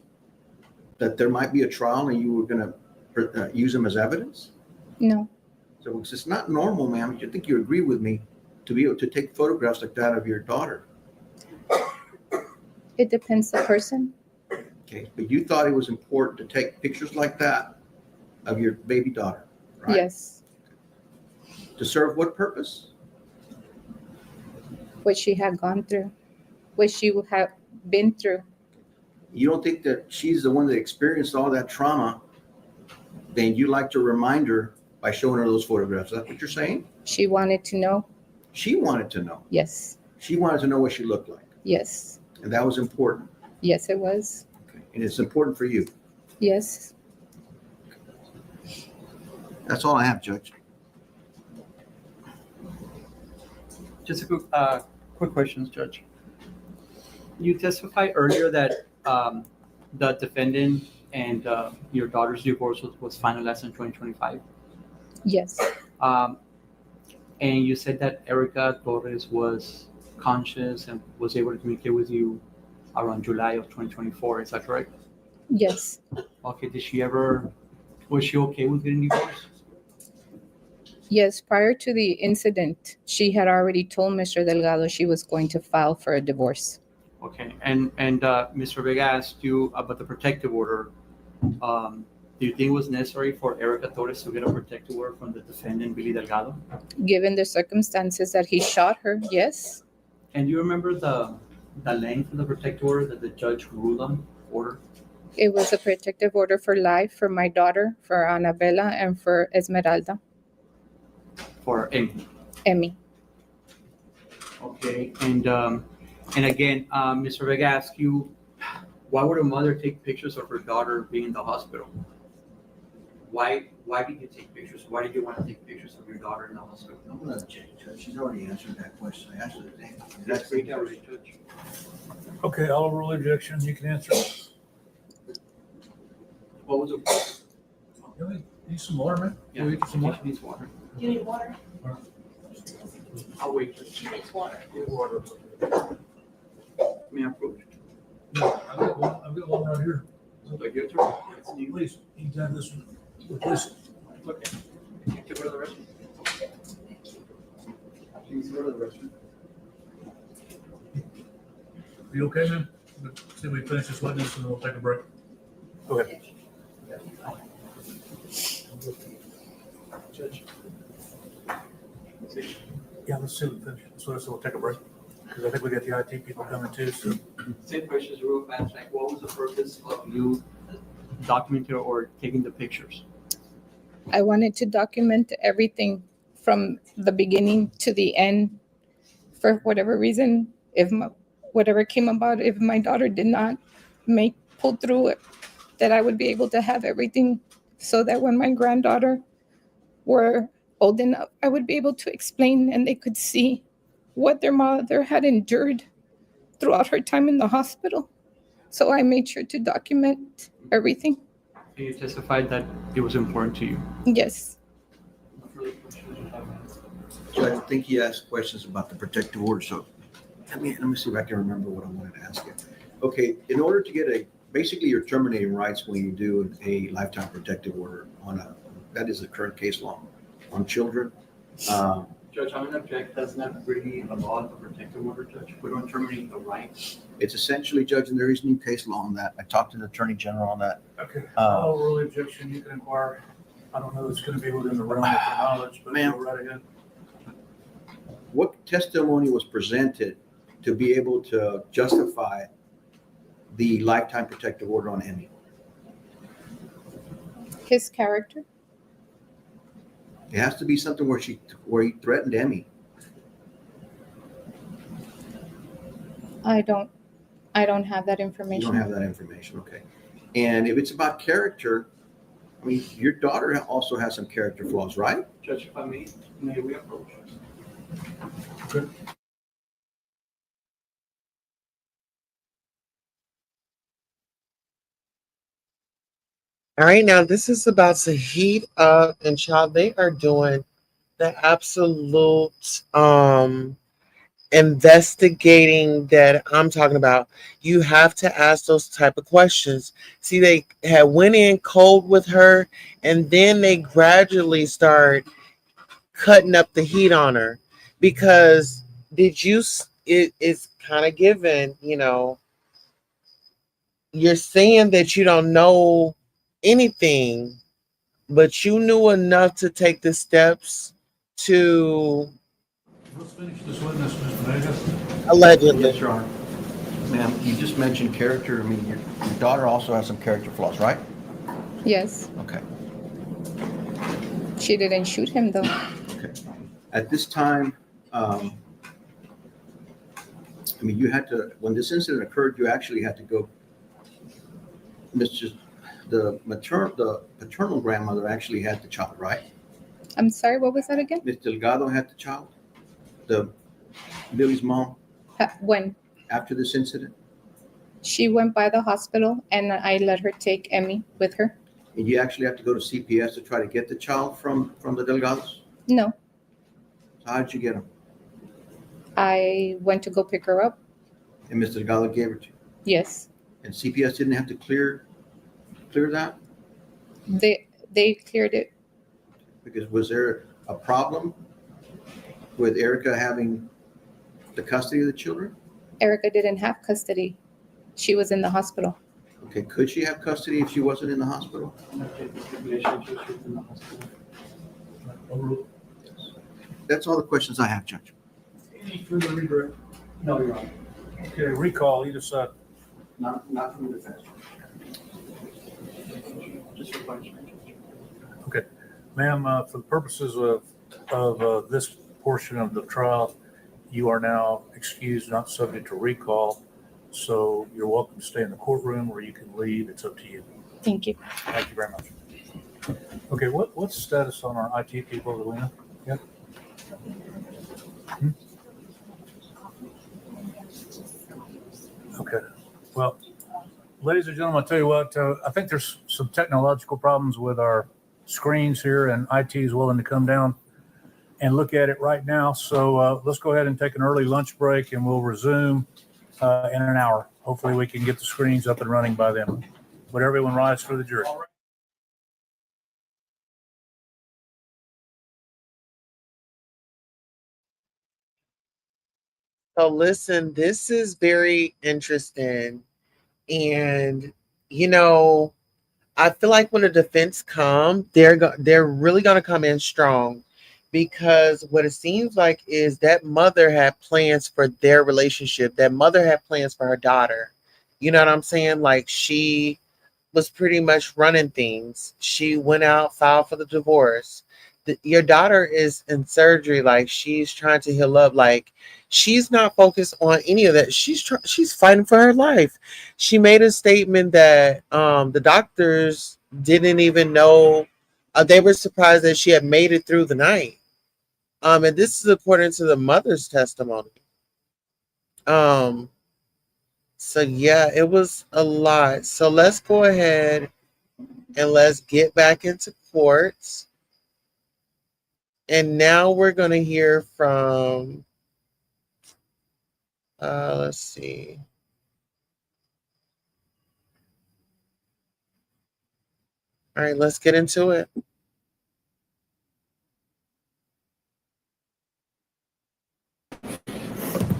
that there might be a trial and you were going to use them as evidence? No, So it's not normal, ma'am. I think you agree with me to be able to take photographs like that of your daughter. it depends the person. Okay. But you thought it was important to take pictures like that of your baby daughter, right? Yes, To serve what purpose? what she had gone through, what she would have been through. You don't think that she's the one that experienced all that trauma, then you like to remind her by showing her those photographs. Is that what you're saying? She wanted to know. She wanted to know. Yes, She wanted to know what she looked like. yes, And that was important. yes, it was. Okay. And it's important for you. Yes, That's all I have, Judge. Just a quick questions, Judge. You testified earlier that the defendant and your daughter's divorce was finalized in 2025. yes, And you said that Erica Torres was conscious and was able to communicate with you around July of 2024. Is that correct? yes, Okay. Was she okay with getting divorced? yes. Prior to the incident, she had already told Mr. Delgado she was going to file for a divorce. Okay. And Mr. Vega asked you about the protective order. Do you think it was necessary for Erica Torres to get a protective order from the defendant, Billy Delgado? Given the circumstances that he shot her, yes, And do you remember the length of the protective order that the judge ruled on? Order? it was a protective order for life for my daughter, for Annabella, and for Esmeralda, For Amy. Emmy. Okay. Okay, and again, Mr. Vega asked you, why would a mother take pictures of her daughter being in the hospital? Why did you take pictures? Why did you want to take pictures of your daughter in the hospital? I'm gonna check, Judge. She's already answered that question. I asked her the same. That's great, Judge. Okay, I'll rule objection. You can answer. What was it? You need some water, man? Yeah, Will you get some water? she needs water. You need water? I'll wait. She needs water. Water. May I approach? No, I've got one right here. Like your turn? It's you. Please, you can have this one. Please. Okay. Can you go to the restroom? Can you go to the restroom? You okay, man? See, we finish this witness and we'll take a break. Go ahead. Judge. Yeah, let's see, we finish. So we'll take a break. Because I think we got the IT people coming too, so. Same questions real fast, like what was the purpose of you documenting or taking the pictures? I wanted to document everything from the beginning to the end. For whatever reason, whatever came about, if my daughter did not pull through it, that I would be able to have everything so that when my granddaughter were old enough, I would be able to explain and they could see what their mother had endured throughout her time in the hospital. So I made sure to document everything. And you testified that it was important to you. Yes. Judge, I think he asked questions about the protective order, so let me see if I can remember what I wanted to ask you. Okay, in order to get basically you're terminating rights when you do a lifetime protective order that is the current case law on children. Judge, I'm gonna object. That's not really a law of a protective order, Judge. We don't terminate the rights. It's essentially, Judge, and there is new case law on that. I talked to the Attorney General on that. Okay, I'll rule the objection. You can inquire. I don't know if it's going to be within the realm of your knowledge, but Ma'am. go right ahead. What testimony was presented to be able to justify the lifetime protective order on Emmy? His character. It has to be something where he threatened Emmy. I don't have that You information. don't have that information, okay. And if it's about character, I mean, your daughter also has some character flaws, right? Judge, if I may we approach? Good. All right, now this is about to heat up, and child, they are doing the absolute investigating that I'm talking about. You have to ask those type of questions. See, they had went in cold with her, and then they gradually start cutting up the heat on her because it's kind of given, you're saying that you don't know anything, but you knew enough to take the steps to Let's finish this witness, Mr. Vega. allegedly. Yes, Your Honor. Ma'am, you just mentioned character. I mean, your daughter also has some character flaws, right? Yes. Okay. She didn't shoot him though. Okay. At this time, I mean, you had to, when this incident occurred, you actually had to go, the paternal grandmother actually had the child, right? I'm sorry, what was that again? Ms. Delgado had the child, Billy's mom, When after this incident? she went by the hospital and I let her take Emmy with her. And you actually have to go to CPS to try to get the child from the Delgados? No, So how did you get him? I went to go pick her up. And Ms. Delgado gave it to you? Yes. And CPS didn't have to clear that? They cleared it. Because was there a problem with Erica having the custody of the children? Erica didn't have custody. She was in the hospital. Okay, could she have custody if she wasn't in the hospital? That's all the questions I have, Judge. Any further redirect? No, Your Honor. Okay, recall, either side. Not from the defense. Just for punishment. Ma'am, for the purposes of this portion of the trial, you are now excused, not subject to recall. So you're welcome to stay in the courtroom, or you can leave. It's up to you. Thank you. Thank you very much. Okay, what's the status on our IT people, Alina? Yep. Okay. Well, ladies and gentlemen, I'll tell you what, I think there's some technological problems with our screens here, and IT is willing to come down and look at it right now. So let's go ahead and take an early lunch break, and we'll resume in an hour. Hopefully we can get the screens up and running by then. Would everyone rise for the jury? So listen, this is very interesting. And, you know, I feel like when the defense come, they're really going to come in strong, because what it seems like is that mother had plans for their relationship. That mother had plans for her daughter. You know what I'm saying? Like, she was pretty much running things. She went out, filed for the divorce. Your daughter is in surgery. Like, she's trying to heal up. Like, she's not focused on any of that. She's fighting for her life. She made a statement that the doctors didn't even know. They were surprised that she had made it through the night. And this is according to the mother's testimony. So yeah, it was a lot. So let's go ahead and let's get back into court. And now we're going to hear from, let's see. All right, let's get into it.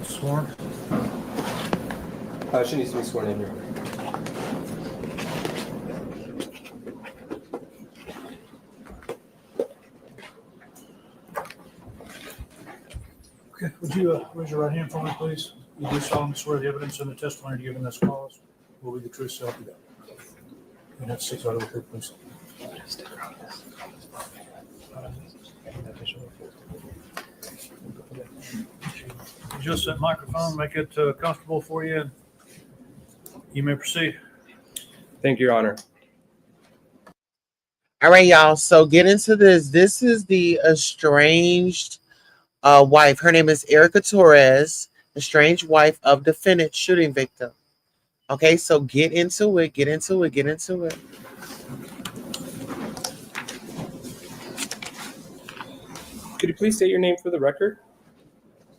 Sworn? She needs to be sworn in here. Okay, would you raise your right hand for me, please? You do solemnly swear the evidence in the testimony you're giving this cause will be the truth, so help you God. You have 6 out of the group, please. Adjust that microphone, make it comfortable for you. You may proceed. Thank you, Your Honor. All right, y'all. So get into this. This is the estranged wife. Her name is Erica Torres, estranged wife of defendant shooting victim. Okay, so get into it. Get into it. Get into it. Could you please state your name for the record?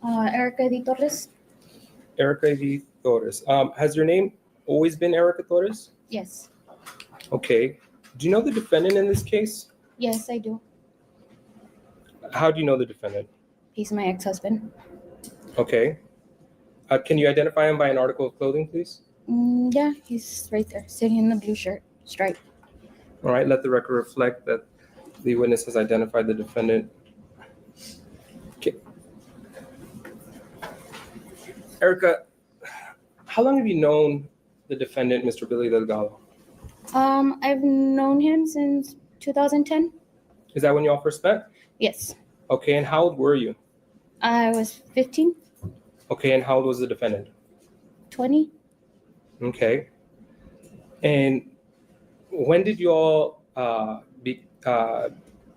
Erica D. Torres. Erica D. Torres. Has your name always been Erica Torres? Yes. Okay. Do you know the defendant in this case? Yes, I do. How do you know the defendant? He's my ex-husband. Okay. Can you identify him by an article of clothing, please? Yeah, he's right there, sitting in the blue shirt, stripe. All right. Let the record reflect that the witness has identified the defendant. Okay. Erica, how long have you known the defendant, Mr. Billy Delgado? I've known him since 2010. Is that when you all first met? Yes. Okay. And how old were you? I was 15, Okay. And how old was the defendant? 20. Okay. And when did you all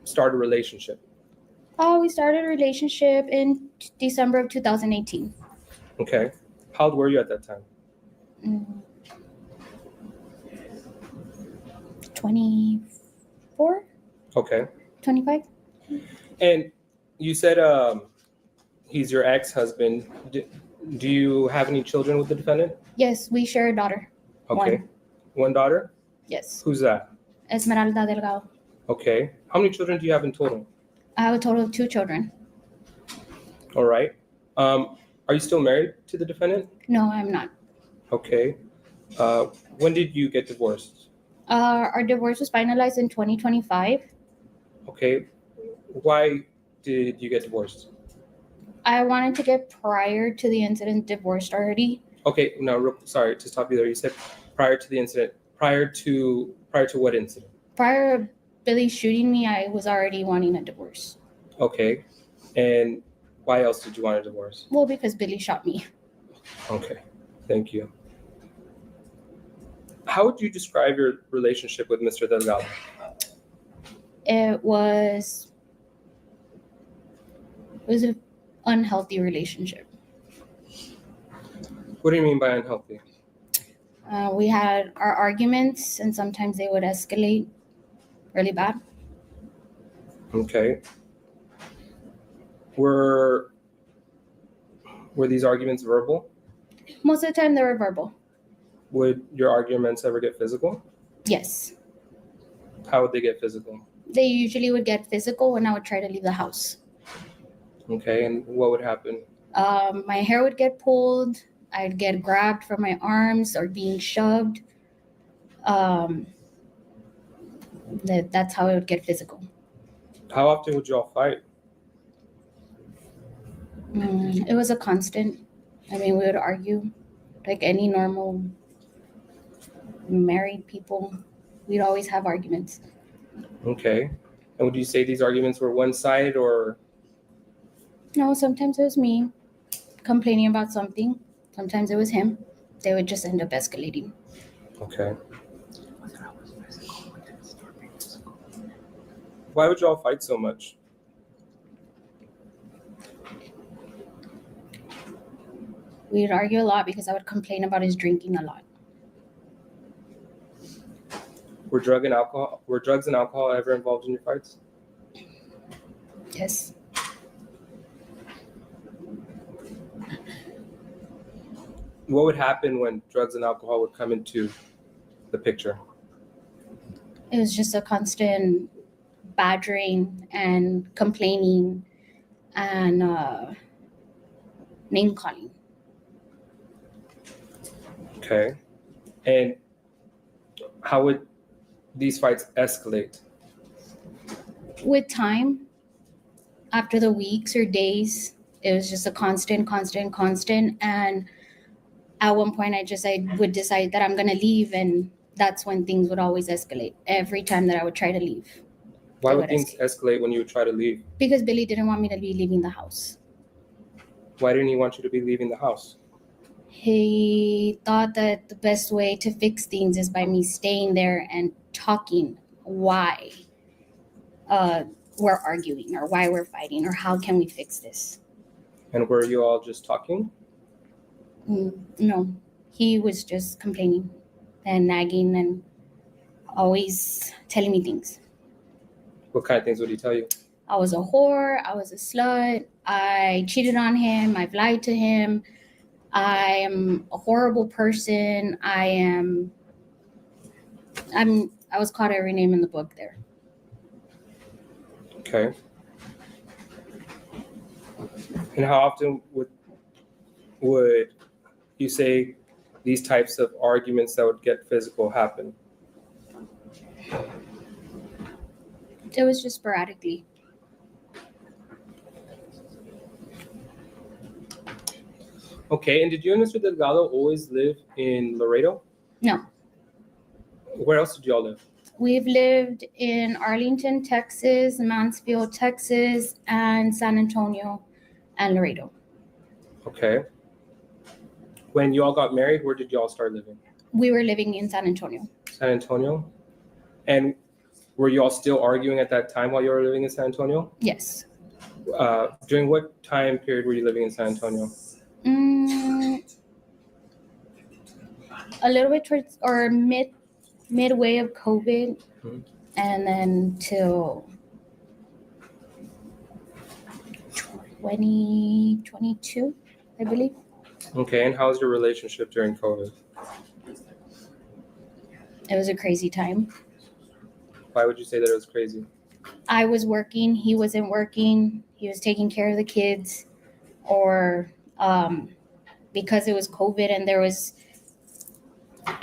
start a relationship? We started a relationship in December of 2018. Okay. How old were you at that time? 24, Okay. 25. And you said he's your ex-husband. Do you have any children with the defendant? Yes, we share a daughter. Okay. One daughter? Yes. Who's that? Esmeralda Delgado. Okay. How many children do you have in total? I have a total of 2 children. All right. Are you still married to the defendant? No, I'm not. Okay. When did you get divorced? Our divorce was finalized in 2025. Okay. Why did you get divorced? I wanted to get prior to the incident divorced already. Okay. Now, sorry to stop you there. You said prior to the incident. Prior to what incident? Prior to Billy shooting me, I was already wanting a divorce. Okay. And Why else did you want a divorce? Well, because Billy shot me. Okay, thank you. How would you describe your relationship with Mr. Delgado? It was an unhealthy relationship. What do you mean by unhealthy? We had our arguments, and sometimes they would escalate really bad. Okay. Were these arguments verbal? Most of the time, they were verbal. Would your arguments ever get physical? Yes. How would they get physical? They usually would get physical when I would try to leave the house. Okay, and what would happen? My hair would get pulled. I'd get grabbed from my arms or being shoved. That's how it would get physical. How often would you all fight? It was a constant. I mean, we would argue like any normal married people. We'd always have arguments. Okay. And would you say these arguments were one-sided or? No, sometimes it was me complaining about something. Sometimes it was him. They would just end up escalating. Okay. Why would you all fight so much? We'd argue a lot because I would complain about his drinking a lot. Were drugs and alcohol ever involved in your fights? Yes. What would happen when drugs and alcohol would come into the picture? It was just a constant badgering and complaining and name calling. Okay. And how would these fights escalate? With time, after the weeks or days, it was just a constant. And at one point, I would decide that I'm going to leave. And that's when things would always escalate every time that I would try to leave. Why would things escalate when you would try to leave? Because Billy didn't want me to be leaving the house. Why didn't he want you to be leaving the house? He thought that the best way to fix things is by me staying there and talking why we're arguing or why we're fighting or how can we fix this. And were you all just talking? No, he was just complaining and nagging and always telling me things. What kind of things would he tell you? I was a whore, I was a slut, I cheated on him, I've lied to him, I am a horrible person, I was called every name in the book there. Okay. And how often would you say these types of arguments that would get physical happen? It was just sporadically. Okay, and did you and Mr. Delgado always live in Laredo? No. Where else did you all live? We've lived in Arlington, Texas, Mansfield, Texas, and San Antonio and Laredo. Okay. When you all got married, where did you all start living? We were living in San Antonio. San Antonio? And were you all still arguing at that time while you were living in San Antonio? Yes. During what time period were you living in San Antonio? A little bit towards or midway of COVID, and then till 2022, I believe. Okay, and how was your relationship during COVID? It was a crazy time. Why would you say that it was crazy? I was working, he wasn't working, he was taking care of the kids, or because it was COVID and there was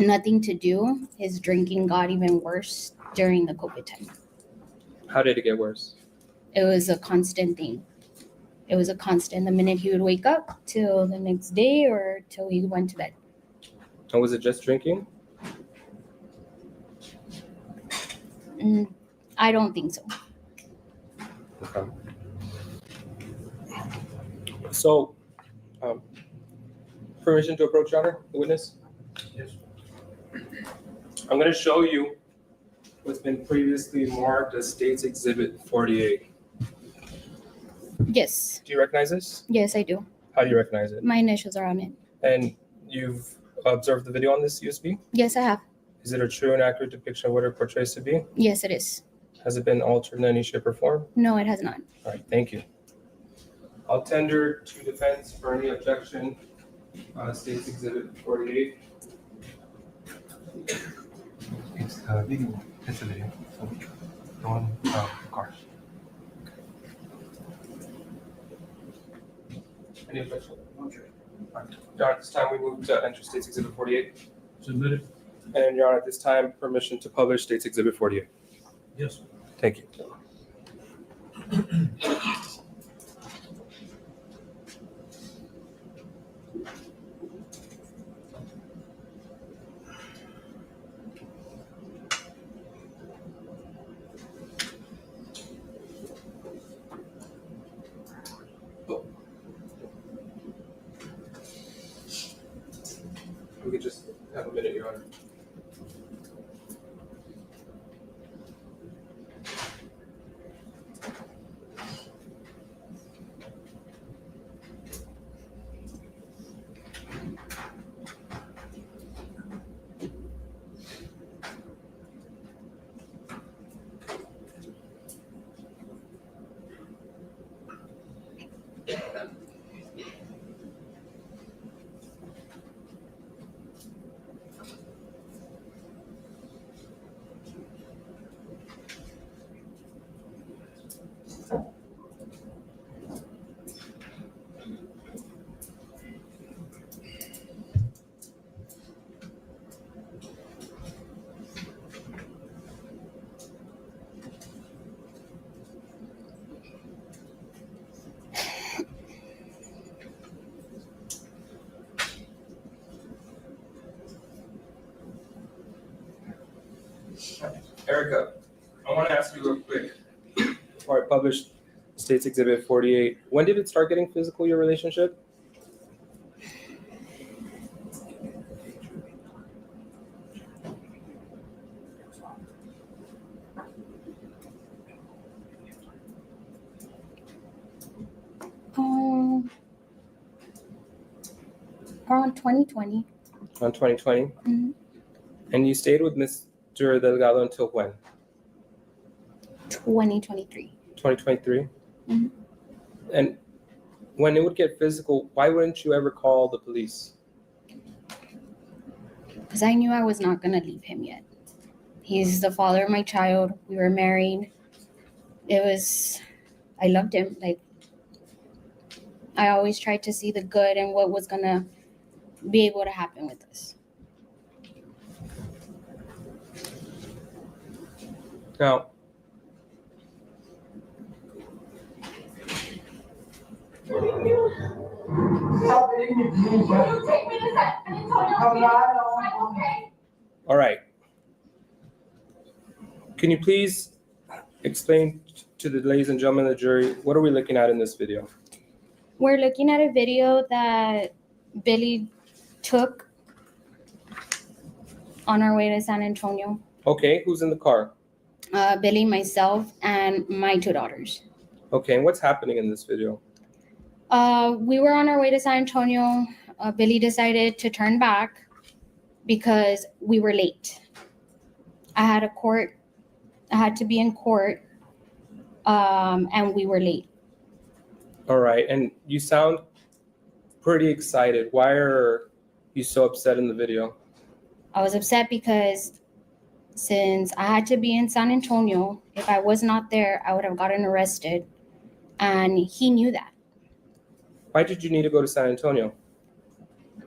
nothing to do, his drinking got even worse during the COVID time. How did it get worse? It was a constant thing. It was a constant. The minute he would wake up till the next day or till he went to bed. And was it just drinking? I don't think so. Okay. So, permission to approach, Your Honor, the witness? Yes. I'm going to show you what's been previously marked as State's Exhibit 48. Yes. Do you recognize this? Yes, I do. How do you recognize it? My initials are on it. And you've observed the video on this USB? Yes, I have. Is it a true and accurate depiction of what it portrays to be? Yes, it is. Has it been altered in any shape or form? No, it has not. All right, thank you. I'll tender to defense for any objection. State's Exhibit 48. It's a video. It's a video. So, the one the car. Any objection? Your Honor, at this time we move to enter State's Exhibit 48. Submitted. And Your Honor, at this time, permission to publish State's Exhibit 48. Yes. Thank you. We could just have a minute, Your Honor. Erica, I want to ask you real quick, before I publish State's Exhibit 48, when did it start getting physical, your relationship? Around 2020. On 2020? Mhm. And you stayed with Mr. Delgado until when? 2023. 2023? Mhm. And when it would get physical, why wouldn't you ever call the police? Because I knew I was not going to leave him yet. He's the father of my child. We were married. I loved him. Like, I always tried to see the good and what was going to be able to happen with us. Now, all right. Can you please explain to the ladies and gentlemen of the jury, what are we looking at in this video? We're looking at a video that Billy took on our way to San Antonio. Okay, who's in the car? Billy, myself, and my two daughters. Okay, and what's happening in this video? We were on our way to San Antonio. Billy decided to turn back because we were late. I had to be in court, and we were late. All right, and you sound pretty excited. Why are you so upset in the video? I was upset because since I had to be in San Antonio, if I was not there, I would have gotten arrested, and he knew that. Why did you need to go to San Antonio?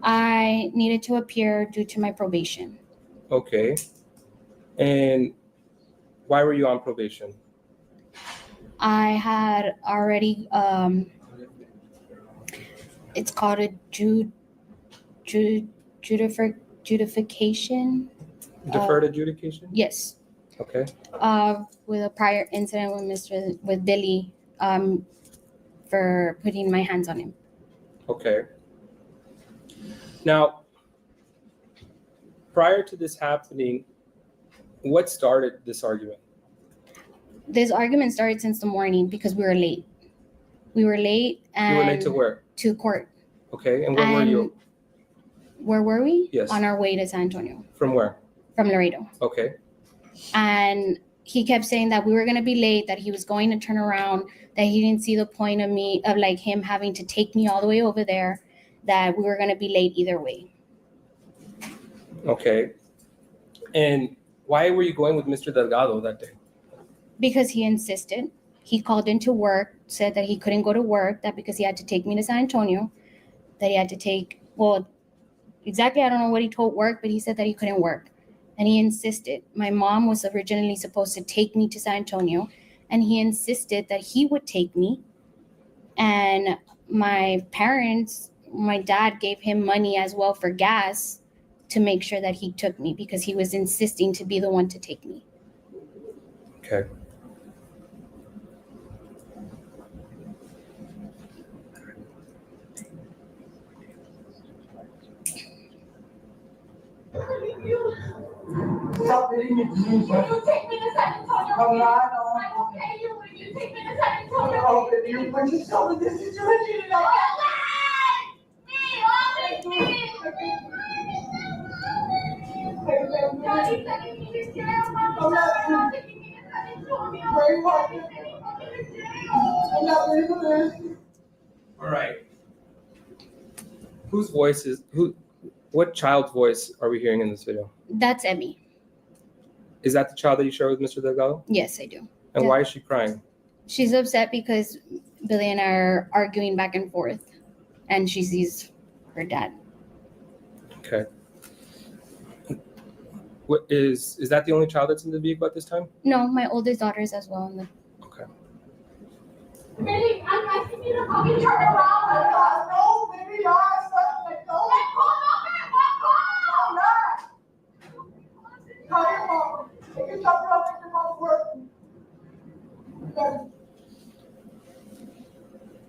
I needed to appear due to my probation. Okay, and why were you on probation? I had already, it's called a judification. Deferred adjudication? Yes. Okay. With a prior incident with Billy, for putting my hands on him. Okay. Now, prior to this happening, what started this argument? This argument started since the morning because we were late. We were late and You were late to where? to court. Okay, and where were you? Where were we? Yes. On our way to San Antonio. From where? From Laredo. Okay. And he kept saying that we were going to be late, that he was going to turn around, that he didn't see the point of like him having to take me all the way over there, that we were going to be late either way. Okay. And why were you going with Mr. Delgado that day? Because he insisted. He called into work, said that he couldn't go to work, that because he had to take me to San Antonio, that he had to take, well, exactly, I don't know what he told work, but he said that he couldn't work. And he insisted. My mom was originally supposed to take me to San Antonio, and he insisted that he would take me. And my parents, my dad gave him money as well for gas to make sure that he took me because he was insisting to be the one to take me. Okay. Stop hitting me, please. Will you take me to San Antonio? I'm not. I won't pay you. Will you take me to San Antonio? Oh, baby, you're going to show me this situation. Me, always me. Daddy said you need to jail. I'm not taking me to San Antonio. Very well. I'm not ready for this. All right. Whose voice is who? What child's voice are we hearing in this video? That's Emmy. Is that the child that you share with Mr. Delgado? Yes, I do. And why is she crying? She's upset because Billy and I are arguing back and forth, and she sees her dad. Okay. What is that the only child that's in the vehicle at this time? No, my oldest daughter is as well in the. Okay. Baby, I'm asking you to help me turn around. No, baby, no, let go. Let go, no, let go. Call your mom. Take your doctor off at your mom's work.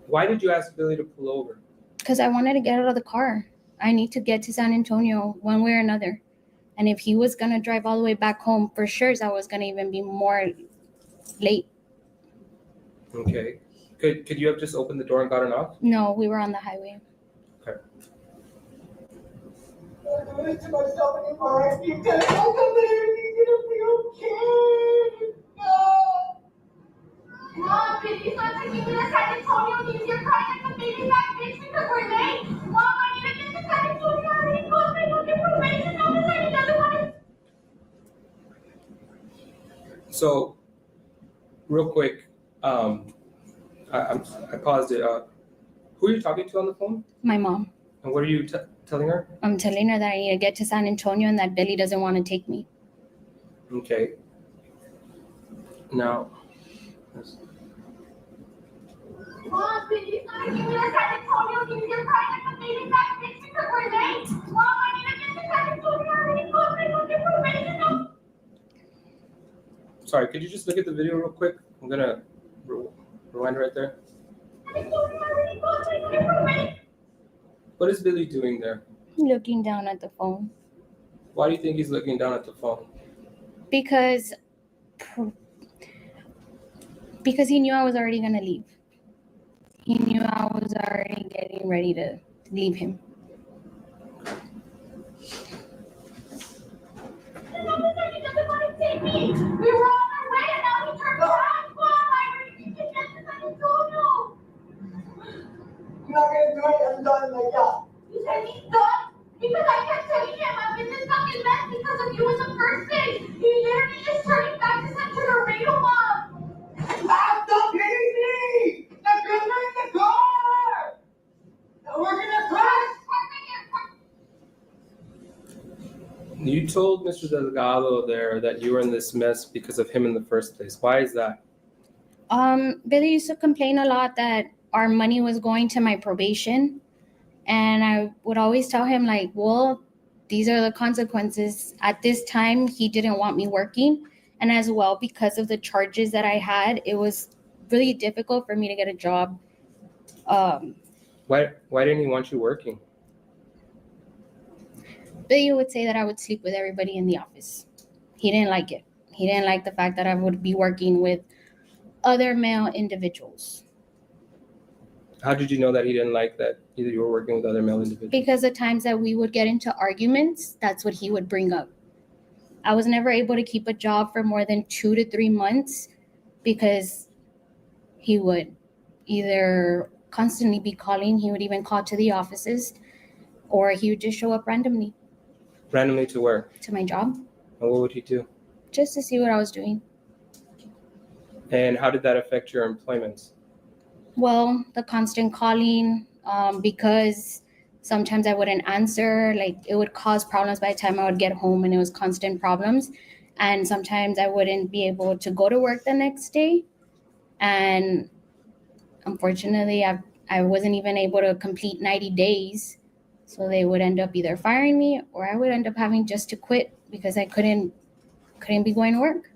Why did you ask Billy to pull over? Because I wanted to get out of the car. I need to get to San Antonio one way or another. And if he was going to drive all the way back home, for sure, I was going to even be more late. Okay. Could you have just opened the door and gotten off? No, we were on the highway. Okay. I'm doing this to myself anymore. I keep telling myself that everything's going to be okay. No. Mom, Billy's not taking me to San Antonio. You're crying like a baby back bitch because we're late. Mom, I need to get to San Antonio. I already called my fucking probation officer. He doesn't want to. So, real quick, I paused it. Who are you talking to on the phone? My mom. And what are you telling her? I'm telling her that I need to get to San Antonio and that Billy doesn't want to take me. Okay. Now. Mom, Billy's not taking me to San Antonio. You're crying like a baby back bitch because we're late. Mom, I need to get to San Antonio. I already called my fucking probation officer. Sorry, could you just look at the video real quick? I'm gonna rewind right there. What is Billy doing there? Looking down at the phone. Why do you think he's looking down at the phone? Because he knew I was already going to leave. He knew I was already getting ready to leave him. We were on our way and now he turned around. Mom, I really need to get to San Antonio. You're not gonna do it. I'm done like that. You said he's done? Because I kept telling him I'm in this fucking mess because of you in the first place. He literally just turning back to Central Laredo, Mom. Stop hitting me! The girls are in the car! We're gonna crash! You told Mr. Delgado there that you were in this mess because of him in the first place. Why is that? Billy used to complain a lot that our money was going to my probation. And I would always tell him, like, well, these are the consequences. At this time, he didn't want me working. And as well, because of the charges that I had, it was really difficult for me to get a job Why didn't he want you working? Billy would say that I would sleep with everybody in the office. He didn't like it. He didn't like the fact that I would be working with other male individuals. How did you know that he didn't like that either you were working with other male individuals? Because the times that we would get into arguments, that's what he would bring up. I was never able to keep a job for more than 2 to 3 months because he would either constantly be calling, he would even call to the offices, or he would just show up randomly Randomly to where? to my job And what would he do? just to see what I was doing. And how did that affect your employment? Well, the constant calling, because sometimes I wouldn't answer, like it would cause problems by the time I would get home, and it was constant problems. And sometimes I wouldn't be able to go to work the next day. And unfortunately, I wasn't even able to complete 90 days. So they would end up either firing me, or I would end up having just to quit because I couldn't be going to work.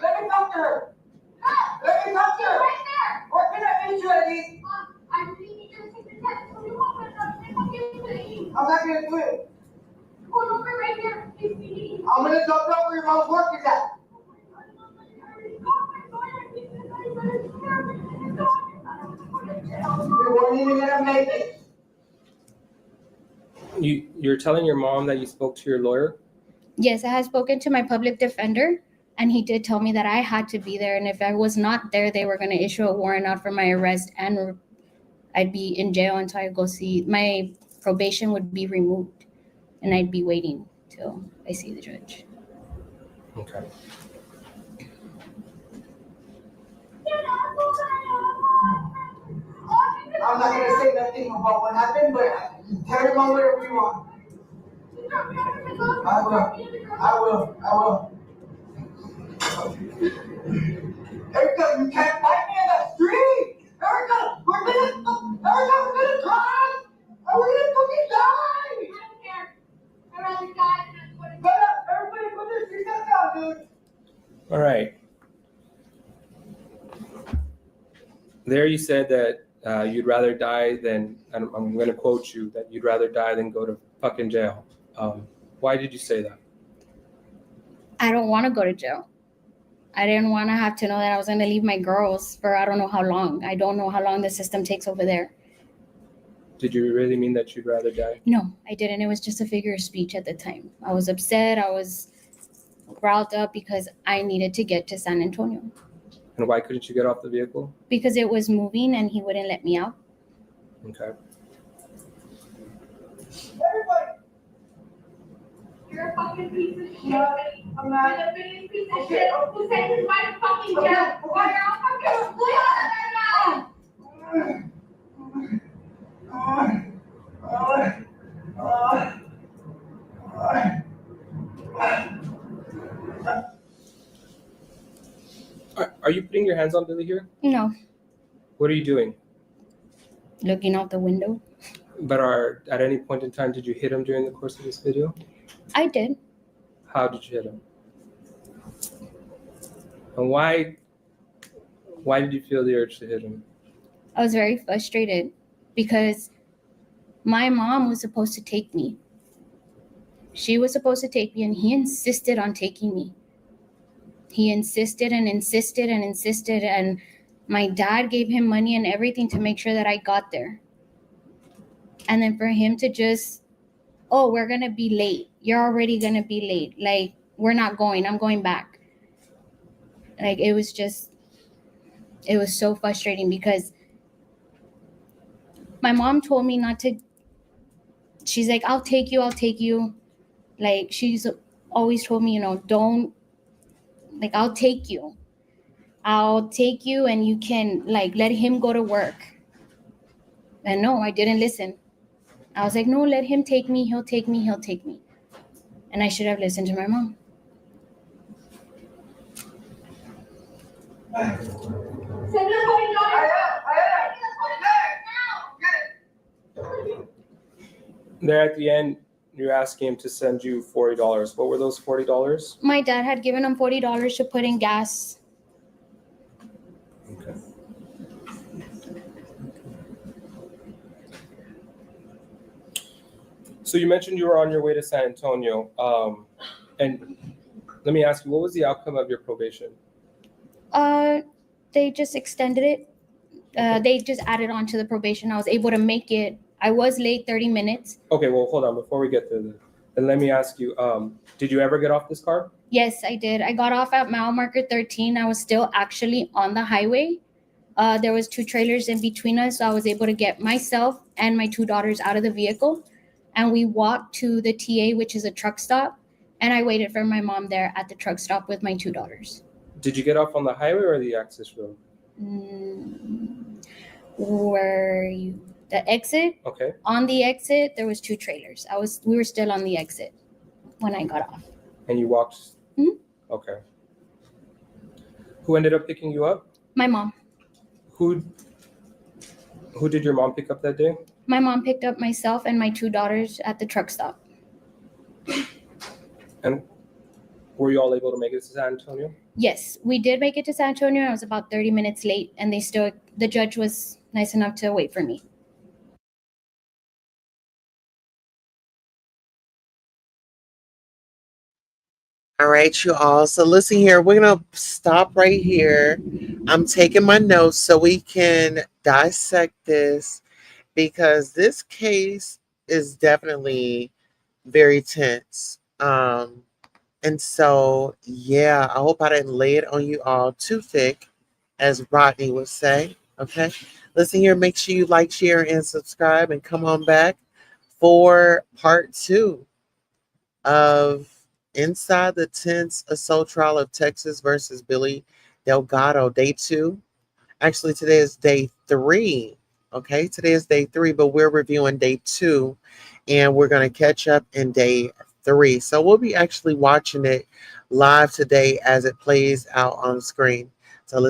Let me talk to her. Let me talk to her. What can I do, Eddie? I really need you to take the test. So you want me to I'm not going to do it. Hold on right here. I'm going to drop it out where your mom's work is at. You weren't even going to make it. You're telling your mom that you spoke to your lawyer? Yes, I had spoken to my public defender, and he did tell me that I had to be there. And if I was not there, they were going to issue a warrant out for my arrest, and I'd be in jail until I go see, my probation would be removed, and I'd be waiting till I see the judge. Okay. I'm not going to say nothing about what happened, but tell your mom whatever you want. I will. Erica, you can't find me in the street! Erica, we're gonna cry! And we're gonna fucking die! I don't care. I'd rather die than put it down. Everybody put their seatbelt down, dude! All right. There you said that you'd rather die than, and I'm going to quote you, that you'd rather die than go to fucking jail. Why did you say that? I don't want to go to jail. I didn't want to have to know that I was going to leave my girls for I don't know how long. I don't know how long the system takes over there. Did you really mean that you'd rather die? No, I didn't. It was just a figure of speech at the time. I was upset. I was riled up because I needed to get to San Antonio. And why couldn't you get off the vehicle? Because it was moving and he wouldn't let me out. Okay. Everybody! You're a fucking piece of shit. I'm not. You're the biggest piece of shit. Who said this my fucking jail? Why are you fucking Are you putting your hands on Billy here? No, What are you doing? looking out the window. But at any point in time, did you hit him during the course of this video? I did. How did you hit him? And why did you feel the urge to hit him? I was very frustrated because my mom was supposed to take me. She was supposed to take me, and he insisted on taking me. He insisted and insisted and insisted, and my dad gave him money and everything to make sure that I got there. And then for him to just, oh, we're going to be late. You're already going to be late. Like, we're not going. I'm going back. Like, it was so frustrating because my mom told me not to. She's like, I'll take you. Like, she's always told me, don't, like, I'll take you and you can, like, let him go to work. And no, I didn't listen. I was like, no, let him take me. He'll take me. And I should have listened to my mom. There at the end, you're asking him to send you $40. What were those $40? My dad had given him $40 to put in gas. Okay. So you mentioned you were on your way to San Antonio. And let me ask you, what was the outcome of your probation? They just extended it. They just added on to the probation. I was able to make it. I was late 30 minutes. Okay, well, hold on. Before we get to that, and let me ask you, did you ever get off this car? Yes, I did. I got off at mile marker 13. I was still actually on the highway. There was 2 trailers in between us, so I was able to get myself and my 2 daughters out of the vehicle. And we walked to the TA, which is a truck stop. And I waited for my mom there at the truck stop with my 2 daughters. Did you get off on the highway or the access road? Were you the exit? Okay. On the exit, there was 2 trailers. We were still on the exit when I got off. And you walked? Mhm. Okay. Who ended up picking you up? My mom. Who did your mom pick up that day? My mom picked up myself and my 2 daughters at the truck stop. And were you all able to make it to San Antonio? Yes, we did make it to San Antonio. I was about 30 minutes late, and the judge was nice enough to wait for me. All right, you all. So listen here, we're going to stop right here. I'm taking my notes so we can dissect this because this case is definitely very tense. And so, yeah, I hope I didn't lay it on you all too thick, as Rodney would say. Okay. Listen here, make sure you like, share, and subscribe, and come on back for part 2 of Inside the Tense Assault Trial of Texas versus Billy Delgado, day 2. Actually, today is day 3. Okay, today is day 3, but we're reviewing day 2, and we're going to catch up in day 3. So we'll be actually watching it live today as it plays out on the screen. So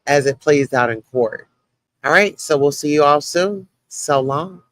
as it plays out in court. All right, so we'll see you all soon. So long.